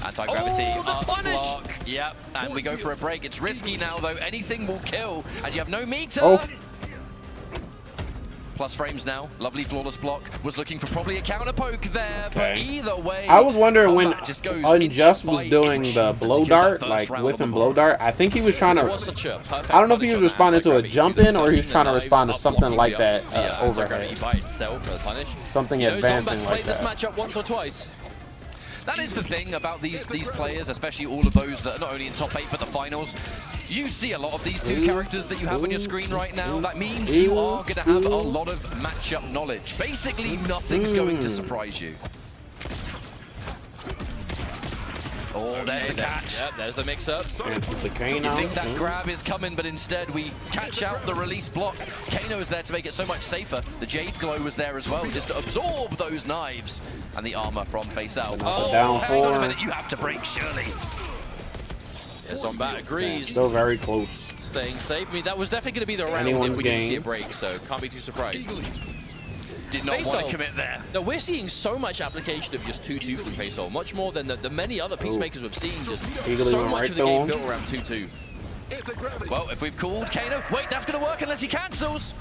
Anti-gravity, Oh, the up punish! block, yep, and we go for a break. It's risky now, though. Anything will kill, and you have no meter. Oh. Plus frames now. Lovely flawless block. Was looking for probably a counter poke there, but Okay. either way, I was wondering when Combat just goes Unjust inch was by doing inch the to blow secure that dart, first like round whiff on and the blow board. dart. I think he was trying It to. was such a perfect I don't know if he punish was on responding to a anti-gravity. jump The in or he was ducking trying to the respond to knives, something up like blocking that the overhead. anti-gravity by itself for the punish. Something You know, advancing Zombat's like played this that. matchup once or twice. That is the thing about these players, especially all of those that are not only in top 8 but the finals. You see a lot of these two characters that you have on your screen right now. That means you are going to have a lot of matchup knowledge. Basically, nothing's going to surprise you. Oh, there's the catch. Yep, there's the mix-up. Answers the Kano. You think that grab is coming, but instead we catch out the release block. Kano is there to make it so much safer. The Jade Glow was there as well, just to absorb those knives. And the armor from Faysal. Oh, down hang on a four. minute, you have to break, surely. Yeah, Zombat agrees. Still very close. Staying safe. I mean, that was definitely going to be the round Anyone's if we didn't see a game. break, so can't be too surprised. Did not want Faysal. to commit there. No, we're seeing so much application of just 2-2 from Faysal, much more than the many other Peacemakers we've seen. Just Eagerly so went much right of the game to him. built around 2-2. Well, if we've called Kano, wait, that's going to work unless he cancels.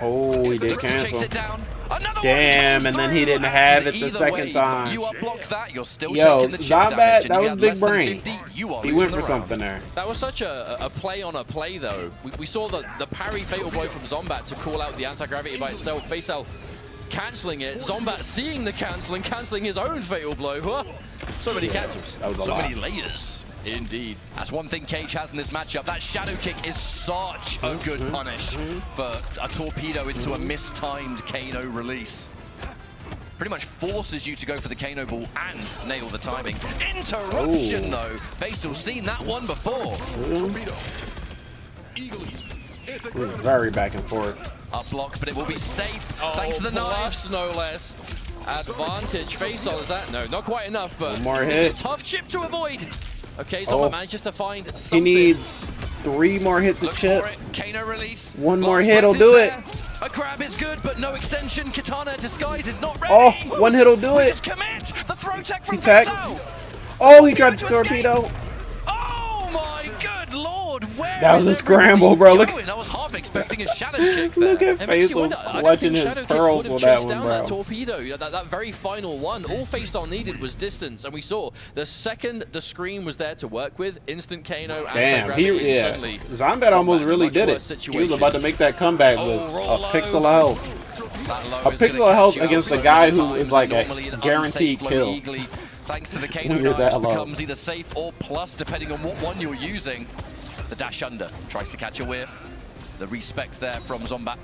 Oh, he did Looks to chase cancel. it down. Another Damn, one and then comes he didn't through, have and it the either second way, time. You unblock that, you're still Yo, taking the chip Zombat, damage, and that if was you had big less than brain. 50, you are He losing went the for round. something there. That was such a play on a play, though. We saw the parry fatal blow from Zombat to call out the anti-gravity by itself. Faysal cancelling it. Zombat seeing the cancel and cancelling his own fatal blow. Huh? So many cancels. That was a So lot. many layers. Indeed. That's one thing Cage has in this matchup. That shadow kick is such a good punish for a torpedo into a mistimed Kano release. Pretty much forces you to go for the Kano ball and nail the timing. Interruption though. Faysal's seen that one before. It was very back and forth. Up block, but it will be safe thanks to the plus, knives. no less. Advantage. Faysal, is that? No, not quite enough, but One more this hit. is a tough chip to avoid. Okay, Zomba manages to find something. He needs 3 more hits of chip. Kano release. One more hit will do it. A grab is good, but no extension. Katana disguise is not ready. Oh, 1 hit will do it. Just commit. The throw tech from tech. Faysal. Oh, he tried to torpedo. Oh my good lord, where That was is a scramble, bro. Look. I was half expecting a shadow kick there. Look at It makes you Faysal wonder, I don't clutching think his Shadow Kick pearls would have for that chased one, down bro. that torpedo. You know, that very final one. All Faysal needed was distance, and we saw the second the screen was there to work with, instant KO, Damn, yeah. Zombat almost really did it. He was about to make that comeback with a pixel of health. A pixel of health against a guy who is like a guaranteed kill. Thanks to the Kano knives, becomes either safe or plus, depending on what one you're using. The dash under, tries to catch a whiff. The respect there from Zombat.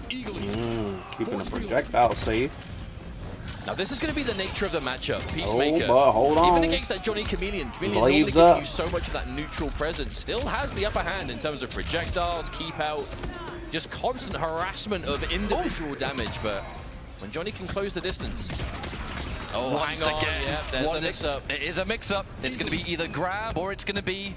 Keeping the projectile safe. Now this is going to be the nature of the matchup. Peacemaker, but hold on. even against that Johnny Chameleon normally Blades giving up. you so much of that neutral presence, still has the upper hand in terms of projectiles, keep out, just constant harassment of individual damage, but when Johnny can close the distance. Oh, Once hang on. again, Yeah, there's the mix-up. It is a mix-up. It's going to be either grab or it's going to be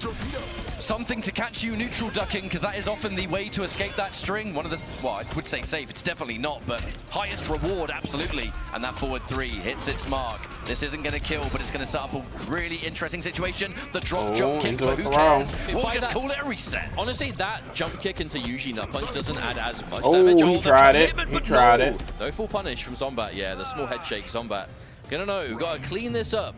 something to catch you neutral ducking, because that is often the way to escape that string. One of the, well, I would say safe. It's definitely not, but highest reward, absolutely. And that forward 3 hits its mark. This isn't going to kill, but it's going to set up a really interesting situation. The drop jump kick, but who cares? We'll just call it a reset. Honestly, that jump kick into Yuji Nut Punch doesn't add as much Oh, damage. he tried it. He tried it. No full punish from Zombat. Yeah, the small head shake Zombat. Gonna know, gotta clean this up.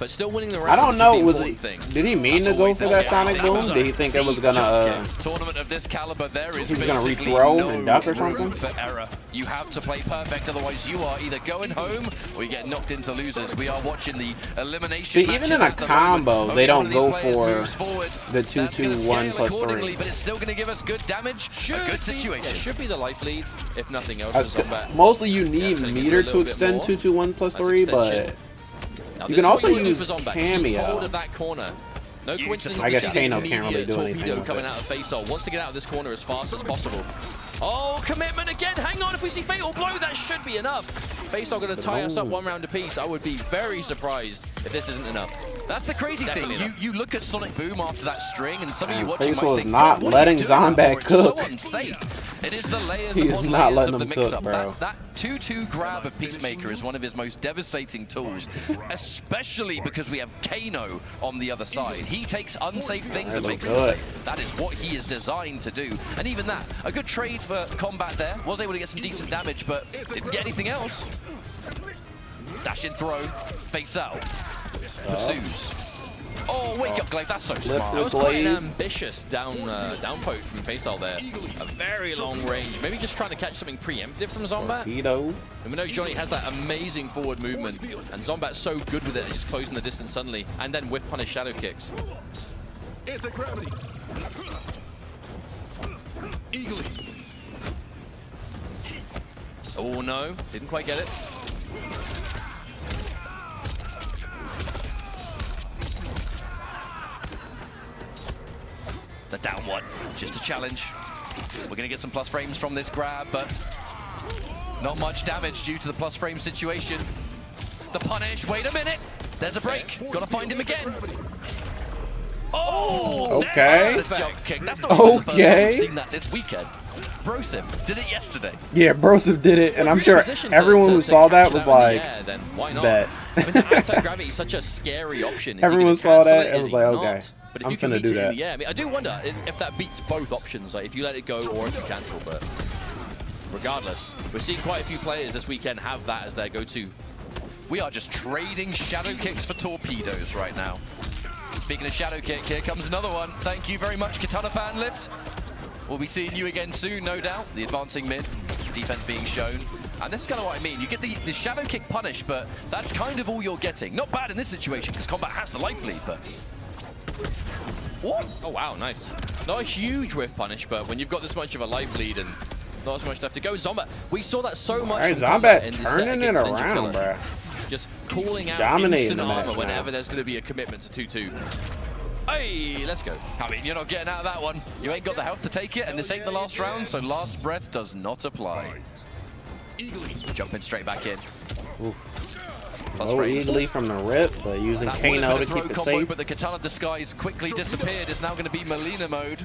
But still winning the round. I don't know. is the Was important he? Did he mean to go for that sonic boom? Did he think it was gonna? Tournament of this caliber, there is He was gonna basically rethrow no and duck or something? room for error. You have to play perfect, otherwise you are either going home or you get knocked into losers. We are watching the elimination. See, even matches in a at the combo, moment. they Only don't one of these go players for moves forward. the That's gonna 2-2-1 scale plus accordingly, 3. but it's still going to give us good damage. A good situation. Yeah, should be the life lead, if nothing else. For Zombat. Mostly you need so it meter gets a to little bit extend more. 2-2-1 plus Nice 3, extension. but Now, you this can is also what you wanna do use for Zombat. Keep hold Cameo. of that corner. No coincidence. I guess to see Kano the can't really immediate do anything torpedo with coming it. out of Faysal. Wants to get out of this corner as fast as possible. Oh, commitment again. Hang on, if we see Fatal Blow, that should be enough. Faysal going to tie us up 1 round apiece. I would be very surprised if this isn't enough. That's the crazy Definitely thing. enough. You look at Sonic Boom after that string, and some of you And watching Faysal might is think, not "God, what are letting you doing that Zombat for? It's cook." so unsafe. It is the layers He is upon not layers letting of the him cook, mix-up. bro. That 2-2 grab of Peacemaker is one of his most devastating tools, especially because we have Kano on the other side. He takes unsafe things and makes them good. safe. That is what he is designed to do. And even that, a good trade for Combat there. Was able to get some decent damage, but didn't get anything else. Dash in throw, Faysal pursues. Oh, wake up glaive, that's so smart. That was quite an ambitious down poke from Faysal there. A very long range. Maybe just trying to catch something preemptive from Zombat. Torpedo. And we know Johnny has that amazing forward movement, and Zombat's so good with it and just closing the distance suddenly, and then whiff punish shadow kicks. Anti-gravity. Eagerly. Oh no, didn't quite get it. The down one, just a challenge. We're gonna get some plus frames from this grab, but not much damage due to the plus frame situation. The punish, wait a minute. There's a break, gotta find him again. Oh, okay. That's the jump kick. That's not even the first time we've seen that this weekend. Brosif did it yesterday. Yeah, Brosif did it, and I'm sure everyone who saw that was like, then why not? bet. I mean, the anti-gravity is such a scary option. Is he Everyone gonna saw cancel that it? and Is was he like, not? okay, But if I'm you can finna meet do it in that. the air, I mean, I do wonder if that beats both options, like if you let it go or if you cancel. But regardless, we're seeing quite a few players this weekend have that as their go-to. We are just trading shadow kicks for torpedoes right now. Speaking of shadow kick, here comes another one. Thank you very much, Katana Fan Lift. We'll be seeing you again soon, no doubt. The advancing mid, defense being shown. And this is kind of what I mean. You get the shadow kick punish, but that's kind of all you're getting. Not bad in this situation, because Combat has the life lead, but... Oh, wow, nice. Not a huge whiff punish, but when you've got this much of a life lead and not as much left to go, Zombat, we saw that so much. Alright, from Combat Zombat in this set turning it against around, Ninjakilla. bruh. Just calling out Dominating instant the match armor now. whenever there's going to be a commitment to 2-2. Hey, let's go. I mean, you're not getting out of that one. You ain't got the health to take it, and this ain't the last round, so last breath does not apply. Jumping straight back in. Low eagly from the rip, but using Kano to keep it safe. But the Katana disguise quickly disappeared. It's now going to be Melina mode.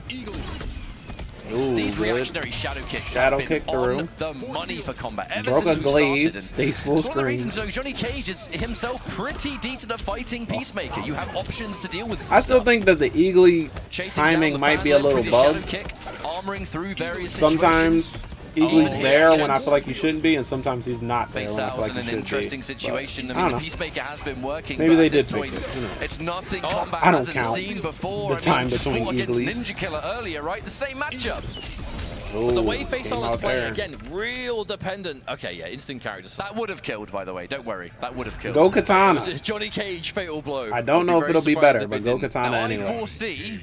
Ooh, These good. reactionary shadow kicks Shadow have been kick through. on the money for combat. Ever Broke since a we glaive, started, stays full it's one of the screen. reasons, though, Johnny Cage is himself pretty decent at fighting Peacemaker. You have options to deal with some I still stuff. think that the eagly Chasing timing might be a little bugged. Armoring through various Sometimes Eagly's Oh, there yeah. when I feel like he shouldn't be, and sometimes he's not there when I feel Faysal's like in he an should interesting be. situation. But, I mean, don't the know. Peacemaker has been working. Maybe but they at this did fix point, it. Who knows? it's nothing Combat I don't hasn't count seen before. the time just between fought against Eagly's. Ninjakilla earlier, right? The same matchup. Ooh, The way came Faysal is out playing, there. again, real dependent. Okay, yeah, instant characters. That would have killed, by the way. Don't worry. That would have killed. Go Katana. This is Johnny Cage fatal blow. I don't know if it'll be better, but go Katana now, anyway. I foresee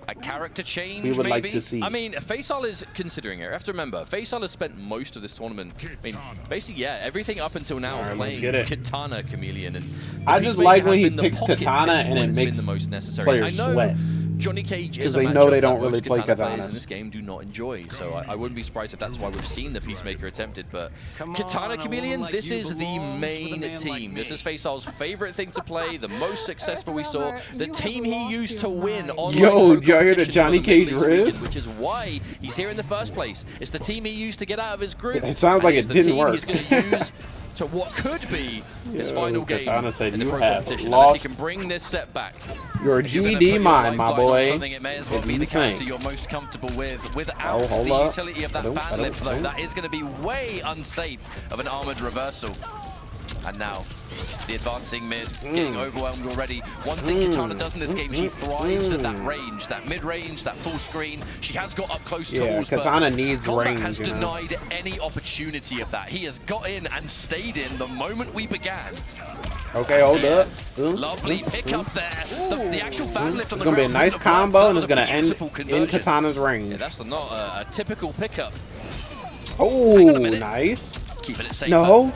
a character change, We would like maybe. to see. I mean, Faysal is considering it. You have to remember, Faysal has spent most of this tournament. I mean, basically, yeah, everything up until now All right, let's playing get it. Katana Chameleon. And I just Peacemaker like when has he been the picks pocket Katana pick and it when it's makes been the most necessary. players I know sweat. Johnny Cage is a they know matchup they don't that really most play Katana players katanas. in this game do not enjoy. So I wouldn't be surprised if that's why we've seen the Peacemaker attempted. But Katana Chameleon, this is the main team. This is Faysal's favorite thing to play, the most successful we saw, the team he used to win on Yo, did y'all hear the Johnny Cage riz? which is why he's here in the first place. It's the team he used to get out of his group. It sounds like and it it's the didn't team work. He's going to use to what could be his Yo, final game Katana said in the you Pro have Competition. lost. Unless he can bring this set back. Your If you're gonna GD put your mine, my lifeline on boy. something, it may as well What be do the you character think? you're most comfortable with. Without Oh, hold the up. utility of that Ba-dum, fan lift, though, ba-dum. that is going to be way unsafe of an armored reversal. And now, the advancing mid, getting overwhelmed already. One thing Katana does in this game, she thrives at that range, that mid-range, that full screen. She has got up close Yeah, tools, Katana but needs Combat range, has you know? denied any opportunity of that. He has got in and stayed in the moment we began. Okay, hold up. Lovely pick up there. The actual fan lift on It's the gonna be a ground nice wouldn't have worked. combo, That and was it's gonna a end beautiful in conversion. Katana's range. Yeah, that's not a typical pickup. Oh, Hang on a minute. nice. Keeping it safe. No.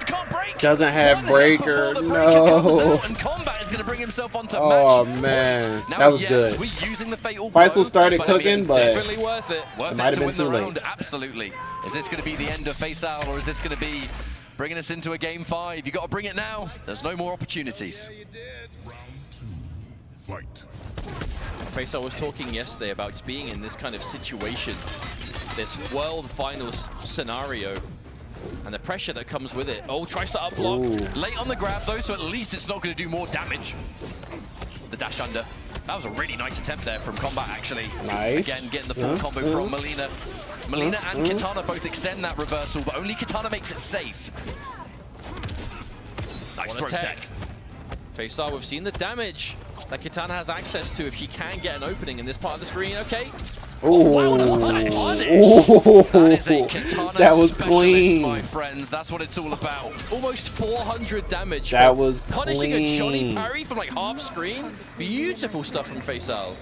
Can't break. Doesn't have One hit breaker. before the breaker comes No. out, and Combat is going to bring himself onto Oh, match man. point. Now, That was yes, good. We're using the fatal Faysal blow, started but I mean, cooking, but definitely worth it. Worth it it, might have to been win the too late. round. Absolutely. Is this going to be the end of Faysal, or is this going to be bringing us into a game 5? You got to bring it now. There's no more opportunities. Fight. Faysal was talking yesterday about being in this kind of situation, this world finals scenario, and the pressure that comes with it. Oh, tries to up block. Ooh. Late on the grab though, so at least it's not going to do more damage. The dash under. That was a really nice attempt there from Combat, actually. Nice. Again, getting the full combo from Melina. Melina and Katana both extend that reversal, but only Katana makes it safe. Nice What throw a tech. tech. Faysal, we've seen the damage that Katana has access to if she can get an opening in this part of the screen. Okay. Ooh. That is a Katana That was specialist, clean. my friends. That's what it's all about. Almost 400 damage. That from was punishing a Johnny clean. parry from like half screen. Beautiful stuff from Faysal.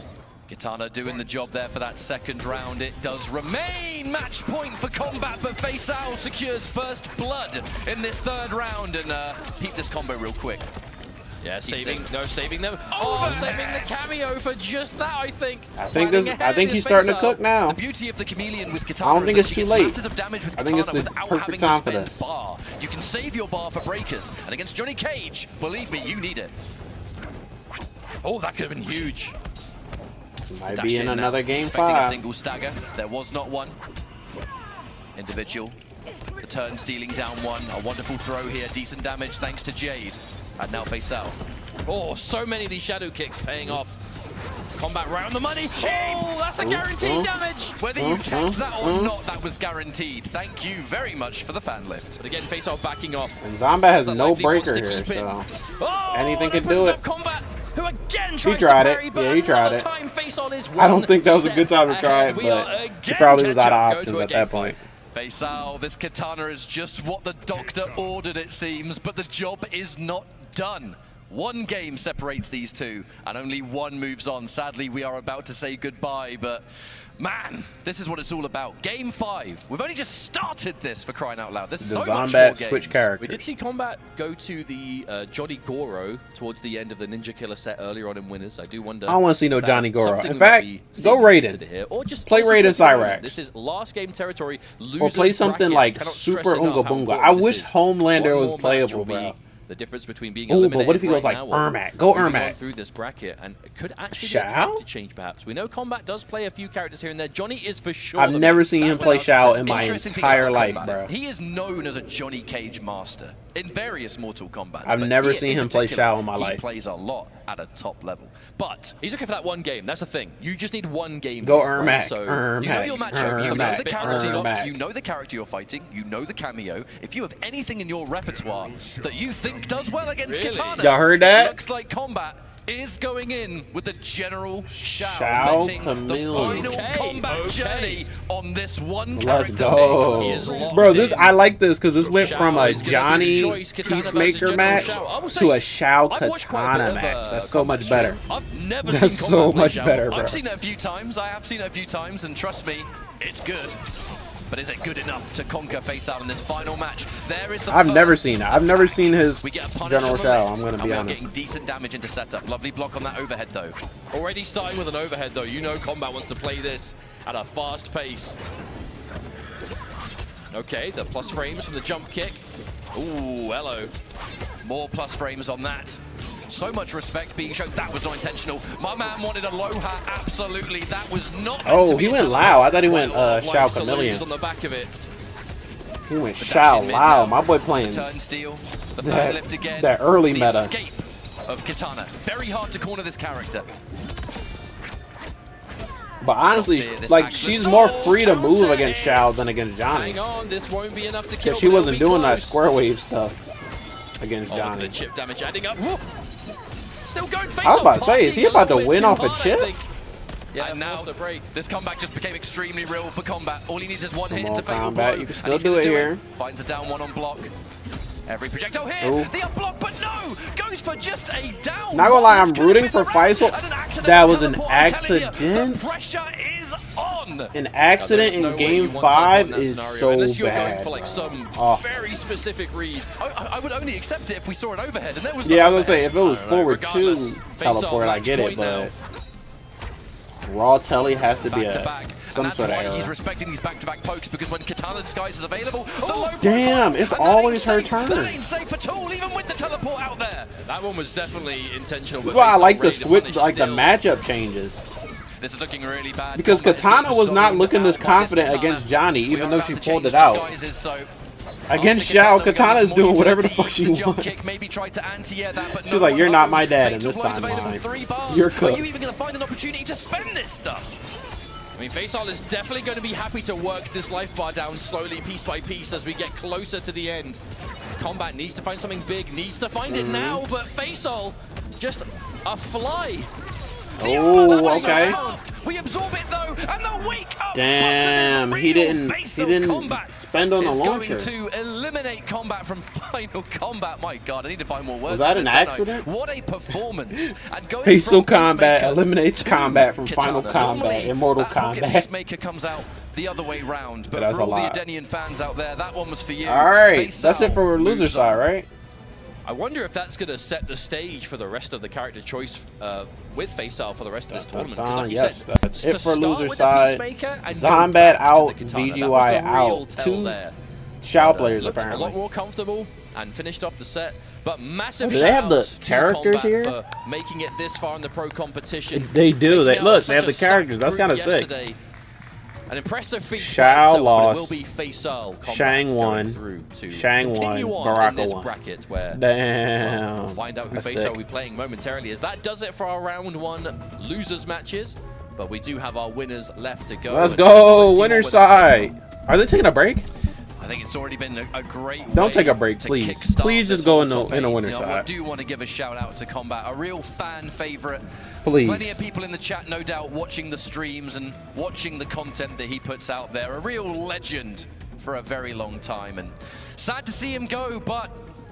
Katana doing the job there for that second round. It does remain match point for Combat, but Faysal secures first blood in this third round. And peep this combo real quick. Yeah, saving them. Overhead. Saving the cameo for just that, I think. I think Planning this. ahead I think is he's starting to Faysal. cook now. The beauty of the Chameleon with Katana I don't think is it's that too she gets late. masses of damage with I think it's Katana the without perfect having time to for spend this. bar. You can save your bar for breakers, and against Johnny Cage, believe me, you need it. Oh, that could have been huge. Might Dash be in now, another game expecting a 5. single stagger. There was not one. Individual. The turn stealing down one. A wonderful throw here. Decent damage thanks to Jade. And now Faysal. Oh, so many of these shadow kicks paying off. Combat right on the money. Oh, that's the guaranteed damage. Whether you tanked that or not, that was guaranteed. Thank you very much for the fan lift. But again, Faysal backing off. And Zomba has That no likely wants breaker to here, keep it. so Oh, anything that can do opens it. up Combat, who again He tries tried to it. parry, but Yeah, he tried another it. time Faysal is I don't one think that was a good time to step try ahead. it, We are but he again probably was out catching of up. Go options to a at game that point. point. Faysal, this katana is just what the doctor ordered, it seems, but the job is not done. One game separates these two, and only one moves on. Sadly, we are about to say goodbye, but man, this is what it's all about. Game 5. We've only just started this, for crying out loud. There's so much more games. Switch characters. We did see Combat go to the Johnny Goro towards the end of the Ninjakilla set earlier on in Winners. I do wonder. I don't want to see no Johnny Goro. In fact, go Raiden. Or just play Raiden Cyrax. This is last game territory. Or play something like Super Unga Bunga. I wish Homelander was playable, bro. The difference between being eliminated but what if he goes like Ermac? Go Ermac. Through this bracket, and it could actually Shao? be a character change, perhaps. We know Combat does play a few characters here and there. Johnny is for sure. I've never seen him play Shao in my entire life, bro. He is known as a Johnny Cage master in various Mortal Kombats. I've never seen him play Shao in my life. He plays a lot at a top level. But he's looking for that one game. That's the thing. You just need one game. Go Ermac. Right? So you know your matchup. You know the character you're fighting. You know the cameo. If you have anything in your repertoire that you think does well against Kitana, y'all heard that? Looks like Combat is going in with the General Shao the final combat journey on this one character. Let's go. Bro, this I like this because this went from a Johnny Peacemaker match to a Shao Katana match. That's so much better. I've never That's seen so Combat much play better, Shao. bro. I've seen it a few times. I have seen it a few times, and trust me, it's good. But is it good enough to conquer Faysal in this final match? There is the I've never seen that. I've never seen his General Shao, I'm going to be honest. Getting decent damage into setup. Lovely block on that overhead, though. Already starting with an overhead, though. You know Combat wants to play this at a fast pace. Okay, the plus frames from the jump kick. Ooh, hello. More plus frames on that. So much respect being shown. That was not intentional. My man wanted a aloha. Absolutely, that was not. Oh, he went Lao. I thought he went Shao Chameleon. On the back of it. He went Shao Lao. My boy playing turnstile. The back lift again. That early the meta. Escape of Kitana. Very hard to corner this character. But honestly, like, she's more free to move against Shao than against Johnny. Hang on, this won't be enough to kill. She wasn't doing that square wave stuff against Johnny. The chip damage adding up. Still going face I was about to say, is he about to win off a chip? Yeah, and now this comeback just became extremely real for Combat. All he needs is one hit into Fatal Combat, Blow. you can still do it here. Finds a down one on block. Every projectile here, the unblock, but no! Goes for just a down. Not gonna lie, I'm rooting for Faysal. That was an accident. Pressure is on. An accident in Game 5 is so unless you're bad. going for like some very specific read. I would only accept it if we saw an overhead, and there was Yeah, I was gonna say if it was forward 2 teleport, I get it, but raw telly has to be some sort of error. He's respecting these back-to-back pokes because when Katana Disguise is available, damn, it's always her turn. That ain't safe at all, even with the teleport out there. That one was definitely intentional. That's why I like the switch, like the matchup changes. This is looking really bad. Because Katana was not looking this confident agaginst Johnny, even though she pulled it out. Against Shao, Katana is doing whatever the fuck she wants. She's like, you're not my dad in this timeline. You're cooked. Are you even going to find an opportunity to spend this stuff? I mean, Faysal is definitely going to be happy to work this life bar down slowly, piece by piece, as we get closer to the end. Combat needs to find something big, needs to find it now, but Faysal, just a fly. Oh, okay. We absorb it though, and the wake up. Damn, he didn't spend on the launcher. Going to eliminate Combat from Final Combat. My God, I need to find more words. Was that an accident? What a performance! And going Faysal Combat eliminates Combat from Final Combat in Mortal Kombat. Peacemaker comes out the other way round, but for all the Adenian fans out there, that one was for you. All right, that's it for loser side, right? I wonder if that's going to set the stage for the rest of the character choice with Faysal for the rest of this tournament. Like yes, said, that's it for loser side. Zombat out, VGY out. 2 Shao players apparently. A lot more comfortable and finished off the set. But massive do they have the characters here? For making it this far in the pro competition. They do. They look. They have the characters. That's kind of sick. An impressive feat. Shao lost. Will be Faysal. Shang won. Shang won. Baraka won. Bracket where, damn. We'll find out who Faysal will be playing momentarily. As that does it for our round 1 losers matches. But we do have our winners left to go. Let's go, winner side. Are they taking a break? I think it's already been a great Don't take a break, please. Please just go in a winner side. I do want to give a shout out to Combat, a real fan favorite. Please. Plenty of people in the chat, no doubt, watching the streams and watching the content that he puts out there. A real legend for a very long time. And sad to see him go, but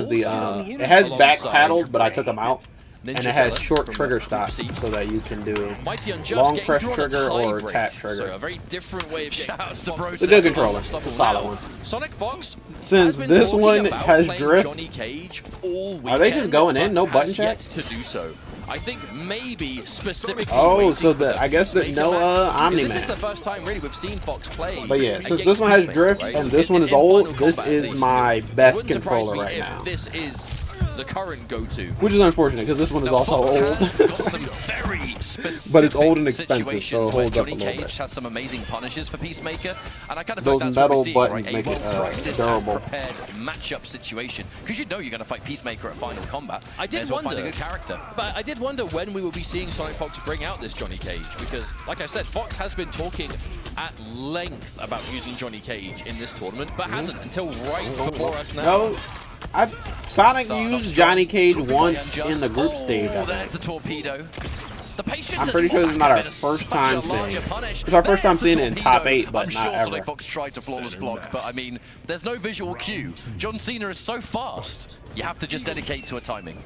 has the it has back paddles, but I took them out. And it has short trigger stops so that you can do long press trigger or tap trigger. So a very different way of Shouts to Bro. It's a good controller. It's a solid one. Sonic Fox Since this one has drift, Johnny Cage all are they just going in? No button yet check? to do so. I think maybe specifically. Oh, so I guess that no Omni-Man. This is the first time really we've seen Fox play. But yeah, since this one has drift and this one is old, this is my best controller right now. This is the current go-to, which is unfortunate because this one is also old. But it's old and expensive, so it holds up a little bit. Has some amazing punishes for Peacemaker, and I kind of those think that's metal what we're seeing, buttons right? make it durable, durable. prepared matchup situation because you know you're going to fight Peacemaker at Final Combat. I did wonder, wonder, a good character. But I did wonder when we will be seeing Sonic Fox bring out this Johnny Cage, because, like I said, Fox has been talking at length about using Johnny Cage in this tournament, but hasn't until right before us now. No, Sonic used Johnny Cage once in the group stage. I There's the torpedo. I'm pretty sure this is not our first time seeing it. It's our first time seeing it in top 8, but not ever. Sonic Fox tried to flawless block, but I mean, there's no visual cue. John Cena is so fast, you have to just dedicate to a timing.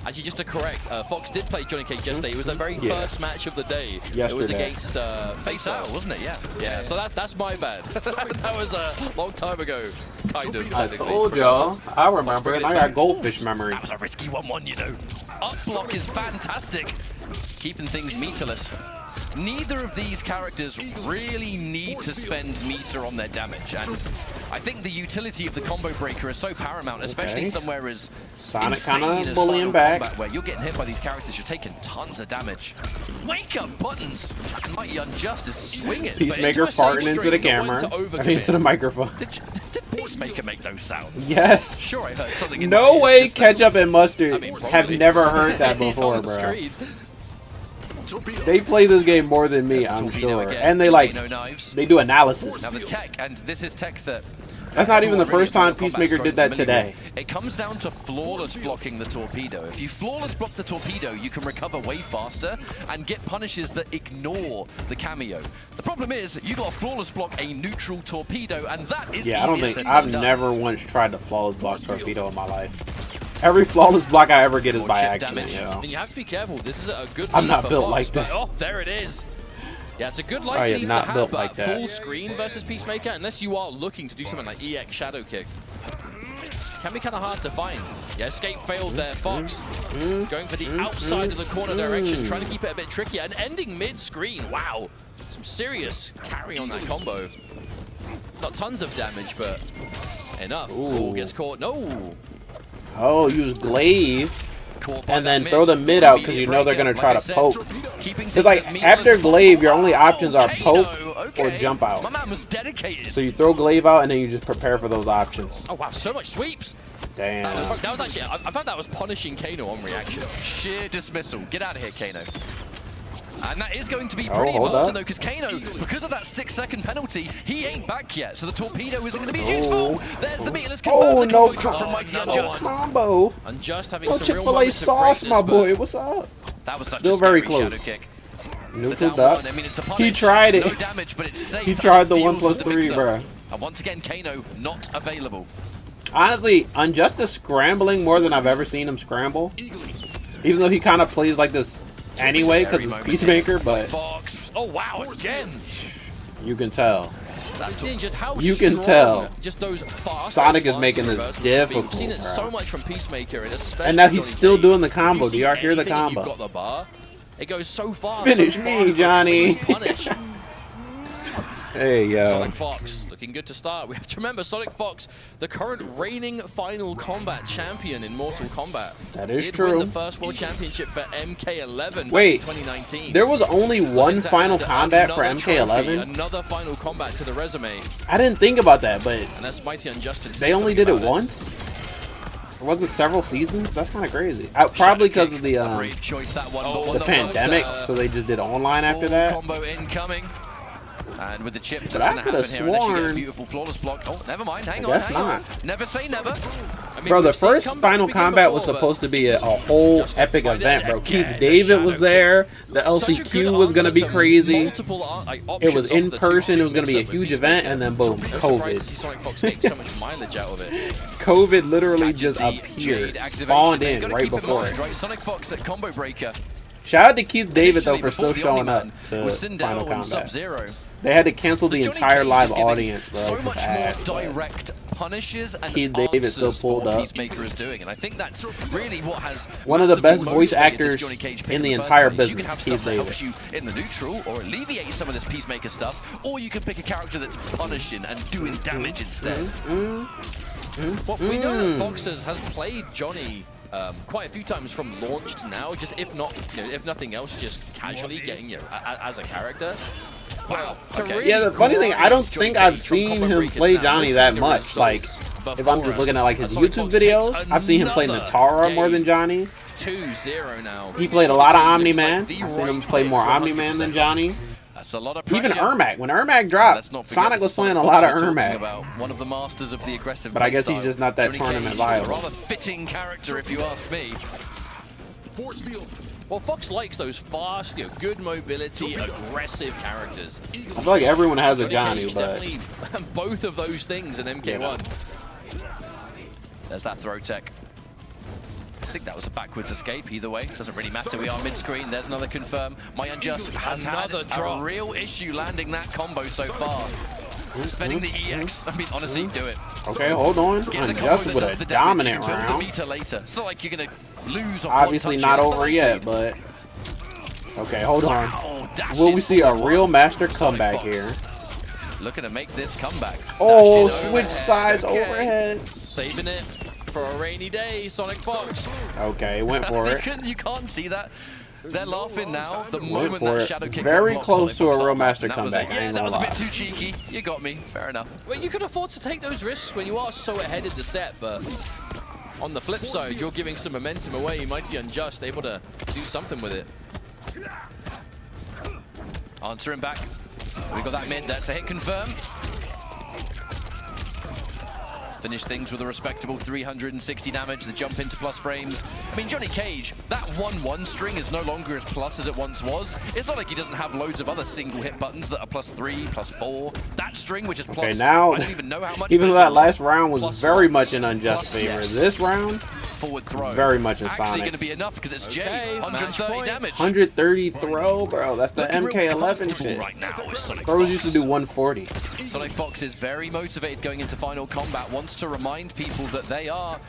Actually, just to correct, Fox did play Johnny Cage yesterday. It was the very first match of the day. It was against Faysal, wasn't it? Yeah. Yeah. So that's my bad. That was a long time ago, kind of. I told y'all. I remember, and I got goldfish memory. That was a risky 1-1, you know. Up block is fantastic, keeping things meterless. Neither of these characters really need to spend meter on their damage, and I think the utility of the combo breaker is so paramount, especially somewhere as Sonic kind insane of as bullying Final back, Kombat, where you're getting hit by these characters, you're taking tons of damage. Wake up buttons, and Mighty Unjust is swinging. Peacemaker farting into the camera. I mean, into the microphone. Did Peacemaker make those sounds? Yes. Sure, I heard something. In No my way ears Ketchup and Mustard have probably. never heard that before, bro. They play this game more than me, I'm sure. And they they do analysis. Now the tech, and this is tech that... That's not even the first time Peacemaker did that today. It comes down to flawless blocking the torpedo. If you flawless block the torpedo, you can recover way faster and get punishes that ignore the cameo. The problem is, you got to flawless block a neutral torpedo, and that is I don't easier think said I've than never once tried to flawless block torpedo in my life. Every flawless block I ever get is by accident, you know. And you have to be careful. This is a good. I'm not for built Fox, like that. But, oh, there it is. Yeah, it's a good I life am lead not to built have, like but that. full screen versus Peacemaker, unless you are looking to do something like EX Shadow Kick. Can be kind of hard to find. Yeah, escape failed there. Fox going for the outside of the corner direction, trying to keep it a bit trickier, and ending mid-screen. Wow, some serious carry on that combo. Not tons of damage, but enough. Ooh, gets caught. No. Oh, use glaive. And then throw the mid out because you know they're going to try to poke. Because like after glaive, your only options are poke or jump out. My man was dedicated. So you throw glaive out and then you just prepare for those options. Oh wow, so much sweeps. Damn. That was actually, I thought that was punishing Kano on reaction. Sheer dismissal. Get out of here, Kano. And that is going to be pretty important though, because Kano, because of that 6-second penalty, he ain't back yet. So the torpedo isn't going to be useful. There's the meatless convert. The combo drop from Mighty Unjust. Combo. Unjust having some real Chick-fil-A sauce, my boy. What's up? That was such Still a scary very close. shadow kick. Neutral duck. I mean, it's a punish. He tried it. No damage, but it's safe. He tried the Deals 1+3, with the bro. And once again, Kano not available. Honestly, Unjust is scrambling more than I've ever seen him scramble. Even though he kind of plays like this anyway because it's Peacemaker, but Fox. Oh wow, again. You can tell. Just how you can tell. Just those fast Sonic is making this difficult. We've seen it so much from Peacemaker, and now he's still doing the combo. Do y'all hear the combo? You've got the bar. It goes so fast. Finish me, Johnny. Hey, yo. Sonic Fox looking good to start. We have to remember Sonic Fox, the current reigning Final Combat champion in Mortal Kombat. That is did true. Win the first world championship for MK11 Wait, in 2019. There was only one Final Combat for MK11? Another Final Combat to the resume. I didn't think about that, but and that's Mighty Unjust. They only did it once? Or was it several seasons? That's kind of crazy. Probably because of the pandemic, so they just did online after that. Combo incoming. And with the chip, that's But I going to could happen have here. And then she gets a sworn. beautiful flawless block. Oh, never mind. Hang on. Guess not. Never say never. I mean, Bro, the first Final Combat was supposed to be a whole epic event, bro. Keith David was there. The LCQ was going to be crazy. It was in person. It was going to be a huge event. And then, boom, COVID. COVID literally just appeared. Spawned in right before it. Sonic Fox at Combo Breaker. Shout out to Keith David, though, for still showing up to Final Combat. Sub-Zero. They had to cancel the Johnny entire Cage live is giving audience, bro. So 'cause much of ads, more but direct punishes and Keith David still answers pulled for what up. Peacemaker is doing, and I think that's really what has one of the best massively voice motivated this actors Johnny Cage pick in the first entire place. You can business, have Keith stuff that helps David. you in the neutral or alleviate some of this Peacemaker stuff, or you can pick a character that's punishing and doing damage instead. Well, we know that Fox has played Johnny quite a few times from launch to now. Just if not, if nothing else, just casually getting as a character. Wow. Yeah, the funny thing, I don't think I've seen him play Johnny that much. Like, if I'm just looking at like his YouTube videos, I've seen him play Natara more than Johnny. 2-0 now. He played a lot of Omni-Man. I've seen him play more Omni-Man than Johnny. That's a lot of pressure. Even Ermac. When Ermac dropped, Sonic was playing a lot of Ermac. One of the masters of the aggressive But I guess he's playstyle. just not that Johnny tournament Cage, viable. A rather fitting character, if you ask me. Well, Fox likes those fast, good mobility, aggressive characters. I feel like everyone has a Johnny, Cage but definitely both of those things in MK1. There's that throw tech. I think that was a backwards escape either way. Doesn't really matter. We are mid-screen. There's another confirm. My Unjust has had a real issue landing that combo so far. Spending the EX. I mean, honestly, do it. Okay, hold on. Unjust with a dominant round. Later. It's not like you're going to lose on Obviously not over yet, but... Okay, hold on. Will we see a real master comeback here? Looking to make this comeback. Oh, switch sides overhead. Saving it for a rainy day, Sonic Fox. Okay, went for it. You can't see that. They're laughing now. The Went moment for that it. shadow kick Very blocks close Sonic to a Fox real up. master That was comeback. it. I ain't Yeah, that gonna was a lie. bit too cheeky. You got me. Fair enough. Well, you can afford to take those risks when you are so ahead in the set, but on the flip side, you're giving some momentum away. Mighty Unjust able to do something with it. Answering back. We got that mid. That's a hit confirm. Finish things with a respectable 360 damage. The jump into plus frames. I mean, Johnny Cage, that 1-1 string is no longer as plus as it once was. It's not like he doesn't have loads of other single hit buttons that are +3, +4. That string, which is plus, Okay, now, I don't even know how much. even though that last round was very much in Unjust favor, this round, forward throw. very much in Actually Sonic. going to be enough because it's Jade. 130 damage. 130 throw, bro. That's the MK11 shit. Right now with Sonic Throws Fox. used to do 140. Sonic Fox is very motivated going into Final Combat, wants to remind people that they are,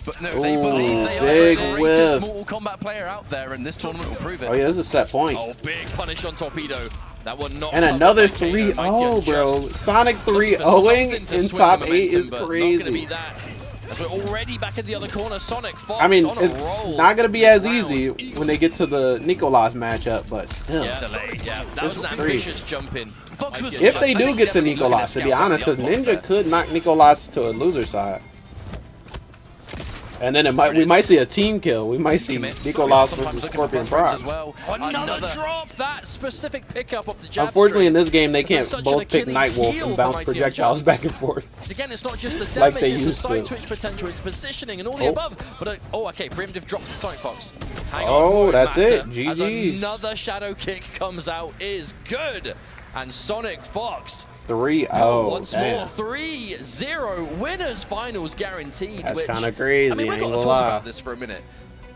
but no, they believe they are big the whiff. greatest Mortal Kombat player out there, and this tournament will prove it. Oh yeah, this is a set point. Oh, big punish on Torpedo. That one not. And another 3-0, bro. Sonic 3-0ing in top 8 is crazy. As we're already back in the other corner, Sonic Fox I mean, on a it's roll. not going to be as easy when they get to the Nicloas matchup, but still. Yeah, that was an ambitious jump in. If they do get to Nicloas, to be honest, because Ninja could knock Nicloas to a loser side. And then we might see a team kill. We might see Nicloas versus Scorpionprocs. Well. Another drop, that specific pickup of the jab. Unfortunately, in this game, they can't both pick Nightwolf and bounce projectiles back and forth. Again, it's not just the damage, like they it's the used side to. switch potential, it's positioning and all the above. But okay, preemptive drop from Sonic Fox. Hang on, Oh, that's it. As GG's. another shadow kick comes out is good. And Sonic Fox 3-0. once more, 3-0 winners finals guaranteed. That's which, kinda crazy, I mean, I we've ain't got to gonna talk lie. about this for a minute.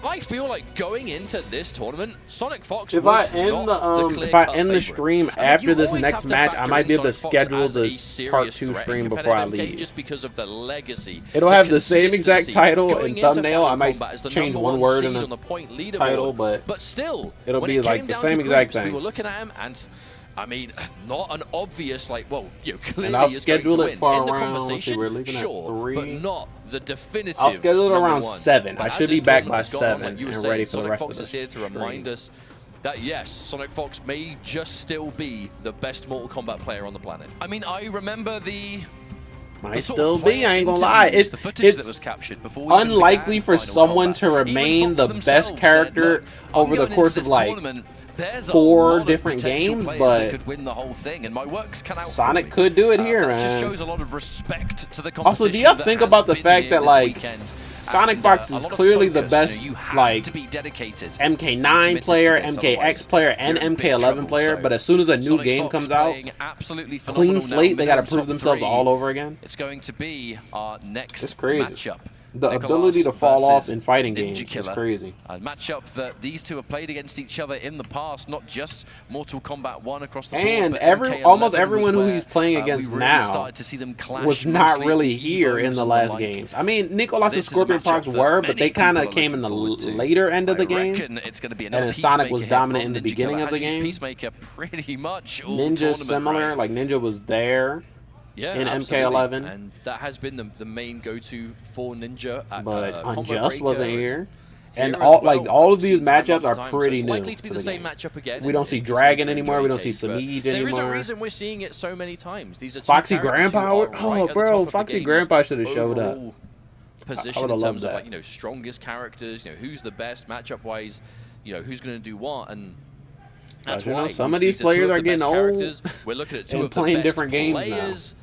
I feel like going into this tournament, Sonic Fox If was I end not the clear-cut if I end the favorite. stream I mean, after you this always next have to match, I factor might in be able to Sonic Fox schedule as a the serious part 2 threat stream in before I competitive MK leave. just because of the legacy. It'll have the same exact title and Going into thumbnail. I Final might Kombat as the change number one word in seed the on the point leaderboard. title, but still, it'll when be it like came the down same to exact groups, thing. We were looking at him and I mean, not an obvious, like, well, clearly And I'll is going schedule to it win. for In the around, let's see, conversation, we're leaving at sure, 3. but not the definitive. I'll schedule it number around 1. 7. But I as should this be back tournament by has gone on, 7 like you were and saying, ready for the Sonic rest Fox of the is here to remind us that yes, Sonic Fox may just still be the best Mortal Kombat player on the planet. I mean, I remember the Might sort still of be, I ain't gonna lie. interviews, the footage that was It's captured before we even unlikely began for Final someone Kombat. to remain Even the Fox best themselves said, character "Look, I'm over the going into course of this like tournament, there's a 4 lot of different potential games, players but that could win the whole thing, and my works can out Sonic could do it here, that just man. shows a lot of respect to the competition. Also, do y'all that think has about the been fact here that this like weekend. Sonic And, Fox a is lot of clearly the focus, best you have like to be dedicated. MK9 player, MKX player, and you're in big MK11 trouble, player, so but as soon as a new Sonic game Fox comes out, playing absolutely clean phenomenal slate, now, they got to minimum prove top themselves 3. all over again. It's going to be our next It's crazy. matchup. The Nicloas ability to fall off versus in fighting games is Ninjakilla. crazy. A matchup that these two have played against each other in the past, not just Mortal Kombat 1 across the board, And but almost MK11 everyone who was he's playing where, against we really now started to see them clash was not mostly really with here in Evos the and last like. games. I mean, Nicloas and This is a Scorpionprocs matchup that were, but many they kind people of are came in the looking forward to. later end of the I game. reckon it's going to be And another then Sonic was Peacemaker dominant here in the from beginning Ninjakilla. of the Had used game. Peacemaker pretty much all Ninja's tournament, similar, right? like Ninja was there. Yeah, in absolutely. MK11. And that has been the main go-to for Ninja. At, But Combo Unjust Breaker. wasn't here. And Here all as well, like all of these seen time matchups after are time, pretty so it's new. likely to be to the the same game. matchup again. We don't see Dragon anymore. We don't see Siege There is a anymore. reason we're seeing it so many times. These are two Foxy characters who Grandpa. are right Oh, at the bro, top of the Foxy game's Grandpa should have showed up. overall I position would've in loved terms of, that. like, you know, strongest characters. You know, who's the best matchup wise. You know, who's going to do what, and that's You know, why some of these these are two players of are the getting best old characters. We're looking at two and of the playing best different games now. players.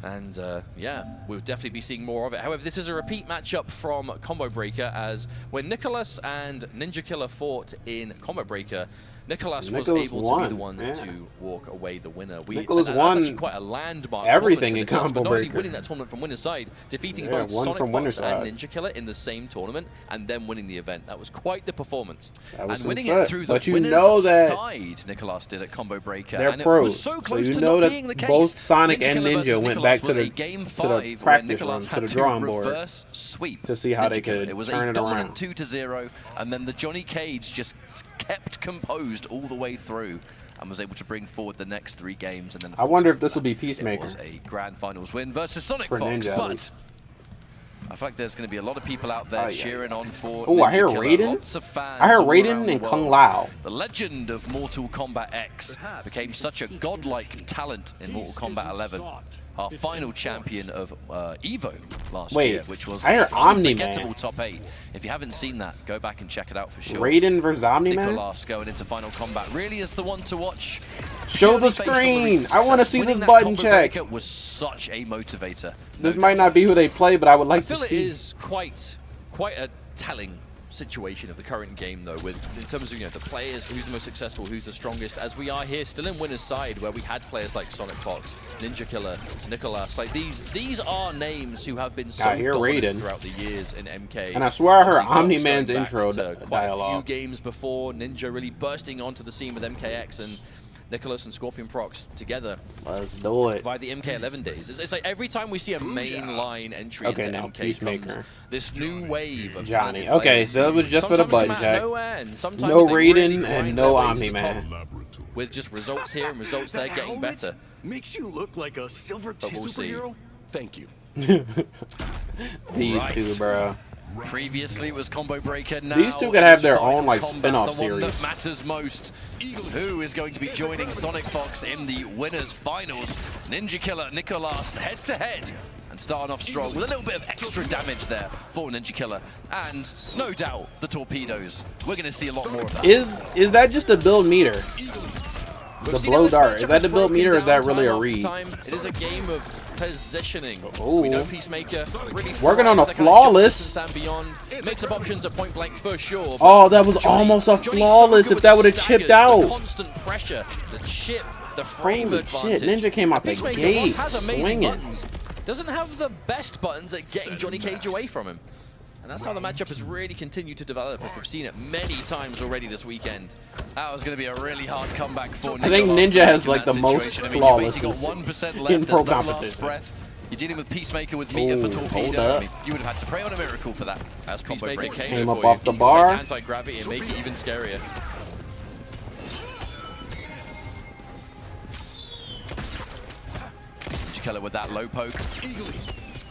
And yeah, we'll definitely be seeing more of it. However, this is a repeat matchup from Combo Breaker, as when Nicloas and Ninjakilla fought in Combo Breaker, Nicloas was able to be the one to walk away the winner. Nicloas that's won actually quite a landmark everything tournament in for Nicloas, Combo but not only Breaker. winning that tournament from winner's side, defeating Yeah, both one Sonic from winner's Fox and side. Ninjakilla in the same tournament, and then winning the event. That was quite the performance. That was And some winning fun. it through the But you winner's know that side, Nicloas did at Combo Breaker. they're and it pros, was so close you to know not that being the case. both Sonic and Ninjakilla Ninja versus went Nicloas back to was the a game 5 practice where room, Nicloas to had the to drawing board reverse sweep to see how they Ninjakilla. could It was turn a it dominant around. 2-0, and then the Johnny Cage just kept composed all the way through and was able to bring forward the next 3 games. And then I wonder if this will be Peacemaker. it was a grand finals win versus Sonic For Fox, Ninja, at but least. I feel like there's going to be a lot of people out there cheering on for Oh, I hear Ninjakilla. Raiden. Lots of fans I heard all Raiden around and the Kung world. Lao. The legend of Mortal Kombat X became such a godlike talent in Mortal Kombat 11. Our final champion of Evo last year, which was I hear an Omni-Man. unforgettable top 8. If you haven't seen that, go back and check it out for sure. Raiden versus Omni-Man? Nicloas going into final combat really is the one to watch. Show Purely the based on screen. recent I want to success. see Winning this that button Combo check. Breaker was such a motivator. This might not be who they play, but I would I like to feel it see. is quite a telling situation of the current game, though, with in terms of, you know, the players, who's the most successful, who's the strongest, as we are here still in winner's side, where we had players like Sonic Fox, Ninjakilla, Nicloas. Like these are names who have been so I hear dominant Raiden. throughout the years in MK. And I swear I heard Obviously, Fox Omni-Man's going back intro to quite a few dialogue. games before, Ninja really bursting onto the scene with MKX and Nicloas and Scorpionprocs together. Let's do it. By the MK11 days. It's like every time we see a mainline entry Okay, into now MK Peacemaker. comes this new wave of Johnny. talented Okay, players so that was who just for the sometimes button come out of check. nowhere, and sometimes No they really Raiden grind and their no way to the Omni-Man. top with just results here and results there getting better. Makes you look like a silver But we'll see. superhero? Thank you. These Right. two, bro. Previously it was Combo Breaker. Now These two could have their Final own, like, Combat, spin-off the one series. that matters most. Who is going to be joining Sonic Fox in the winners finals? Ninjakilla, Nicloas head to head. And starting off strong with a little bit of extra damage there for Ninjakilla. And no doubt the torpedoes. We're going to see a lot more of that. Is that just a build meter? We've The seen blow how this dart. matchup Is that the is build meter or is broken that really a down read? time after time. It is a game of positioning. Ooh. We know Peacemaker really Working on a thrives that kind of jump flawless. distance and beyond. Mix of options at point blank for sure. but Oh, that was Johnny- almost a Johnny's flawless so good if that with would have the chipped staggers, the out. constant pressure, the chip, the frame Holy advantage. shit, Ninja came out the Peacemaker gate has amazing swinging. buttons. Doesn't have the best buttons at getting Johnny Cage away from him. And that's how the matchup has really continued to develop, as we've seen it many times already this weekend. That was going to be a really hard comeback for I think Nicloas to Ninja has, make in like, that the most situation. I mean, you've basically flawlesses got 1% left. in There's Pro no last Kompetition. breath. You're dealing with Peacemaker with meter for Ooh, hold torpedo. up. I mean, you would have had to pray on a miracle for that. As Peacemaker Came up off the bar. Anti-gravity and make it even scarier. Ninjakilla with that low poke.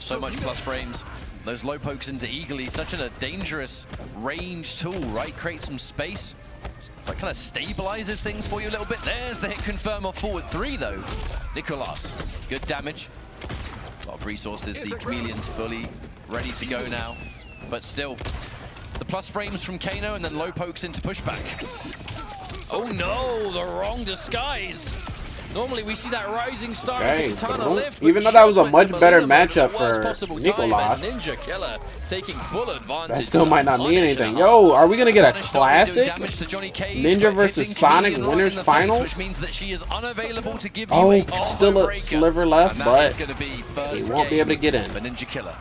So much plus frames. Those low pokes into Eagly, such a dangerous range tool, right? Create some space. That kind of stabilizes things for you a little bit. There's the hit confirm off forward 3 though. Nicloas, good damage. A lot of resources. The Chameleon's fully ready to go now. But still, the plus frames from Kano and then low pokes into pushback. Oh no, the wrong disguise. Normally we see that rising star Okay, into Katana lift. even though that was a much better matchup for Nicloas, Ninjakilla taking full advantage. that still might not mean anything. Yo, are we gonna get a classic Ninja versus Sonic winners finals? Which means that she is unavailable to give Oh, you a still a breaker. sliver left, And that but is gonna be he first won't be able to game get in. for Ninjakilla.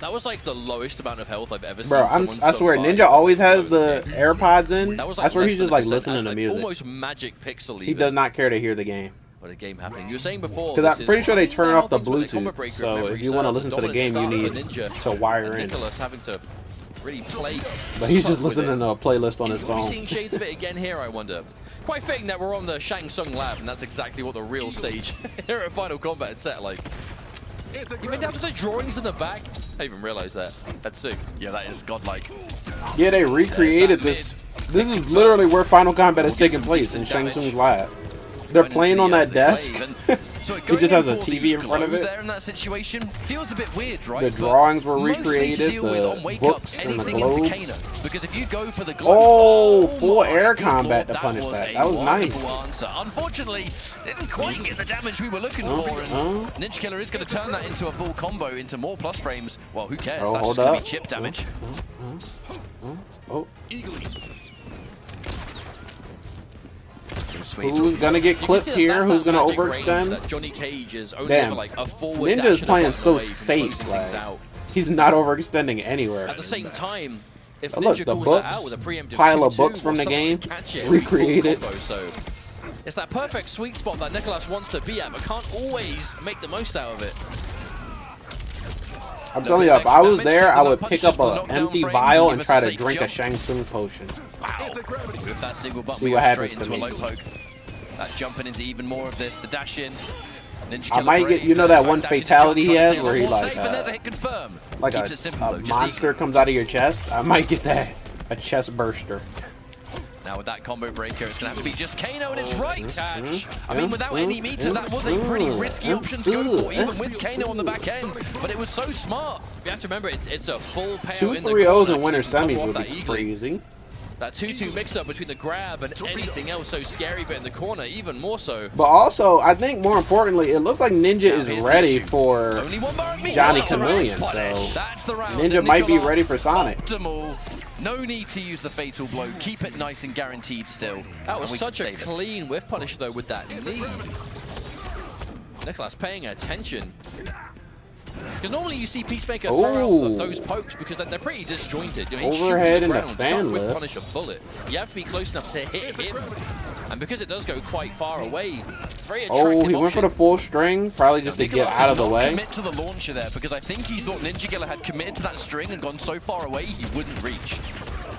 That was like the lowest amount of health I've ever seen. Bro, I swear, Ninja always has the AirPods in. That was I swear less he's than just like 1%. listening to Like music. almost magic pixel. He does not care to hear the game. What a game happening. You were saying before. Because I'm pretty sure they turn off the Bluetooth. Bluetooth. So if you want to listen to the game, you need to wire in. Nicloas having to really play. But he's just listening to a playlist on his We'll be phone. seeing shades of it again here, I wonder. Quite fitting that we're on the Shang Tsung lab, and that's exactly what the real stage here at Final Combat is set like. Even down to the drawings in the back. I didn't even realize that. That's sick. Yeah, that is godlike. Yeah, they recreated this. This is literally where Final Combat is taking place, in Shang Tsung's lab. They're playing on that desk. He just has a TV in front of it. There in that situation feels a bit weird, right? The drawings were recreated, the books and the globes. Because if you go for the Full air combat to punish that. That was nice. Answer. Unfortunately, didn't quite get the damage we were looking for, and Ninjakilla is going to turn that into a full combo, into more plus frames. Well, who cares? That's just going to be chip damage. Who's gonna get clipped here? Who's gonna overextend? Johnny Cage is only Damn. like a forward Ninja's dash playing so away from safe. closing Like, things out. he's not overextending anywhere. At the same time, if Oh, look, Ninja the calls books, that out with a preemptive pile of 2-2, books from or the someone game, can catch it, recreated. combo, so it's that perfect sweet spot that Nicloas wants to be at, but can't always make the most out of it. I'm telling you, if I was there, I would pick up an empty vial and try to drink a Shang Tsung potion. Wow. With that single button, See we what go happens straight to into a me. low poke. That's jumping into even more of this. The dash in. I might get, you know that one fatality he has where he like Keeps it simple, a though, just monster comes out of your chest? I might get that. A chest burster. Now with that combo breaker, it's going to have to be just Kano and it's right catch. I mean, without any meter, that was a pretty risky option to go for, even with Kano on the back end. But it was so smart. You have to remember, it's a full pair 2 in the 3-0s corner in winter to come semis off would that be easily. crazy. That 2-2 mix-up between the grab and anything else so scary, but in the corner, even more so. But also, I think more importantly, it looks like Ninja is ready for Johnny Chameleon. So Ninja might be ready for Sonic. Optimal. No need to use the fatal blow. Keep it nice and guaranteed still. That was such a clean whiff punish though with that knee. Nicloas paying attention. Because normally you see Peacemaker throw out those pokes because they're pretty disjointed. You know, Overhead and a ground, fan can't whiff lift. punish a bullet. You have to be close enough to hit him. And because it does go quite far away, it's very attractive He went for the full string, probably just to get out of the way. Commit to the launcher there because I think he thought Ninjakilla had committed to that string and gone so far away he wouldn't reach.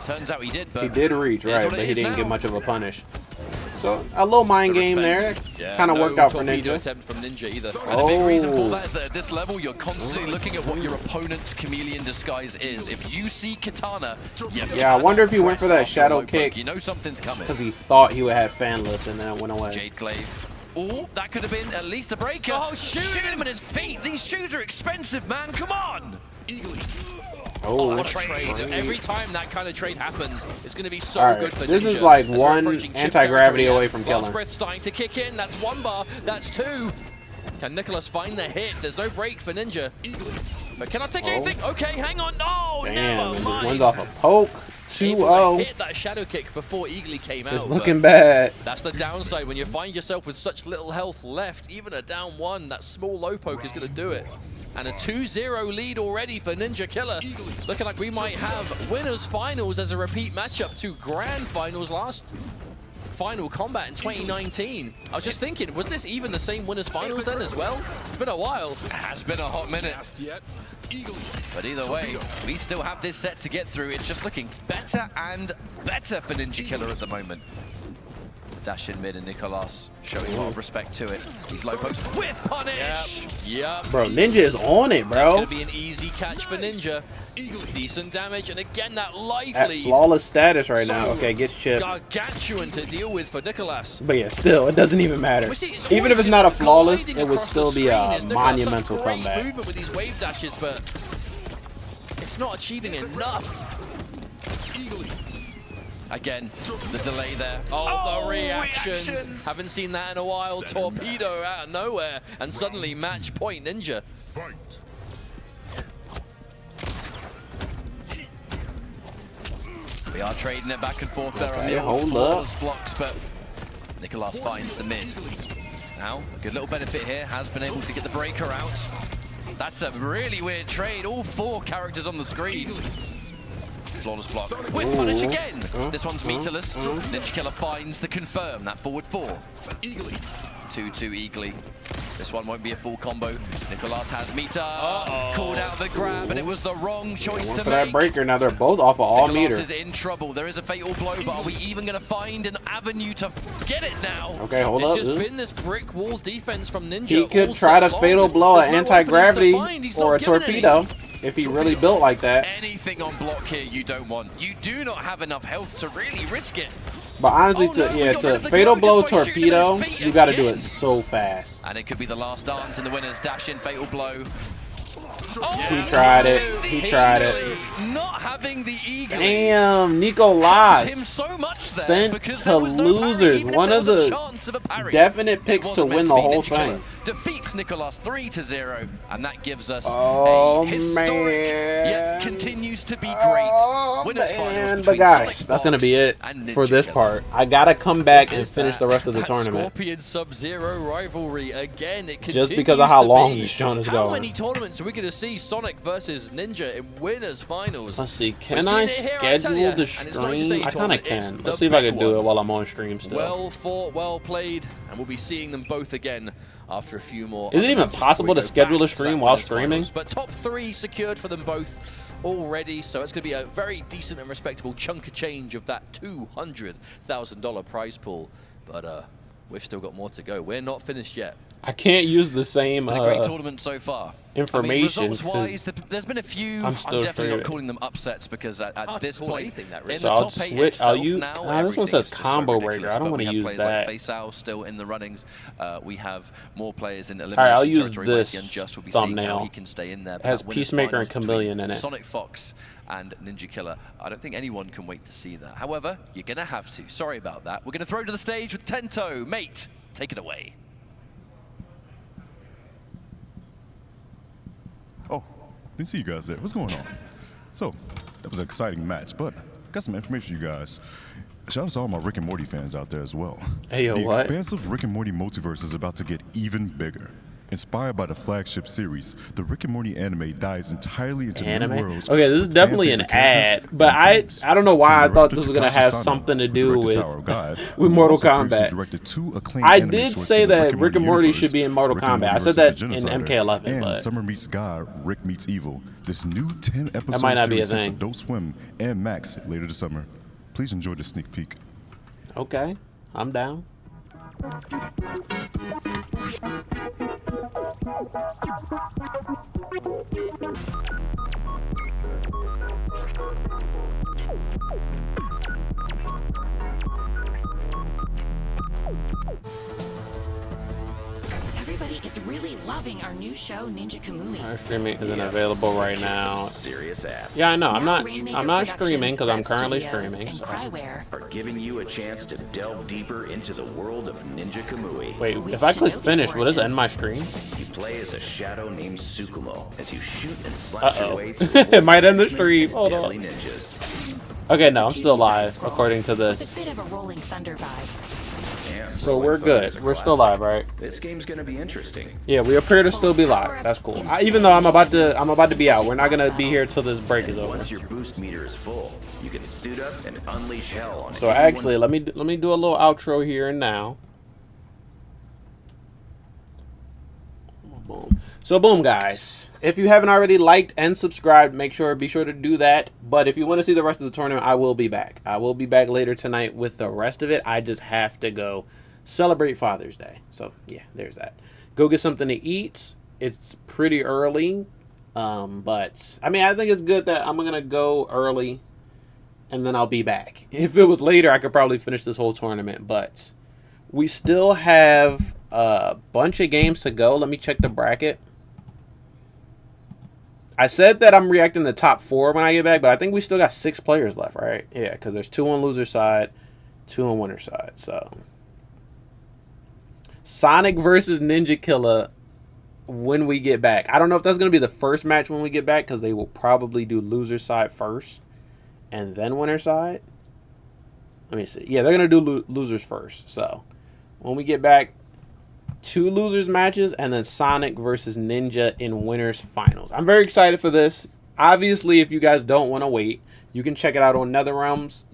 Turns out he did, but He did reach, it is right, what but it he is didn't now. get much of a punish. So, a little mind game there. Kind of worked out for torpedo Ninja. attempt from Ninja either. And a big reason for that is that at this level, you're constantly looking at what your opponent's chameleon disguise is. If you see Katana, Yeah, I wonder if he went for that shadow kick. You know something's coming. Because he thought he would have fan lift and then it went away. Jade Glaive. Oh, that could have been at least a breaker. Oh, shoot him in his feet. These shoes are expensive, man. Come on. Oh, what a trade. Every time that kind of trade happens, it's going to be so Alright, good for this Ninja. is like As we're one approaching chip anti-gravity territory away now. from Last killing. breath starting to kick in. That's 1 bar. That's 2. Can Nicloas find the hit? There's no break for Ninja. But can I take anything? Okay, hang on. No, Damn, never it just mind. wins off a poke. Able to 2-0. hit that shadow kick before Eagly came out. It's looking but bad. That's the downside when you find yourself with such little health left. Even a down 1, that small low poke is going to do it. And a 2-0 lead already for Ninjakilla. Looking like we might have winners finals as a repeat matchup to grand finals last Final Combat in 2019. I was just thinking, was this even the same winners finals then as well? It's been a while. It has been a hot minute. But either way, we still have this set to get through. It's just looking better and better for Ninjakilla at the moment. Dash in mid and Nicloas showing a lot of respect to it. These low pokes with punish! Yep. Bro, Ninja is on it, It's bro. going to be an easy catch for Ninja. Decent damage, and again, that life At lead. flawless status right now. So Okay, gets chipped. gargantuan to deal with for Nicloas. But yeah, still, it doesn't even matter. We see it's Even if always it's not a just flawless, gliding it would across still the be screen. a It's Nicloas, monumental such great comeback. movement with these wave dashes, but it's not achieving enough. Again, the delay there. Oh, the reactions. Haven't seen that in a while. Torpedo out of nowhere, and suddenly match point Ninja. We are trading it back and forth there on Okay, the old hold flawless up. blocks, but Nicloas finds the mid. Now, a good little benefit here, has been able to get the breaker out. That's a really weird trade. All 4 characters on the screen. Flawless block. With punish again. This one's meterless. Ninjakilla finds the confirm. That forward 4. 2-2 eagerly. This one won't be a full combo. Nicloas has meter. Called out the grab, and it was the wrong choice to make. For that breaker, now they're both off of all meter. Nicloas is in trouble. There is a fatal blow, but are we even going to find an avenue to get it now? Okay, hold up. It's just been this brick wall defense from Ninja. He could try to fatal blow an anti-gravity or a torpedo if he really built like that. Anything on block here you don't want. You do not have enough health to really risk it. But honestly, to fatal blow torpedo, you got to do it so fast. And it could be the last dance in the winners. Dash in, fatal blow. He tried it. He tried it. Not having the eagle. Damn, Nicloas him so much sent to losers. One of the definite picks to win the whole thing. Defeats Nicloas 3-0, and that gives us a historic, yet continues to be great. Winners finals but guys, that's gonna be it for this part. I gotta come back and finish the rest of the tournament. Scorpion Sub-Zero rivalry again. It just because of how long this show is going. How many tournaments are we gonna see Sonic versus Ninja in winners finals? Let's see. Can I schedule the stream? I kind of can. Let's see if I can do it while I'm on stream still. Well fought, well played, and we'll be seeing them both again after a few more. Is it even possible to schedule a stream while streaming? But top 3 secured for them both already, so it's going to be a very decent and respectable chunk of change of that $200,000 prize pool. But we've still got more to go. We're not finished yet. I can't use the same a great tournament so far. Information. I mean, results-wise, there's been a few. I'm definitely not calling them upsets because at this point, in the top 8 itself now, this one says combo breaker. I don't want to use that. Like Faysal still in the runnings. We have more players in elimination I'll use territory. this Unjust will be thumbnail. seeing how he can stay in there. It has Peacemaker and Chameleon in it. Sonic Fox and Ninjakilla. I don't think anyone can wait to see that. However, you're going to have to. Sorry about that. We're going to throw to the stage with Tento. Mate, take it away. Oh, didn't see you guys there. What's going on? So, that was an exciting match, but got some information for you guys. Shout out to all my Rick and Morty fans out there as well. Hey, yo, the what? expansive Rick and Morty multiverse is about to get even bigger. Inspired by the flagship series, the Rick and Morty anime dives entirely into new worlds. Okay, this is definitely an ad, but I don't know why I thought this was gonna have something to do with Mortal Kombat. I did say that Rick and Morty should be in Mortal Kombat. I said that in MK11, and but Summer Meets God, Rick Meets Evil. This new 10-episode that might not be a series thing. Adult Swim and Max later this summer. Please enjoy the sneak peek. Okay, I'm down. Everybody is really loving our new show, Ninja Kamui. Our streaming isn't available right now. Serious ass. Yeah, I know. I'm not streaming because I'm currently streaming. So. Are giving you a chance to delve deeper into the world of Ninja Kamui. Wait, if I click finish, will this end my stream? You play as a shadow named Sukumo as you shoot and slash your way through it might end the stream. Hold on. Ninjas. Okay, no, I'm still live according to this. With a bit of a rolling thunder vibe. So we're good. We're still live, right? This game's gonna be interesting. Yeah, we appear to still be live. That's cool. Even though I'm about to be out. We're not gonna be here till this break is over. Once your boost meter is full, you can suit up and unleash hell on. So actually, let me do a little outro here and now. Boom. So boom, guys. If you haven't already liked and subscribed, be sure to do that. But if you want to see the rest of the tournament, I will be back. I will be back later tonight with the rest of it. I just have to go celebrate Father's Day. So yeah, there's that. Go get something to eat. It's pretty early, but I mean, I think it's good that I'm gonna go early, and then I'll be back. If it was later, I could probably finish this whole tournament. But we still have a bunch of games to go. Let me check the bracket. I said that I'm reacting to top 4 when I get back, but I think we still got 6 players left, right? Yeah, because there's 2 on loser side, 2 on winner side. So Sonic versus Ninjakilla when we get back. I don't know if that's going to be the first match when we get back, because they will probably do loser side first and then winner side. Let me see. Yeah, they're going to do losers first. So when we get back, 2 losers matches, and then Sonic versus Ninja in winners finals. I'm very excited for this. Obviously, if you guys don't want to wait, you can check it out on NetherRealm's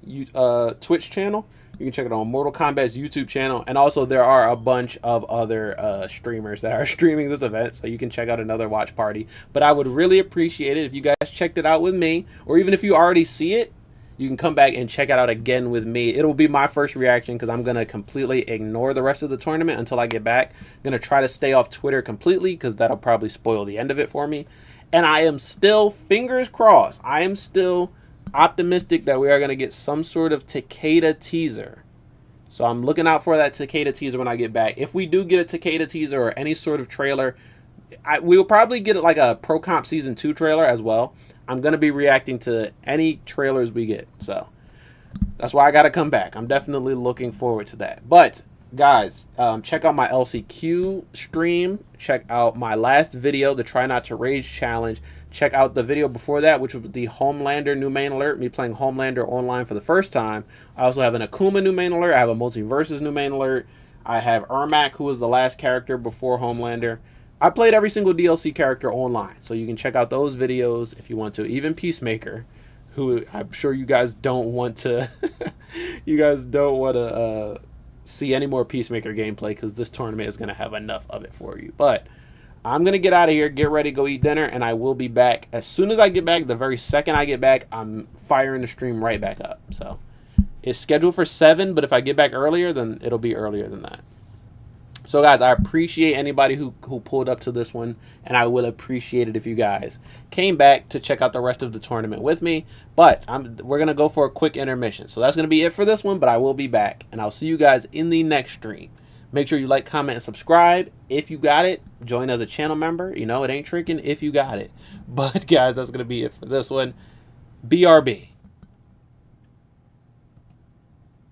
Twitch channel. You can check it on Mortal Kombat's YouTube channel. And also, there are a bunch of other streamers that are streaming this event, so you can check out another watch party. But I would really appreciate it if you guys checked it out with me, or even if you already see it, you can come back and check it out again with me. It'll be my first reaction because I'm going to completely ignore the rest of the tournament until I get back. I'm going to try to stay off Twitter completely because that'll probably spoil the end of it for me. And I am still, fingers crossed, I am still optimistic that we are going to get some sort of Takeda teaser. So I'm looking out for that Takeda teaser when I get back. If we do get a Takeda teaser or any sort of trailer, we'll probably get like a Pro Comp Season 2 trailer as well. I'm going to be reacting to any trailers we get. So that's why I got to come back. I'm definitely looking forward to that. But guys, check out my LCQ stream. Check out my last video, the Try Not to Rage Challenge. Check out the video before that, which was the Homelander new main alert, me playing Homelander online for the first time. I also have an Akuma new main alert. I have a Multiversus new main alert. I have Ermac, who was the last character before Homelander. I played every single DLC character online, so you can check out those videos if you want to. Even Peacemaker, who I'm sure you guys don't want to you guys don't want to see any more Peacemaker gameplay because this tournament is going to have enough of it for you. But I'm going to get out of here, get ready, go eat dinner, and I will be back. As soon as I get back, the very second I get back, I'm firing the stream right back up. So it's scheduled for 7, but if I get back earlier, then it'll be earlier than that. So guys, I appreciate anybody who pulled up to this one, and I will appreciate it if you guys came back to check out the rest of the tournament with me. But we're going to go for a quick intermission. So that's going to be it for this one, but I will be back, and I'll see you guys in the next stream. Make sure you like, comment, and subscribe. If you got it, join as a channel member. You know, it ain't tricking if you got it. But guys, that's going to be it for this one. BRB.